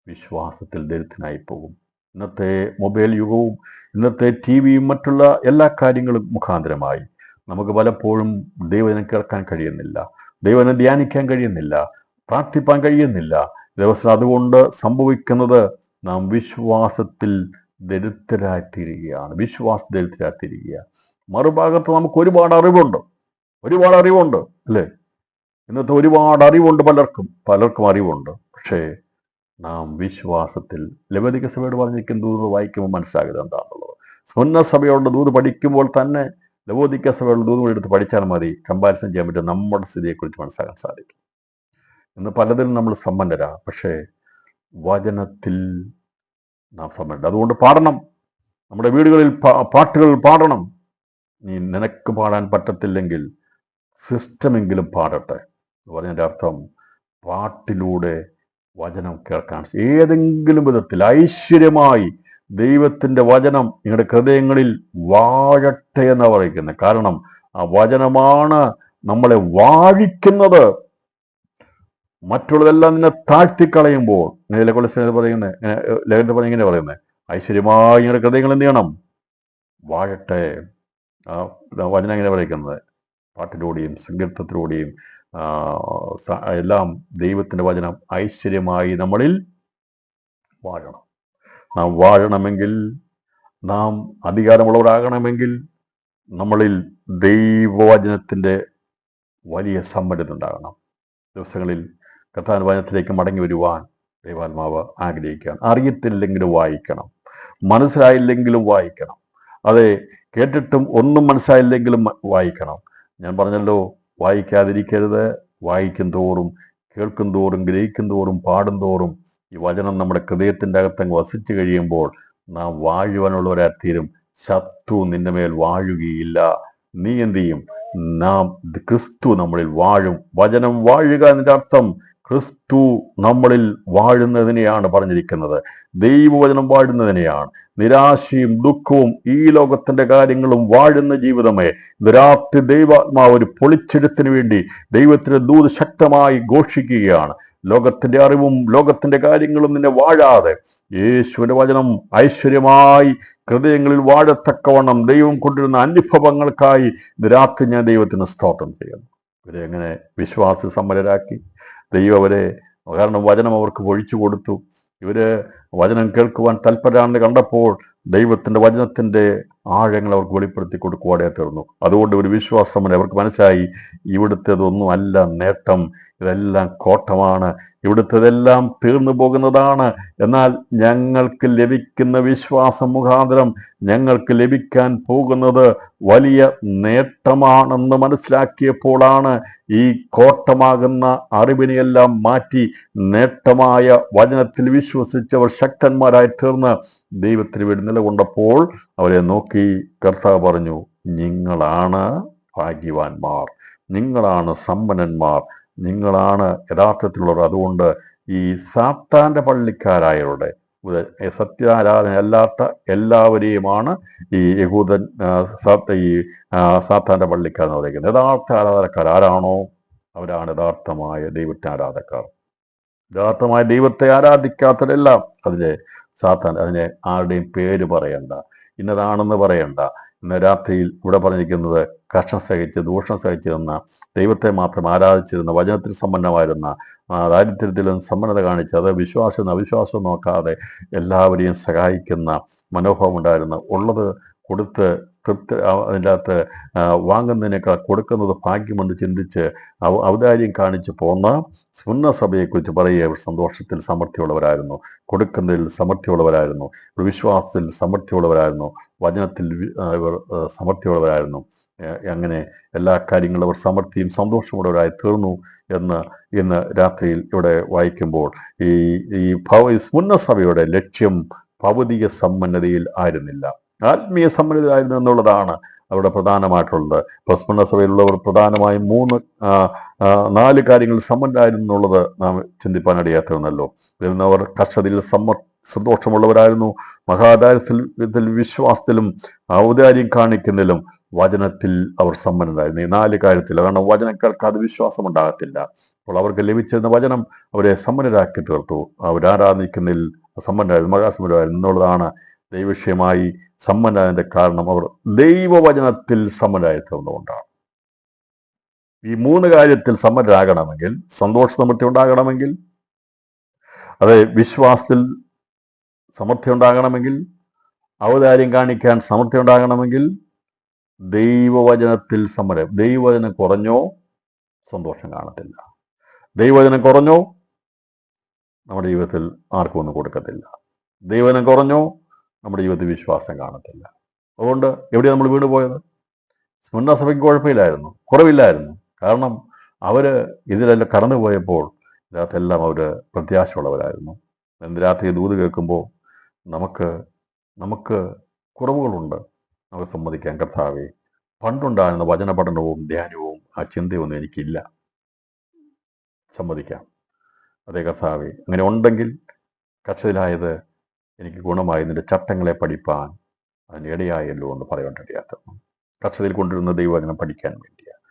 വിശ്വാസത്തിൽ ദരിദ്രനായി പോകും. ഇന്നത്തെ മൊബൈൽ യുഗവും ഇന്നത്തെ ടി വിയും മറ്റുള്ള എല്ലാ കാര്യങ്ങളും മുഖാന്തരമായി നമുക്ക് പലപ്പോഴും ദൈവനെ കേൾക്കാൻ കഴിയുന്നില്ല, ദൈവനെ ധ്യാനിക്കാൻ കഴിയുന്നില്ല, പ്രാർത്ഥിപ്പാൻ കഴിയുന്നില്ല. ദിവസം അതുകൊണ്ട് സംഭവിക്കുന്നത് നാം വിശ്വാസത്തിൽ ദരിദ്രരായിത്തീരുകയാണ്. മറുഭാഗത്ത് നമുക്ക് ഒരുപാട് അറിവുണ്ട് അല്ലേ? ഇന്നത്തെ ഒരുപാട് അറിവുണ്ട്, പലർക്കും അറിവുണ്ട്. പക്ഷേ നാം വിശ്വാസത്തിൽ ലവോദിക്ക സഭയോട് പറഞ്ഞിരിക്കുന്ന ദൂത് വായിക്കുമ്പോൾ മനസ്സിലാകുന്നത് എന്താണെന്നുള്ളത്. സ്മരണ സഭയോട് ദൂത് പഠിക്കുമ്പോൾ തന്നെ ലവോദിക്ക സഭയോട് ദൂത് എടുത്ത് പഠിച്ചാൽ മതി, കമ്പാരിസൺ ചെയ്യാൻ പറ്റും, നമ്മുടെ സ്ഥിതിയെക്കുറിച്ച് മനസ്സിലാക്കാൻ സാധിക്കും. ഇന്ന് പലതിലും നമ്മൾ സമ്പന്നരാണ്, പക്ഷേ വചനത്തിൽ നാം സമ്പന്നരാണ്. അതുകൊണ്ട് പാടണം, നമ്മുടെ വീടുകളിൽ പാട്ടുകൾ പാടണം. നിനക്ക് പാടാൻ പറ്റത്തില്ലെങ്കിൽ സിസ്റ്റമെങ്കിലും പാടട്ടെ എന്ന് പറഞ്ഞതിൻ്റെ അർത്ഥം പാട്ടിലൂടെ വചനം കേൾക്കാൻ ഏതെങ്കിലും വിധത്തിൽ ഐശ്വര്യമായി ദൈവത്തിൻ്റെ വചനം നിങ്ങളുടെ ഹൃദയങ്ങളിൽ വാഴട്ടെ എന്നാണ് പറയുന്നത്. കാരണം ആ വചനമാണ് നമ്മളെ വാഴിക്കുന്നത്. മറ്റുള്ളതെല്ലാം നിന്നെ താഴ്ത്തിക്കളയുമ്പോൾ ഇങ്ങനെ കൊലസ്തീനിൽ പറയുന്നത്, ലേഖനത്തിൽ പറഞ്ഞ ഇങ്ങനെ പറയുന്നത്, ഐശ്വര്യമായി നിങ്ങളുടെ ഹൃദയങ്ങൾ എന്ത് ചെയ്യണം? വാഴട്ടെ. ആ വചനം ഇങ്ങനെ പറയുന്നത്, പാട്ടിലൂടെയും സങ്കീർത്തത്തിലൂടെയും എല്ലാം ദൈവത്തിൻ്റെ വചനം ഐശ്വര്യമായി നമ്മളിൽ വാഴണം. നാം വാഴണമെങ്കിൽ, നാം അധികാരമുള്ളവരാകണമെങ്കിൽ നമ്മളിൽ ദൈവവചനത്തിൻ്റെ വലിയ സമ്പന്നത ഉണ്ടാകണം. ദിവസങ്ങളിൽ കർത്താവിന്റെ വചനത്തിലേക്ക് മടങ്ങി വരുവാൻ ദൈവാത്മാവ് ആഗ്രഹിക്കുകയാണ്. അറിയത്തില്ലെങ്കിലും വായിക്കണം, മനസ്സിലായില്ലെങ്കിലും വായിക്കണം. അതെ, കേട്ടിട്ടും ഒന്നും മനസ്സിലായില്ലെങ്കിലും വായിക്കണം. ഞാൻ പറഞ്ഞല്ലോ, വായിക്കാതിരിക്കരുത്. വായിക്കും തോറും, കേൾക്കും തോറും, ഗ്രഹിക്കും തോറും, പാടും തോറും ഈ വചനം നമ്മുടെ ഹൃദയത്തിൻ്റെ അകത്തങ്ങ് വസിച്ചു കഴിയുമ്പോൾ നാം വാഴുവാനുള്ളവരായി തീരും. ശത്രു നിന്റെ മേൽ വാഴുകയില്ല. നീ എന്ത് ചെയ്യും? നാം ക്രിസ്തു നമ്മളിൽ വാഴും. വചനം വാഴുക എന്നതിന്റെ അർത്ഥം ക്രിസ്തു നമ്മളിൽ വാഴുന്നതിനെയാണ് പറഞ്ഞിരിക്കുന്നത്. ദൈവവചനം വാഴുന്നതിനെയാണ്. നിരാശയും ദുഃഖവും ഈ ലോകത്തിന്റെ കാര്യങ്ങളും വാഴുന്ന ജീവിതമേ, രാത്രി ദൈവാത്മാവ് ഒരു പൊളിച്ചെഴുത്തിന് വേണ്ടി ദൈവത്തിന്റെ ദൂത് ശക്തമായി ഘോഷിക്കുകയാണ്. ലോകത്തിന്റെ അറിവും ലോകത്തിന്റെ കാര്യങ്ങളും നിന്നെ വാഴാതെ യേശുവിന്റെ വചനം ഐശ്വര്യമായി ഹൃദയങ്ങളിൽ വാഴത്തക്കവണ്ണം ദൈവം കൊണ്ടിരുന്ന അനുഭവങ്ങൾക്കായി രാത്രി ഞാൻ ദൈവത്തിന് സ്തോത്രം ചെയ്യുന്നു. ഇവരെ എങ്ങനെ വിശ്വാസ സമ്പന്നരാക്കി ദൈവം അവരെ, കാരണം വചനം അവർക്ക് ഒഴിച്ചു കൊടുത്തു. ഇവര് വചനം കേൾക്കുവാൻ തൽപരരാണെന്ന് കണ്ടപ്പോൾ ദൈവത്തിന്റെ വചനത്തിന്റെ ആഴങ്ങൾ അവർക്ക് വെളിപ്പെടുത്തി കൊടുക്കുവാടേ തീർന്നു. അതുകൊണ്ട് ഒരു വിശ്വാസം അവർക്ക് മനസ്സിലായി, ഇവിടുത്തേതൊന്നും അല്ല നേട്ടം, ഇതെല്ലാം കോട്ടമാണ്, ഇവിടുത്തേതെല്ലാം തീർന്നു പോകുന്നതാണ്. എന്നാൽ ഞങ്ങൾക്ക് ലഭിക്കുന്ന വിശ്വാസം മുഖാന്തരം ഞങ്ങൾക്ക് ലഭിക്കാൻ പോകുന്നത് വലിയ നേട്ടമാണെന്ന് മനസ്സിലാക്കിയപ്പോഴാണ് ഈ കോട്ടമാകുന്ന അറിവിനെയെല്ലാം മാറ്റി നേട്ടമായ വചനത്തിൽ വിശ്വസിച്ചവർ ശക്തന്മാരായി തീർന്ന് ദൈവത്തിന് വേണ്ടി നിലകൊണ്ടപ്പോൾ അവരെ നോക്കി കർത്താവ് പറഞ്ഞു, നിങ്ങളാണ് ഭാഗ്യവാന്മാർ, നിങ്ങളാണ് സമ്പന്നന്മാർ, നിങ്ങളാണ് യഥാർത്ഥത്തിലുള്ളവർ. അതുകൊണ്ട് ഈ സാത്താന്റെ പള്ളിക്കാരായവരുടെ, സത്യാരാധന അല്ലാത്ത എല്ലാവരെയുമാണ് ഈ യഹൂദൻ ഈ സാത്താന്റെ പള്ളിക്കാരെന്ന് പറയുന്നത്. യഥാർത്ഥ ആരാധനക്കാർ ആരാണോ അവരാണ് യഥാർത്ഥമായ ദൈവത്തെ ആരാധക്കാർ. യഥാർത്ഥമായ ദൈവത്തെ ആരാധിക്കാത്തവരെല്ലാം അതിനെ ആരുടെയും പേര് പറയണ്ട, ഇന്നതാണെന്ന് പറയണ്ട. ഇന്ന് രാത്രിയിൽ ഇവിടെ പറഞ്ഞിരിക്കുന്നത് കഷ്ടം സഹിച്ച് ദൂഷണം സഹിച്ചിരുന്ന, ദൈവത്തെ മാത്രം ആരാധിച്ചിരുന്ന, വചനത്തിൽ സമ്പന്നമായിരുന്ന, ദാരിദ്ര്യത്തിലും സമ്പന്നത കാണിച്ച് അത് വിശ്വാസം അവിശ്വാസം നോക്കാതെ എല്ലാവരെയും സഹായിക്കുന്ന മനോഭാവം ഉണ്ടായിരുന്ന, ഉള്ളത് കൊടുത്ത് തൃപ്തി, അതിൻ്റെ അകത്ത് വാങ്ങുന്നതിനേക്കാൾ കൊടുക്കുന്നത് ഭാഗ്യമെന്ന് ചിന്തിച്ച് ഔദാര്യം കാണിച്ചു പോന്ന സുന്ന സഭയെക്കുറിച്ച് പറയുക. ഇവർ സന്തോഷത്തിൽ സമൃദ്ധിയുള്ളവരായിരുന്നു, കൊടുക്കുന്നതിൽ സമൃദ്ധിയുള്ളവരായിരുന്നു, വിശ്വാസത്തിൽ സമൃദ്ധിയുള്ളവരായിരുന്നു, വചനത്തിൽ ഇവർ സമൃദ്ധിയുള്ളവരായിരുന്നു. അങ്ങനെ എല്ലാ കാര്യങ്ങളും അവർ സമൃദ്ധിയും സന്തോഷമുള്ളവരായി തീർന്നു എന്ന് ഇന്ന് രാത്രിയിൽ ഇവിടെ വായിക്കുമ്പോൾ ഈ സുന്ന സഭയുടെ ലക്ഷ്യം ഭൗതിക സമ്പന്നതയിൽ ആയിരുന്നില്ല, ആത്മീയ സമ്പന്നതയായിരുന്നു എന്നുള്ളതാണ് അവിടെ പ്രധാനമായിട്ടുള്ളത്. സുന്ന സഭയിലുള്ളവർ പ്രധാനമായും 4 കാര്യങ്ങൾ സമ്പന്നരായിരുന്നു എന്നുള്ളത് നാം ചിന്തിപ്പാനിടയാത്തതെന്നല്ലോ. ഇതിൽ നിന്ന് അവർ കഷ്ടതയിൽ സന്തോഷമുള്ളവരായിരുന്നു, മഹാദാരിദ്ര്യത്തിൽ വിശ്വാസത്തിലും ഔദാര്യം കാണിക്കുന്നതിലും വചനത്തിൽ അവർ സമ്പന്നരായിരുന്നു. ഈ 4 കാര്യത്തിൽ. കാരണം വചനം കേൾക്കാതെ വിശ്വാസം ഉണ്ടാകത്തില്ല. അപ്പോൾ അവർക്ക് ലഭിച്ചിരുന്ന വചനം അവരെ സമ്പന്നരാക്കി തീർത്തു. അവരാരാധിക്കുന്നതിൽ സമ്പന്നരായിരുന്നു, മഹാസമ്പന്നരായിരുന്നു എന്നുള്ളതാണ് ദൈവവിഷയമായി സമ്പന്നരായതിന്റെ കാരണം. അവർ ദൈവവചനത്തിൽ സമ്പന്നരായി തീർന്നുകൊണ്ടാണ്. ഈ 3 കാര്യത്തിൽ സമ്പന്നരാകണമെങ്കിൽ, സന്തോഷ സമൃദ്ധി ഉണ്ടാകണമെങ്കിൽ, അതെ, വിശ്വാസത്തിൽ സമൃദ്ധി ഉണ്ടാകണമെങ്കിൽ, ഔദാര്യം കാണിക്കാൻ സമൃദ്ധി ഉണ്ടാകണമെങ്കിൽ ദൈവവചനത്തിൽ സമ്പന്നം. ദൈവവചനം കുറഞ്ഞോ സന്തോഷം കാണത്തില്ല. ദൈവവചനം കുറഞ്ഞോ നമ്മുടെ ജീവിതത്തിൽ ആർക്കും ഒന്നും കൊടുക്കത്തില്ല. ദൈവവചനം കുറഞ്ഞോ നമ്മുടെ ജീവിതത്തിൽ വിശ്വാസം കാണത്തില്ല. അതുകൊണ്ട് എവിടെയാണ് നമ്മൾ വീണുപോയത്? സുന്ന സഭയ്ക്ക് കുഴപ്പമില്ലായിരുന്നു, കുറവില്ലായിരുന്നു. കാരണം അവര് ഇതിലെല്ലാം കടന്നുപോയപ്പോൾ ഇതിനകത്തെല്ലാം അവർ പ്രത്യാശയുള്ളവരായിരുന്നു. ഇന്ന് രാത്രി ദൂത് കേൾക്കുമ്പോൾ നമുക്ക് കുറവുകളുണ്ട്. നമുക്ക് സമ്മതിക്കാൻ, കർത്താവേ, പണ്ടുണ്ടായിരുന്ന വചന പഠനവും ധ്യാനവും ആ ചിന്തയൊന്നും എനിക്കില്ല, സമ്മതിക്കാം. അതേ കർത്താവേ, അങ്ങനെ ഉണ്ടെങ്കിൽ കർഷകരായത് എനിക്ക് ഗുണമായി നിന്റെ ചട്ടങ്ങളെ പഠിപ്പാൻ അതിന് ഇടയായല്ലോ എന്ന് പറയേണ്ടത്. കർഷകയിൽ കൊണ്ടിരുന്ന ദൈവവചനം പഠിക്കാൻ വേണ്ടിയാണ്.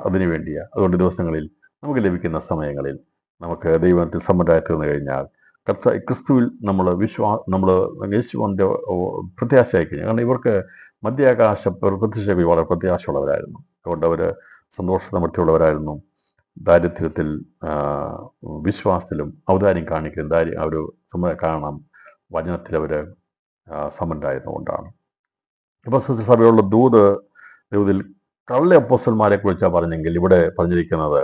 അതിനു വേണ്ടിയാണ്. അതുകൊണ്ട് ദിവസങ്ങളിൽ നമുക്ക് ലഭിക്കുന്ന സമയങ്ങളിൽ നമുക്ക് ദൈവത്തിൽ സംബന്ധമായി തീർന്നു കഴിഞ്ഞാൽ ക്രിസ്തുവിൽ നമ്മൾ യേശുവിൻ്റെ പ്രത്യാശയായി കഴിഞ്ഞാൽ, കാരണം ഇവർക്ക് മധ്യാകാശ പ്രത്യക്ഷ വളരെ പ്രത്യാശയുള്ളവരായിരുന്നു. അതുകൊണ്ട് അവർ സന്തോഷസമൃദ്ധിയുള്ളവരായിരുന്നു. ദാരിദ്ര്യത്തിൽ വിശ്വാസത്തിലും ഔദാര്യം കാണിക്കുന്ന അവർ കാണാം. വചനത്തിൽ അവർ സമ്പന്നരായിരുന്നുകൊണ്ടാണ്. അപ്പോൾ സഭയുള്ള ദൂതിൽ കള്ള അപ്പോസ്തലന്മാരെ കുറിച്ചാണ് പറഞ്ഞെങ്കിൽ ഇവിടെ പറഞ്ഞിരിക്കുന്നത്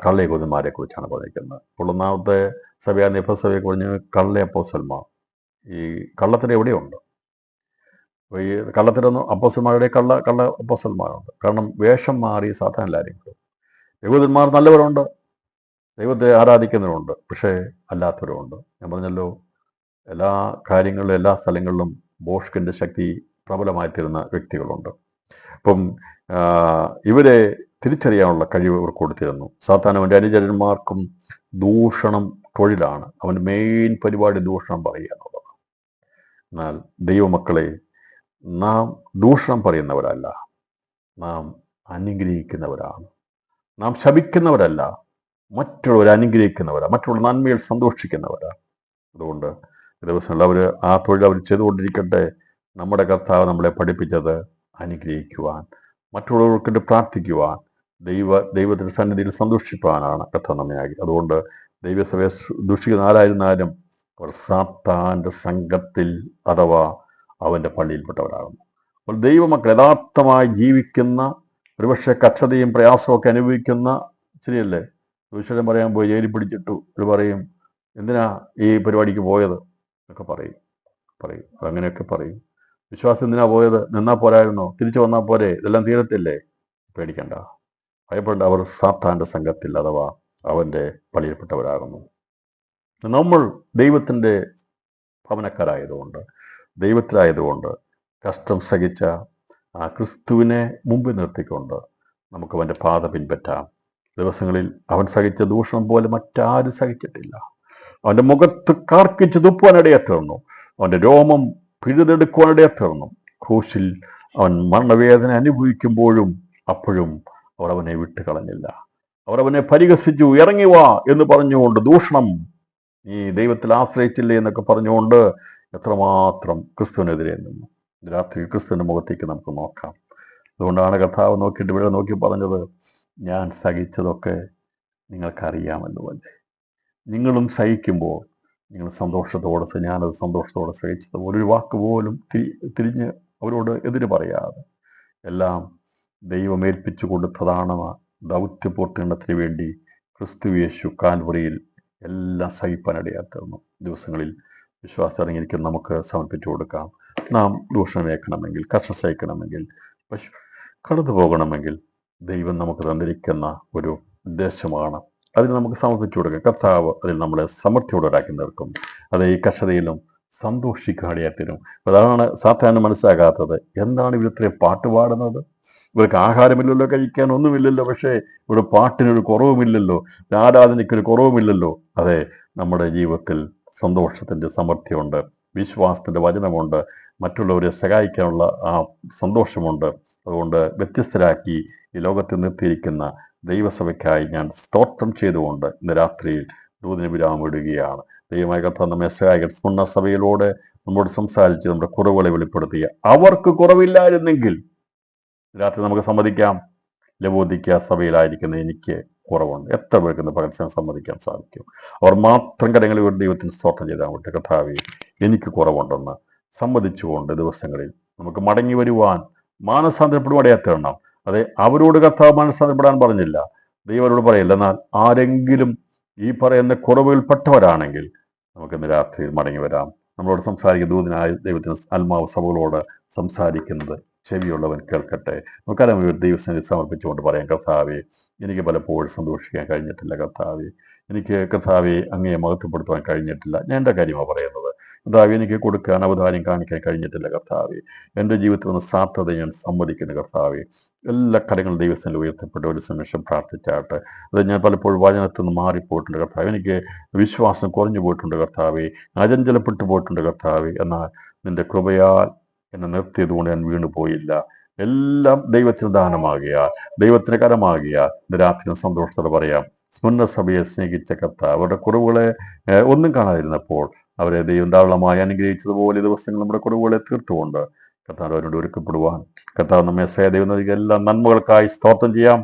കള്ള യഹൂദന്മാരെ കുറിച്ചാണ് പറഞ്ഞിരിക്കുന്നത്. അപ്പോൾ ഒന്നാമത്തെ സഭയായ എഫെസസഭയെ കുറിച്ച് കള്ള അപ്പോസ്തലന്മാർ. ഈ കള്ളത്തിന് എവിടെയുണ്ട്? അപ്പോൾ ഈ കള്ളത്തിനൊന്നും അപ്പോസ്തലന്മാരുടെ കള്ള അപ്പോസ്തലന്മാരുണ്ട്. കാരണം വേഷം മാറി സാധാരണ എല്ലാവരും. യഹൂദന്മാർ നല്ലവരുണ്ട്, ദൈവത്തെ ആരാധിക്കുന്നവരുണ്ട്, പക്ഷേ അല്ലാത്തവരുമുണ്ട്. ഞാൻ പറഞ്ഞല്ലോ, എല്ലാ കാര്യങ്ങളിലും എല്ലാ സ്ഥലങ്ങളിലും ബോഷ്കിൻ്റെ ശക്തി പ്രബലമായിത്തീരുന്ന വ്യക്തികളുണ്ട്. അപ്പം ഇവരെ തിരിച്ചറിയാനുള്ള കഴിവ് ഇവർ കൊടുത്തിരുന്നു. സാധാരണ അവൻ്റെ അനുചരന്മാർക്കും ദൂഷണം തൊഴിലാണ്. അവൻ്റെ മെയിൻ പരിപാടി ദൂഷണം പറയുക എന്നുള്ളതാണ്. എന്നാൽ ദൈവമക്കളെ, നാം ദൂഷണം പറയുന്നവരല്ല, നാം അനുഗ്രഹിക്കുന്നവരാണ്. നാം ശപിക്കുന്നവരല്ല, മറ്റുള്ളവരെ അനുഗ്രഹിക്കുന്നവരാണ്, മറ്റുള്ള നന്മയിൽ സന്തോഷിക്കുന്നവരാണ്. അതുകൊണ്ട് ദിവസം അവർ ആ തൊഴിൽ അവർ ചെയ്തുകൊണ്ടിരിക്കട്ടെ. നമ്മുടെ കർത്താവ് നമ്മളെ പഠിപ്പിച്ചത് അനുഗ്രഹിക്കുവാൻ, മറ്റുള്ളവർക്ക് പ്രാർത്ഥിക്കുവാൻ, ദൈവത്തിൻ്റെ സന്നിധിയിൽ സന്തോഷിപ്പാനാണ് കർത്താവ് നമ്മെ ആക്കി. അതുകൊണ്ട് ദൈവസഭയെ ദൂഷിക്കുന്ന ആരായിരുന്നാലും അവർ സാത്താൻ്റെ സംഘത്തിൽ അഥവാ അവൻ്റെ പള്ളിയിൽപ്പെട്ടവരാകുന്നു. അപ്പോൾ ദൈവമക്കൾ യഥാർത്ഥമായി ജീവിക്കുന്ന, ഒരുപക്ഷെ കഷ്ടതയും പ്രയാസമൊക്കെ അനുഭവിക്കുന്ന, ശരിയല്ലേ, ദൂഷണം പറയാൻ പോയി ജയിലിൽ പിടിച്ചിട്ടു, ഒരു പറയും എന്തിനാ ഈ പരിപാടിക്ക് പോയത് എന്നൊക്കെ പറയും. അങ്ങനെയൊക്കെ പറയും. വിശ്വാസം എന്തിനാ പോയത്? നിന്നാൽ പോരായിരുന്നോ? തിരിച്ചു വന്നാൽ പോരെ? ഇതെല്ലാം തീരത്തില്ലേ? പേടിക്കണ്ട, ഭയപ്പെടേണ്ട. അവർ സാത്താൻ്റെ സംഘത്തിൽ അഥവാ അവൻ്റെ പള്ളിയിൽപ്പെട്ടവരാകുന്നു. നമ്മൾ ദൈവത്തിൻ്റെ ഭവനക്കാരായതുകൊണ്ട്, ദൈവത്തിലായതുകൊണ്ട് കഷ്ടം സഹിച്ച ആ ക്രിസ്തുവിനെ മുമ്പിൽ നിർത്തിക്കൊണ്ട് നമുക്ക് അവൻ്റെ പാത പിൻപറ്റാം. ദിവസങ്ങളിൽ അവൻ സഹിച്ച ദൂഷണം പോലെ മറ്റാരും സഹിച്ചിട്ടില്ല. അവൻ്റെ മുഖത്ത് കാർക്കിച്ച് തുപ്പാനിടയെ തീർന്നു, അവൻ്റെ രോമം പിഴുതെടുക്കുവാനിടയെ തീർന്നു. ക്രൂശിൽ അവൻ മരണവേദന അനുഭവിക്കുമ്പോഴും അപ്പോഴും അവർ അവനെ വിട്ടുകളഞ്ഞില്ല. അവർ അവനെ പരിഹസിച്ചു, ഇറങ്ങി വാ എന്ന് പറഞ്ഞുകൊണ്ട്, ദൂഷണം, നീ ദൈവത്തിൽ ആശ്രയിച്ചില്ലേ എന്നൊക്കെ പറഞ്ഞുകൊണ്ട് എത്രമാത്രം ക്രിസ്തുവിനെതിരെ നിന്നു. രാത്രി ക്രിസ്തുവിൻ്റെ മുഖത്തേക്ക് നമുക്ക് നോക്കാം. അതുകൊണ്ടാണ് കർത്താവ് നോക്കിയിട്ട് ഇവിടെ നോക്കി പറഞ്ഞത്, ഞാൻ സഹിച്ചതൊക്കെ നിങ്ങൾക്കറിയാമല്ലോ അല്ലേ. നിങ്ങളും സഹിക്കുമ്പോൾ നിങ്ങൾ സന്തോഷത്തോടെ, ഞാനത് സന്തോഷത്തോടെ സഹിച്ചത് ഒരു വാക്ക് പോലും തിരിഞ്ഞ് അവരോട് എതിര് പറയാതെ എല്ലാം ദൈവം ഏൽപ്പിച്ചു കൊടുത്തതാണെന്ന ദൗത്യപൂർത്തീകരണത്തിന് വേണ്ടി ക്രിസ്തു യേശു കാൽവറിയിൽ എല്ലാം സഹിപ്പാനിടയാത്തീർന്നു. ദിവസങ്ങളിൽ വിശ്വാസം ഇറങ്ങിയിരിക്കും നമുക്ക് സമർപ്പിച്ചു കൊടുക്കാം. നാം ദൂഷണം ഏൽക്കണമെങ്കിൽ, കഷ്ടം സഹിക്കണമെങ്കിൽ, കടന്നു പോകണമെങ്കിൽ ദൈവം നമുക്ക് തന്നിരിക്കുന്ന ഒരു ഉദ്ദേശമാണ്. അതിന് നമുക്ക് സമർപ്പിച്ചു കൊടുക്കാം. കർത്താവ് അതിൽ നമ്മളെ സമൃദ്ധിയോടാക്കി നിർത്തും. അത് ഈ കഷ്ടതയിലും സന്തോഷിക്കാടിയാത്തിനും. അതാണ് സാധാരണ മനസ്സിലാകാത്തത്. എന്താണ് ഇവരിത്രയും പാട്ട് പാടുന്നത്? ഇവർക്ക് ആഹാരമില്ലല്ലോ, കഴിക്കാൻ ഒന്നുമില്ലല്ലോ, പക്ഷേ ഇവിടെ പാട്ടിനൊരു കുറവുമില്ലല്ലോ, ആരാധനയ്ക്കൊരു കുറവുമില്ലല്ലോ. അതെ, നമ്മുടെ ജീവിതത്തിൽ സന്തോഷത്തിൻ്റെ സമൃദ്ധിയുണ്ട്, വിശ്വാസത്തിൻ്റെ വചനമുണ്ട്, മറ്റുള്ളവരെ സഹായിക്കാനുള്ള ആ സന്തോഷമുണ്ട്. അതുകൊണ്ട് വ്യത്യസ്തരാക്കി ഈ ലോകത്തിൽ നിർത്തിയിരിക്കുന്ന ദൈവസഭയ്ക്കായി ഞാൻ സ്തോത്രം ചെയ്തുകൊണ്ട് ഇന്ന് രാത്രിയിൽ ദൂതിന് വിരാമം ഇടുകയാണ്. ദൈവമായ കർത്താവ് നമ്മെ സഹായിക്കട്ടെ. സ്മരണ സഭയിലൂടെ നമ്മോട് സംസാരിച്ച് നമ്മുടെ കുറവുകളെ വെളിപ്പെടുത്തിയ, അവർക്ക് കുറവില്ലായിരുന്നെങ്കിൽ രാത്രി നമുക്ക് സമ്മതിക്കാം, ലവോദിക്ക സഭയിലായിരിക്കുന്ന എനിക്ക് കുറവുണ്ട്. എത്ര പേർക്ക് പകർച്ചാൻ സമ്മതിക്കാൻ സാധിക്കും? അവർ മാത്രം കരങ്ങളിൽ ഒരു ദൈവത്തിന് സ്തോത്രം ചെയ്താൽ വിട്ട്, കർത്താവേ എനിക്ക് കുറവുണ്ടെന്ന് സമ്മതിച്ചുകൊണ്ട് ദിവസങ്ങളിൽ നമുക്ക് മടങ്ങി വരുവാൻ, മാനസാന്തരപ്പെടുവാടേറ്റണം. അതെ, അവരോട് കർത്താവ് മാനസാന്തരപ്പെടാൻ പറഞ്ഞില്ല, ദൈവം അവരോട് പറയില്ല. എന്നാൽ ആരെങ്കിലും ഈ പറയുന്ന കുറവുകൾപ്പെട്ടവരാണെങ്കിൽ നമുക്കിന്ന് രാത്രിയിൽ മടങ്ങി വരാം. നമ്മളോട് സംസാരിക്കുന്ന ദൂതനായ ദൈവത്തിന് ആത്മാവ് സഭകളോട് സംസാരിക്കുന്നത് ചെവിയുള്ളവൻ കേൾക്കട്ടെ. നമുക്കറിയാം, ദൈവസന്നിധി സമർപ്പിച്ചുകൊണ്ട് പറയാം, കർത്താവേ എനിക്ക് പലപ്പോഴും സന്തോഷിക്കാൻ കഴിഞ്ഞിട്ടില്ല, കർത്താവേ അങ്ങയെ മഹത്വപ്പെടുത്തുവാൻ കഴിഞ്ഞിട്ടില്ല. ഞാൻ എൻ്റെ കാര്യമാണ് പറയുന്നത്. കർത്താവേ എനിക്ക് കൊടുക്കാൻ, അവതാരം കാണിക്കാൻ കഴിഞ്ഞിട്ടില്ല. കർത്താവേ എൻ്റെ ജീവിതത്തിൽ നിന്ന് സാധ്യത ഞാൻ സമ്മതിക്കുന്നു. കർത്താവേ എല്ലാ കാര്യങ്ങളും ദൈവസന്നിധിയിൽ ഉയർത്തപ്പെട്ട ഒരു നിമിഷം പ്രാർത്ഥിച്ചാട്ടെ. അത് ഞാൻ പലപ്പോഴും വചനത്തിൽ നിന്ന് മാറിപ്പോയിട്ടുണ്ട് കർത്താവേ, എനിക്ക് വിശ്വാസം കുറഞ്ഞു പോയിട്ടുണ്ട് കർത്താവേ, അചഞ്ചലപ്പെട്ടു പോയിട്ടുണ്ട് കർത്താവേ. എന്നാൽ നിൻ്റെ കൃപയാൽ എന്നെ നിർത്തിയതുകൊണ്ട് ഞാൻ വീണു പോയില്ല. എല്ലാം ദൈവത്തിന് ദാനമാകിയാൽ, ദൈവത്തിന് കരമാകിയ ഇന്ന് രാത്രി സന്തോഷത്തോടെ പറയാം, സ്മരണ സഭയെ സ്നേഹിച്ച കർത്താവ് അവരുടെ കുറവുകളെ ഒന്നും കാണാതിരുന്നപ്പോൾ അവരെ ദൈവം ധാരാളമായി അനുഗ്രഹിച്ചതുപോലെ ദിവസങ്ങൾ നമ്മുടെ കുറവുകളെ തീർത്തുകൊണ്ട് കർത്താവ് അവരോട് ഒരുക്കപ്പെടുവാൻ കർത്താവ് നമ്മെ ദൈവം നൽകിയ എല്ലാ നന്മകൾക്കായി സ്തോത്രം ചെയ്യാം.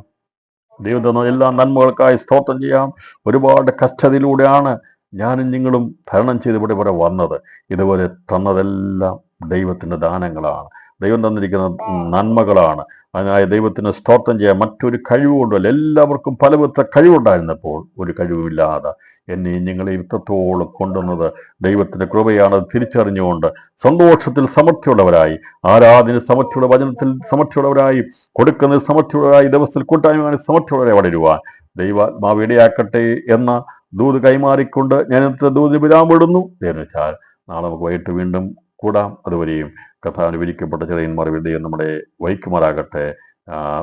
ദൈവം തന്ന എല്ലാ നന്മകൾക്കായി സ്തോത്രം ചെയ്യാം. ഒരുപാട് കഷ്ടതയിലൂടെയാണ് ഞാനും നിങ്ങളും തരണം ചെയ്ത് ഇവിടെ വന്നത്. ഇതുപോലെ തന്നതെല്ലാം ദൈവത്തിൻ്റെ ദാനങ്ങളാണ്, ദൈവം തന്നിരിക്കുന്ന നന്മകളാണ്. അതിനായ ദൈവത്തിന് സ്തോത്രം ചെയ്യാൻ മറ്റൊരു കഴിവുകൊണ്ടല്ല. എല്ലാവർക്കും പലവിധ കഴിവുണ്ടായിരുന്നപ്പോൾ ഒരു കഴിവുമില്ലാതെ എന്നെയും നിങ്ങളെ ഇത്രത്തോളം കൊണ്ടുവന്നത് ദൈവത്തിൻ്റെ കൃപയാണ്. തിരിച്ചറിഞ്ഞുകൊണ്ട് സന്തോഷത്തിൽ സമൃദ്ധിയുള്ളവരായി, ആരാധന സമൃദ്ധിയുള്ള, വചനത്തിൽ സമൃദ്ധിയുള്ളവരായി, കൊടുക്കുന്ന സമൃദ്ധിയുള്ളവരായി, ദിവസത്തിൽ കൂട്ടായ്മ സമൃദ്ധിയുള്ളവരെ വളരുവാൻ ദൈവാത്മാവ് ഇടയാക്കട്ടെ എന്ന ദൂത് കൈമാറിക്കൊണ്ട് ഞാൻ ഇന്നത്തെ ദൂത് വിരാമിടുന്നു. എന്ന് വെച്ചാൽ നാളെ നമുക്ക് വൈകിട്ട് വീണ്ടും കൂടാം. അതുവരെയും കർത്താവിന് വിരിക്കപ്പെട്ട ചെറിയന്മാർ ദൈവം നമ്മളെ വഹിക്കുമാറാകട്ടെ.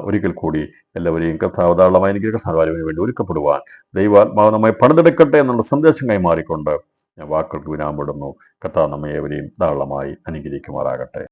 ഒരിക്കൽ കൂടി എല്ലാവരെയും കർത്താവ് ധാരാളമായി എനിക്ക് കർത്താവിന് വേണ്ടി ഒരുക്കപ്പെടുവാൻ ദൈവാത്മാവ് നമ്മെ പണിതെടുക്കട്ടെ എന്നുള്ള സന്ദേശം കൈമാറിക്കൊണ്ട് ഞാൻ വാക്കുകൾക്ക് വിരാമിടുന്നു. കർത്താവ് നമ്മെ ഏവരെയും ധാരാളമായി അനുഗ്രഹിക്കുമാറാകട്ടെ.